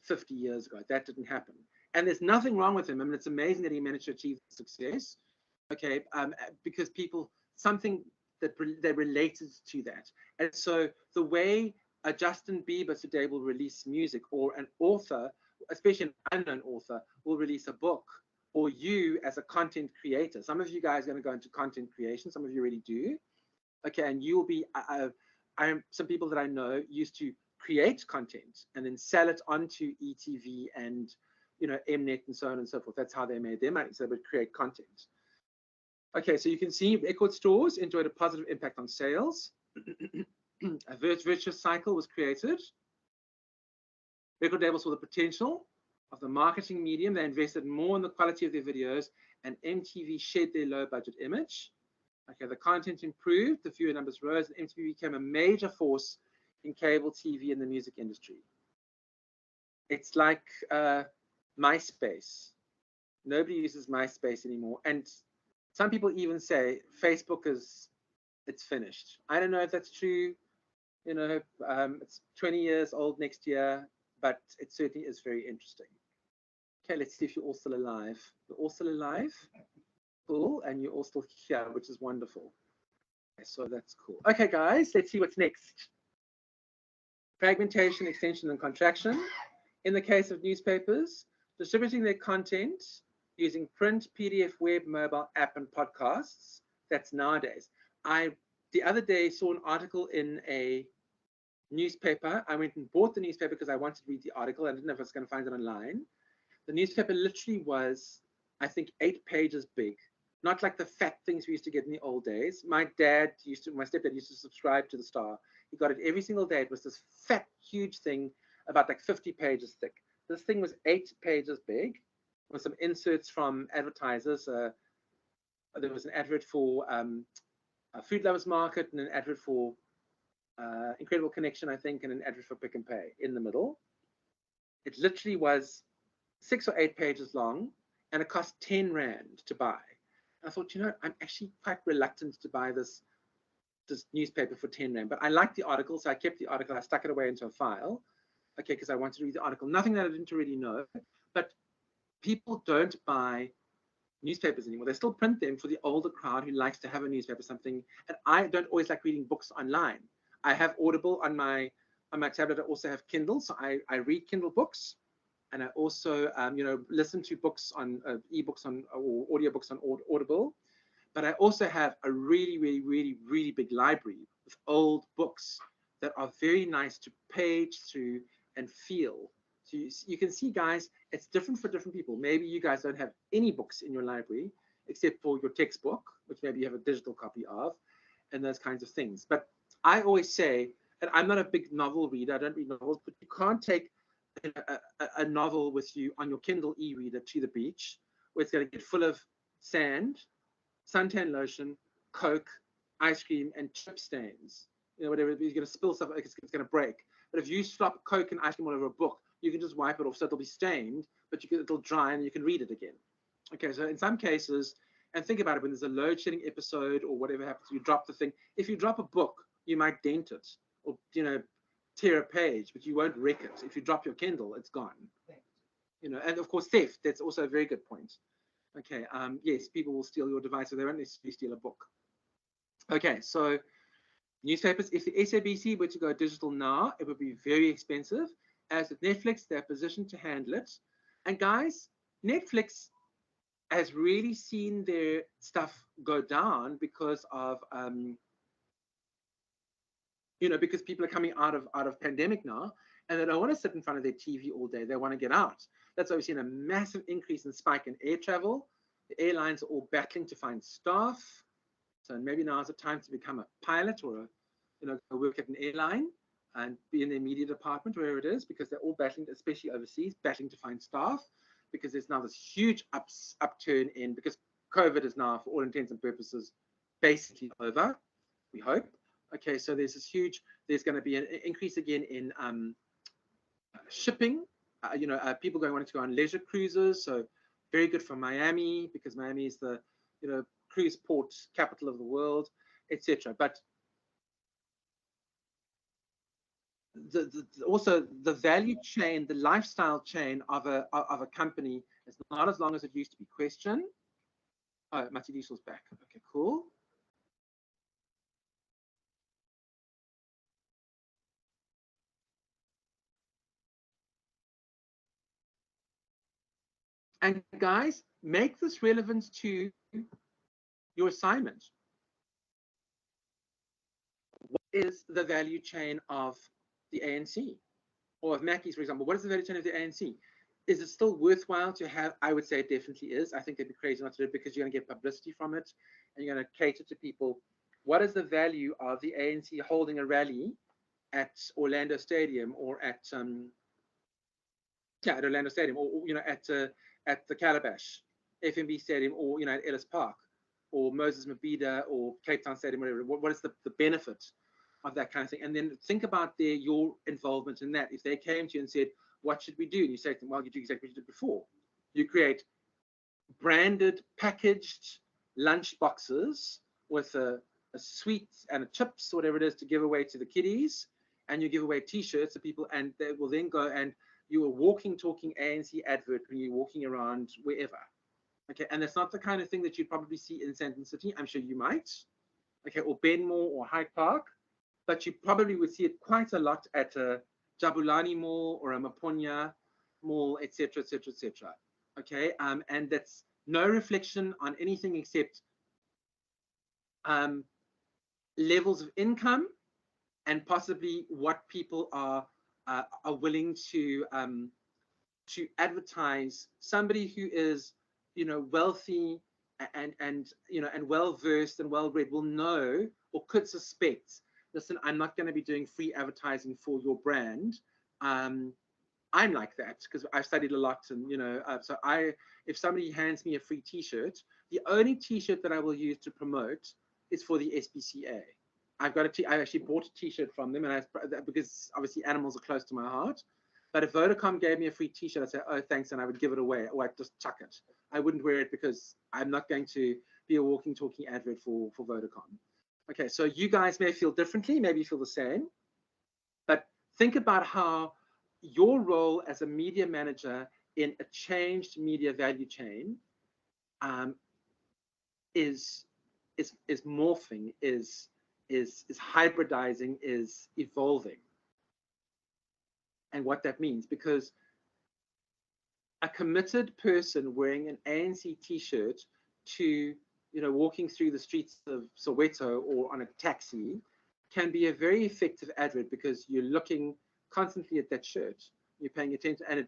Speaker 1: 50 years ago. That didn't happen. And there's nothing wrong with him. I mean, it's amazing that he managed to achieve success, okay, because people, something that they related to that. And so the way a Justin Bieber today will release music, or an author, especially an unknown author, will release a book, or you as a content creator, some of you guys are going to go into content creation, some of you already do, okay, and you'll be, some people that I know used to create content and then sell it onto ETV and, you know, Mnet and so on and so forth. That's how they made their money. So they would create content. Okay, so you can see record stores enjoyed a positive impact on sales. A virtuous cycle was created. Record labels saw the potential of the marketing medium. They invested more in the quality of their videos, and MTV shed their low budget image. Okay, the content improved, the viewer numbers rose, and MTV became a major force in cable TV and the music industry. It's like MySpace. Nobody uses MySpace anymore. And some people even say Facebook it's finished. I don't know if that's true. You know, it's 20 years old next year, but it certainly is very interesting. Okay, let's see if you're all still alive. You're all still alive? Cool, and you're all still here, which is wonderful. Okay, so that's cool. Okay, guys, let's see what's next. Fragmentation, extension, and contraction. In the case of newspapers, distributing their content using print, PDF, web, mobile, app, and podcasts. That's nowadays. I, the other day, saw an article in a newspaper. I went and bought the newspaper because I wanted to read the article. I didn't know if I was going to find it online. The newspaper literally was, I think, 8 pages big. Not like the fat things we used to get in the old days. My stepdad used to subscribe to the Star. He got it every single day. It was this fat, huge thing about like 50 pages thick. This thing was 8 pages big with some inserts from advertisers. There was an advert for a Food Lovers Market and an advert for Incredible Connection, I think, and an advert for Pick and Pay in the middle. It literally was 6 or 8 pages long, and it cost 10 Rand to buy. I thought, you know, I'm actually quite reluctant to buy this newspaper for 10 Rand, but I liked the article, so I kept the article. I stuck it away into a file, okay, because I wanted to read the article. Nothing that I didn't already know, but people don't buy newspapers anymore. They still print them for the older crowd who likes to have a newspaper, something. And I don't always like reading books online. I have Audible on my tablet. I also have Kindle, so I read Kindle books. And I also, you know, listen to books on ebooks on or audiobooks on Audible. But I also have a really, really, really, really big library with old books that are very nice to page through and feel. So you can see, guys, it's different for different people. Maybe you guys don't have any books in your library except for your textbook, which maybe you have a digital copy of, and those kinds of things. But I always say, and I'm not a big novel reader, I don't read novels, but you can't take a novel with you on your Kindle e-reader to the beach, where it's going to get full of sand, suntan lotion, Coke, ice cream, and chip stains. You know, whatever, you're going to spill stuff, it's going to break. But if you slop Coke and ice cream all over a book, you can just wipe it off, so it'll be stained, but it'll dry and you can read it again. Okay, so in some cases, and think about it, when there's a load shedding episode or whatever happens, you drop the thing. If you drop a book, you might dent it or, you know, tear a page, but you won't wreck it. If you drop your Kindle, it's gone. You know, and of course, theft, that's also a very good point. Okay, yes, people will steal your device, so they won't necessarily steal a book. Okay, so Newspapers, if the SABC were to go digital now, it would be very expensive. As with Netflix, they're positioned to handle it. And guys, Netflix has really seen their stuff go down because of, because people are coming out of pandemic now, and they don't want to sit in front of their TV all day. They want to get out. That's why we've seen a massive increase in spike in air travel. The airlines are all battling to find staff. So maybe now is the time to become a pilot or work at an airline and be in the media department, wherever it is, because they're all battling, especially overseas, battling to find staff, because there's now this huge upturn in, because COVID is now, for all intents and purposes, basically over, we hope. Okay, so there's there's going to be an increase again in shipping, people wanting to go on leisure cruises. So very good for Miami, because Miami is the, cruise port capital of the world, etc. But also the value chain, the lifestyle chain of a company is not as long as it used to be. Question. Oh, Matidisho's back. Okay, cool. And guys, make this relevant to your assignment. What is the value chain of the ANC? Or of Mackie's, for example? What is the value chain of the ANC? Is it still worthwhile to have? I would say it definitely is. I think they'd be crazy not to do it, because you're going to get publicity from it and you're going to cater to people. What is the value of the ANC holding a rally at Orlando Stadium, or at Orlando Stadium, or at the Calabash FNB Stadium, or at Ellis Park, or Moses Mabhida, or Cape Town Stadium, whatever? What is the benefit of that kind of thing? And then think about your involvement in that. If they came to you and said, what should we do? And you say to them, well, you do exactly what you did before. You create branded, packaged lunch boxes with a sweet and a chips, whatever it is, to give away to the kiddies, and you give away T-shirts to people, and they will then go, and you are walking, talking ANC advert when you're walking around wherever. Okay, and that's not the kind of thing that you'd probably see in Sandton City. I'm sure you might. Okay, or Benmore or Hyde Park, but you probably would see it quite a lot at a Jabulani Mall or a Maponya Mall, etc., etc., etc. Okay, and that's no reflection on anything except levels of income and possibly what people are willing to advertise. Somebody who is, wealthy and well versed and well read will know, or could suspect, listen, I'm not going to be doing free advertising for your brand. I'm like that because I've studied a lot, and so if somebody hands me a free T-shirt, the only T-shirt that I will use to promote is for the SPCA. I actually bought a T-shirt from them, and because obviously animals are close to my heart. But if Vodacom gave me a free T-shirt, I'd say, oh, thanks, and I would give it away, or I'd just chuck it. I wouldn't wear it because I'm not going to be a walking, talking advert for Vodacom. Okay, so you guys may feel differently, maybe you feel the same, but think about how your role as a media manager in a changed media value chain is morphing, is hybridizing, is evolving, and what that means. Because a committed person wearing an ANC T-shirt to, walking through the streets of Soweto or on a taxi can be a very effective advert, because you're looking constantly at that shirt, you're paying attention, and you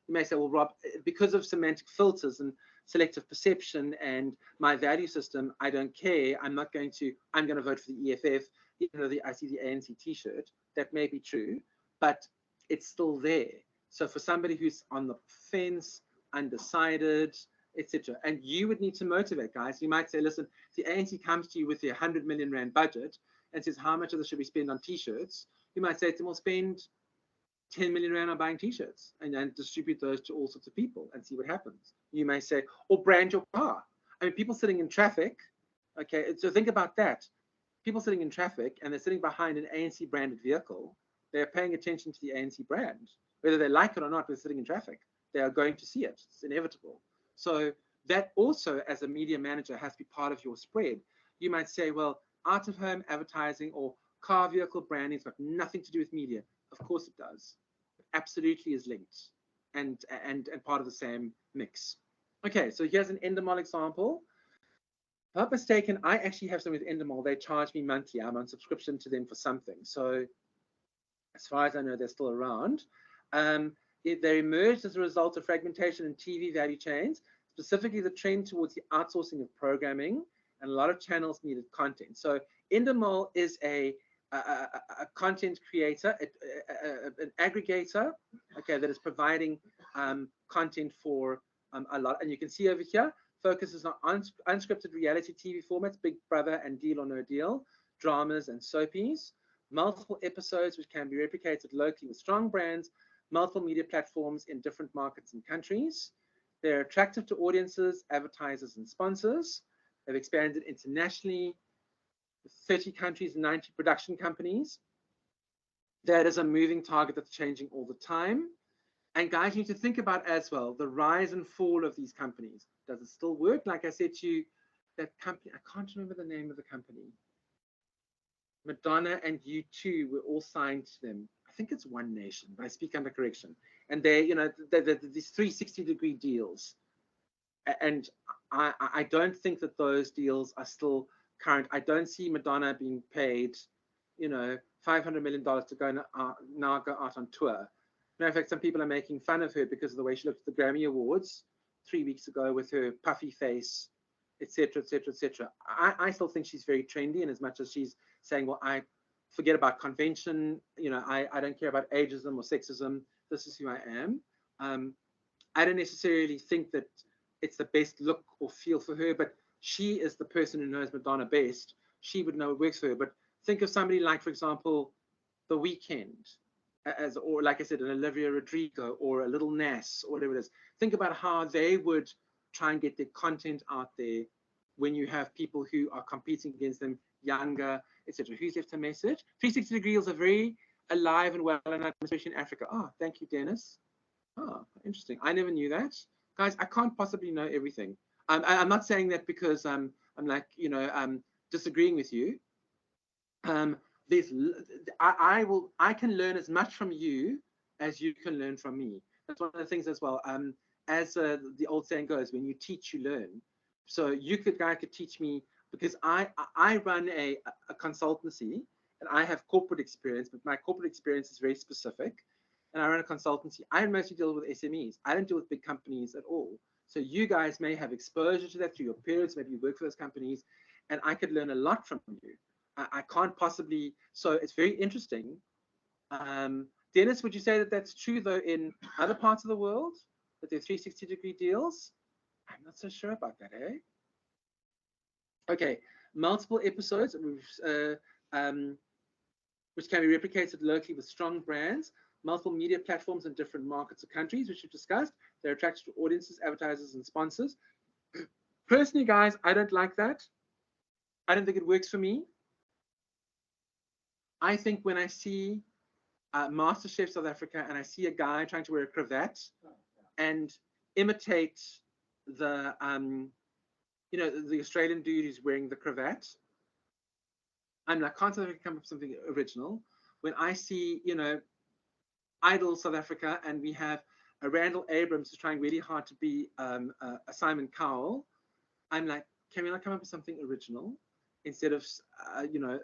Speaker 1: may say, well, Rob, because of semantic filters and selective perception and my value system, I don't care. I'm going to vote for the EFF, even though I see the ANC T-shirt. That may be true, but it's still there. So for somebody who's on the fence, undecided, etc., and you would need to motivate, guys. You might say, listen, if the ANC comes to you with their 100 million rand budget and says, how much of this should we spend on T-shirts? You might say to them, well, spend 10 million rand on buying T-shirts and then distribute those to all sorts of people and see what happens. You may say, or brand your car. I mean, people sitting in traffic, okay, so think about that. People sitting in traffic and they're sitting behind an ANC branded vehicle, they're paying attention to the ANC brand. Whether they like it or not, they're sitting in traffic. They are going to see it. It's inevitable. So that also, as a media manager, has to be part of your spread. You might say, well, out-of-home advertising or car vehicle branding has got nothing to do with media. Of course it does. It absolutely is linked and part of the same mix. Okay, so here's an Endemol example. If I'm not mistaken, I actually have something with Endemol. They charge me monthly. I'm on subscription to them for something. So as far as I know, they're still around. They emerged as a result of fragmentation in TV value chains, specifically the trend towards the outsourcing of programming, and a lot of channels needed content. So Endemol is a content creator, an aggregator, okay, that is providing content for a lot. And you can see over here, focuses on unscripted reality TV formats, Big Brother and Deal or No Deal, dramas and soapies, multiple episodes which can be replicated locally with strong brands, multiple media platforms in different markets and countries. They're attractive to audiences, advertisers, and sponsors. They've expanded internationally, 30 countries, 90 production companies. That is a moving target that's changing all the time. And guys, you need to think about as well the rise and fall of these companies. Does it still work? Like I said to you, that company, I can't remember the name of the company. Madonna and U2 were all signed to them. I think it's One Nation, but I speak under correction. And they, you know, these 360-degree deals. And I don't think that those deals are still current. I don't see Madonna being paid, you know, $500 million to go now go out on tour. Matter of fact, some people are making fun of her because of the way she looked at the Grammy Awards 3 weeks ago with her puffy face, etc., etc., etc. I still think she's very trendy, and as much as she's saying, well, I forget about convention, you know, I don't care about ageism or sexism, this is who I am. I don't necessarily think that it's the best look or feel for her, but she is the person who knows Madonna best. She would know what works for her. But think of somebody like, for example, The Weeknd, or like I said, an Olivia Rodrigo or a Little Nas or whatever it is. Think about how they would try and get their content out there when you have people who are competing against them, younger, etc. Who's left a message? 360 Degrees are very alive and well, and especially in Africa. Oh, thank you, Dennis. Oh, interesting. I never knew that. Guys, I can't possibly know everything. I'm not saying that because I'm like, you know, disagreeing with you. I can learn as much from you as you can learn from me. That's one of the things as well. As the old saying goes, when you teach, you learn. So guy could teach me, because I run a consultancy and I have corporate experience, but my corporate experience is very specific. And I run a consultancy. I mostly deal with SMEs. I don't deal with big companies at all. So you guys may have exposure to that through your peers. Maybe you work for those companies, and I could learn a lot from you. I can't possibly. So it's very interesting. Dennis, would you say that that's true though in other parts of the world, that they're 360-degree deals? I'm not so sure about that, eh? Okay, multiple episodes, which can be replicated locally with strong brands, multiple media platforms in different markets or countries, which we've discussed. They're attracted to audiences, advertisers, and sponsors. Personally, guys, I don't like that. I don't think it works for me. I think when I see MasterChef South Africa and I see a guy trying to wear a cravat and imitate the, you know, the Australian dude who's wearing the cravat, I'm like, can't South Africa come up with something original? When I see, you know, Idol South Africa and we have a Randall Abrams who's trying really hard to be a Simon Cowell, I'm like, can we not come up with something original instead of, you know,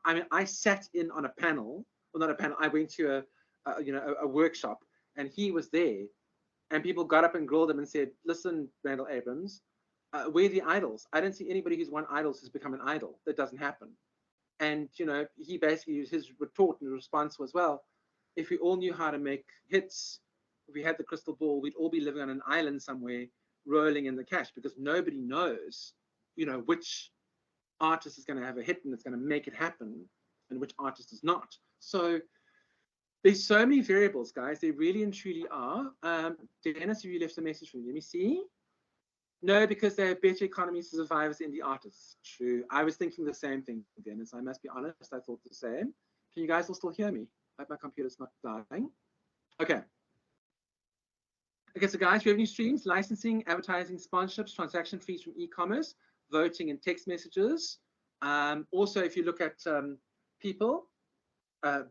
Speaker 1: I mean, I sat in on a panel, well, not a panel, I went to a workshop, and he was there, and people got up and grilled him and said, listen, Randall Abrams, we're the idols. I don't see anybody who's won idols who's become an idol. That doesn't happen. And, you know, he basically, his retort and response was, well, if we all knew how to make hits, if we had the crystal ball, we'd all be living on an island somewhere rolling in the cash, because nobody knows, you know, which artist is going to have a hit and it's going to make it happen and which artist is not. So there's so many variables, guys. They really and truly are. Dennis, have you left a message for me? Let me see. No, because they have better economies to survive as indie artists. True. I was thinking the same thing, Dennis. I must be honest. I thought the same. Can you guys all still hear me? I hope my computer's not dying. Okay. Okay, so guys, revenue streams, licensing, advertising, sponsorships, transaction fees from e-commerce, voting and text messages, Also, if you look at people,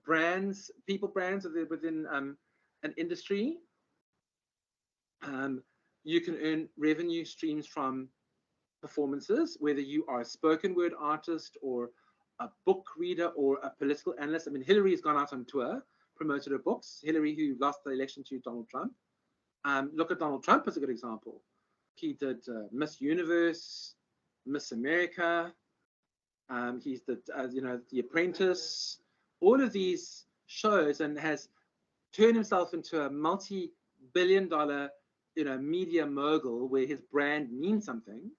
Speaker 1: brands, people brands within an industry, you can earn revenue streams from performances, whether you are a spoken word artist or a book reader or a political analyst. I mean, Hillary has gone out on tour, promoted her books. Hillary, who lost the election to Donald Trump. Look at Donald Trump as a good example. He did Miss Universe, Miss America. He's the The Apprentice. All of these shows, and has turned himself into a multi-billion-dollar, media mogul where his brand means something.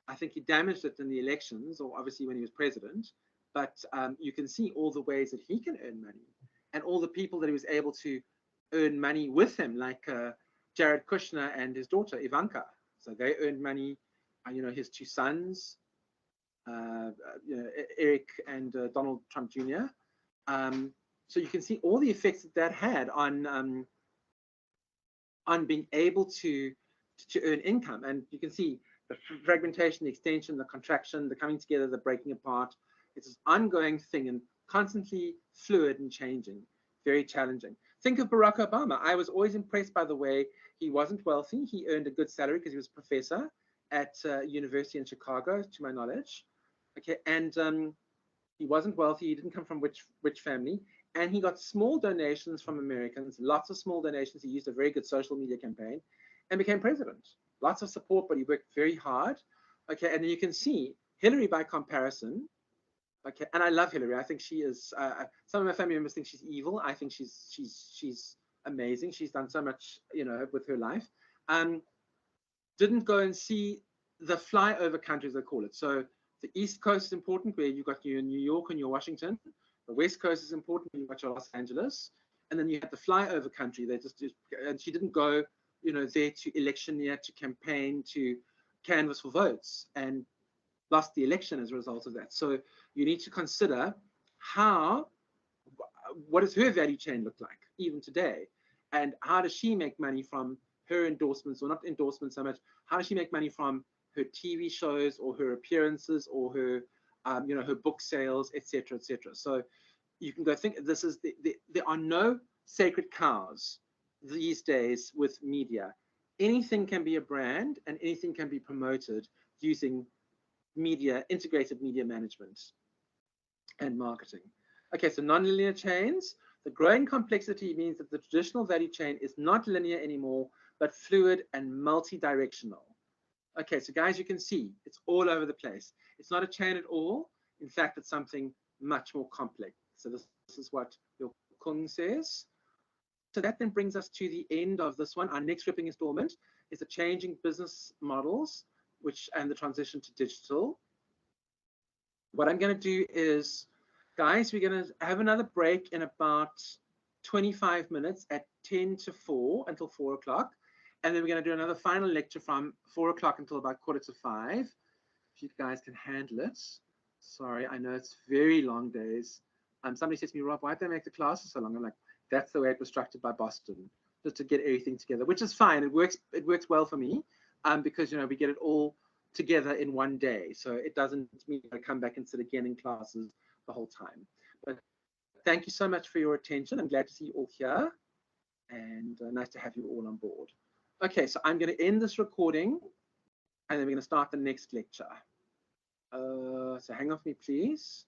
Speaker 1: I think he damaged it in the elections, or obviously when he was president. But you can see all the ways that he can earn money, and all the people that he was able to earn money with him, like Jared Kushner and his daughter Ivanka. So they earned money. His two sons, Eric and Donald Trump Jr. So you can see all the effects that had on being able to earn income. And you can see the fragmentation, the extension, the contraction, the coming together, the breaking apart. It's this ongoing thing and constantly fluid and changing, very challenging. Think of Barack Obama. I was always impressed by the way he wasn't wealthy. He earned a good salary because he was a professor at university in Chicago, to my knowledge. Okay, and he wasn't wealthy. He didn't come from rich family, and he got small donations from Americans, lots of small donations. He used a very good social media campaign and became president. Lots of support, but he worked very hard. Okay, and then you can see Hillary by comparison. Okay, and I love Hillary. I think she is. Some of my family members think she's evil. I think she's amazing. She's done so much, with her life. Didn't go and see the flyover countries, they call it. So the East Coast is important, where you've got your New York and your Washington. The West Coast is important, where you've got your Los Angeles. And then you had the flyover country. And she didn't go, there to electioneer, to campaign, to canvass for votes, and lost the election as a result of that. So you need to consider what does her value chain look like even today, and how does she make money from her endorsements, or not endorsements so much, how does she make money from her TV shows or her appearances or her her book sales, etc., etc. So you can go think, there are no sacred cows these days with media. Anything can be a brand, and anything can be promoted using integrated media management and marketing. Okay, so nonlinear chains. The growing complexity means that the traditional value chain is not linear anymore, but fluid and multi-directional. Okay, so guys, you can see it's all over the place. It's not a chain at all. In fact, it's something much more complex. So this is what your Kung says. So that then brings us to the end of this one. Our next ripping installment is the changing business models, and the transition to digital. What I'm going to do is, guys, we're going to have another break in about 25 minutes at 10 to 4 until 4 o'clock. And then we're going to do another final lecture from 4 o'clock until about 4:45. If you guys can handle it. Sorry, I know it's very long days. Somebody says to me, Rob, why did they make the classes so long? I'm like, that's the way it was structured by Boston, just to get everything together, which is fine. It works well for me, because we get it all together in one day. So it doesn't mean I come back and sit again in classes the whole time. But thank you so much for your attention. I'm glad to see you all here, and nice to have you all on board. Okay, so I'm going to end this recording, and then we're going to start the next lecture. So hang on for me, please.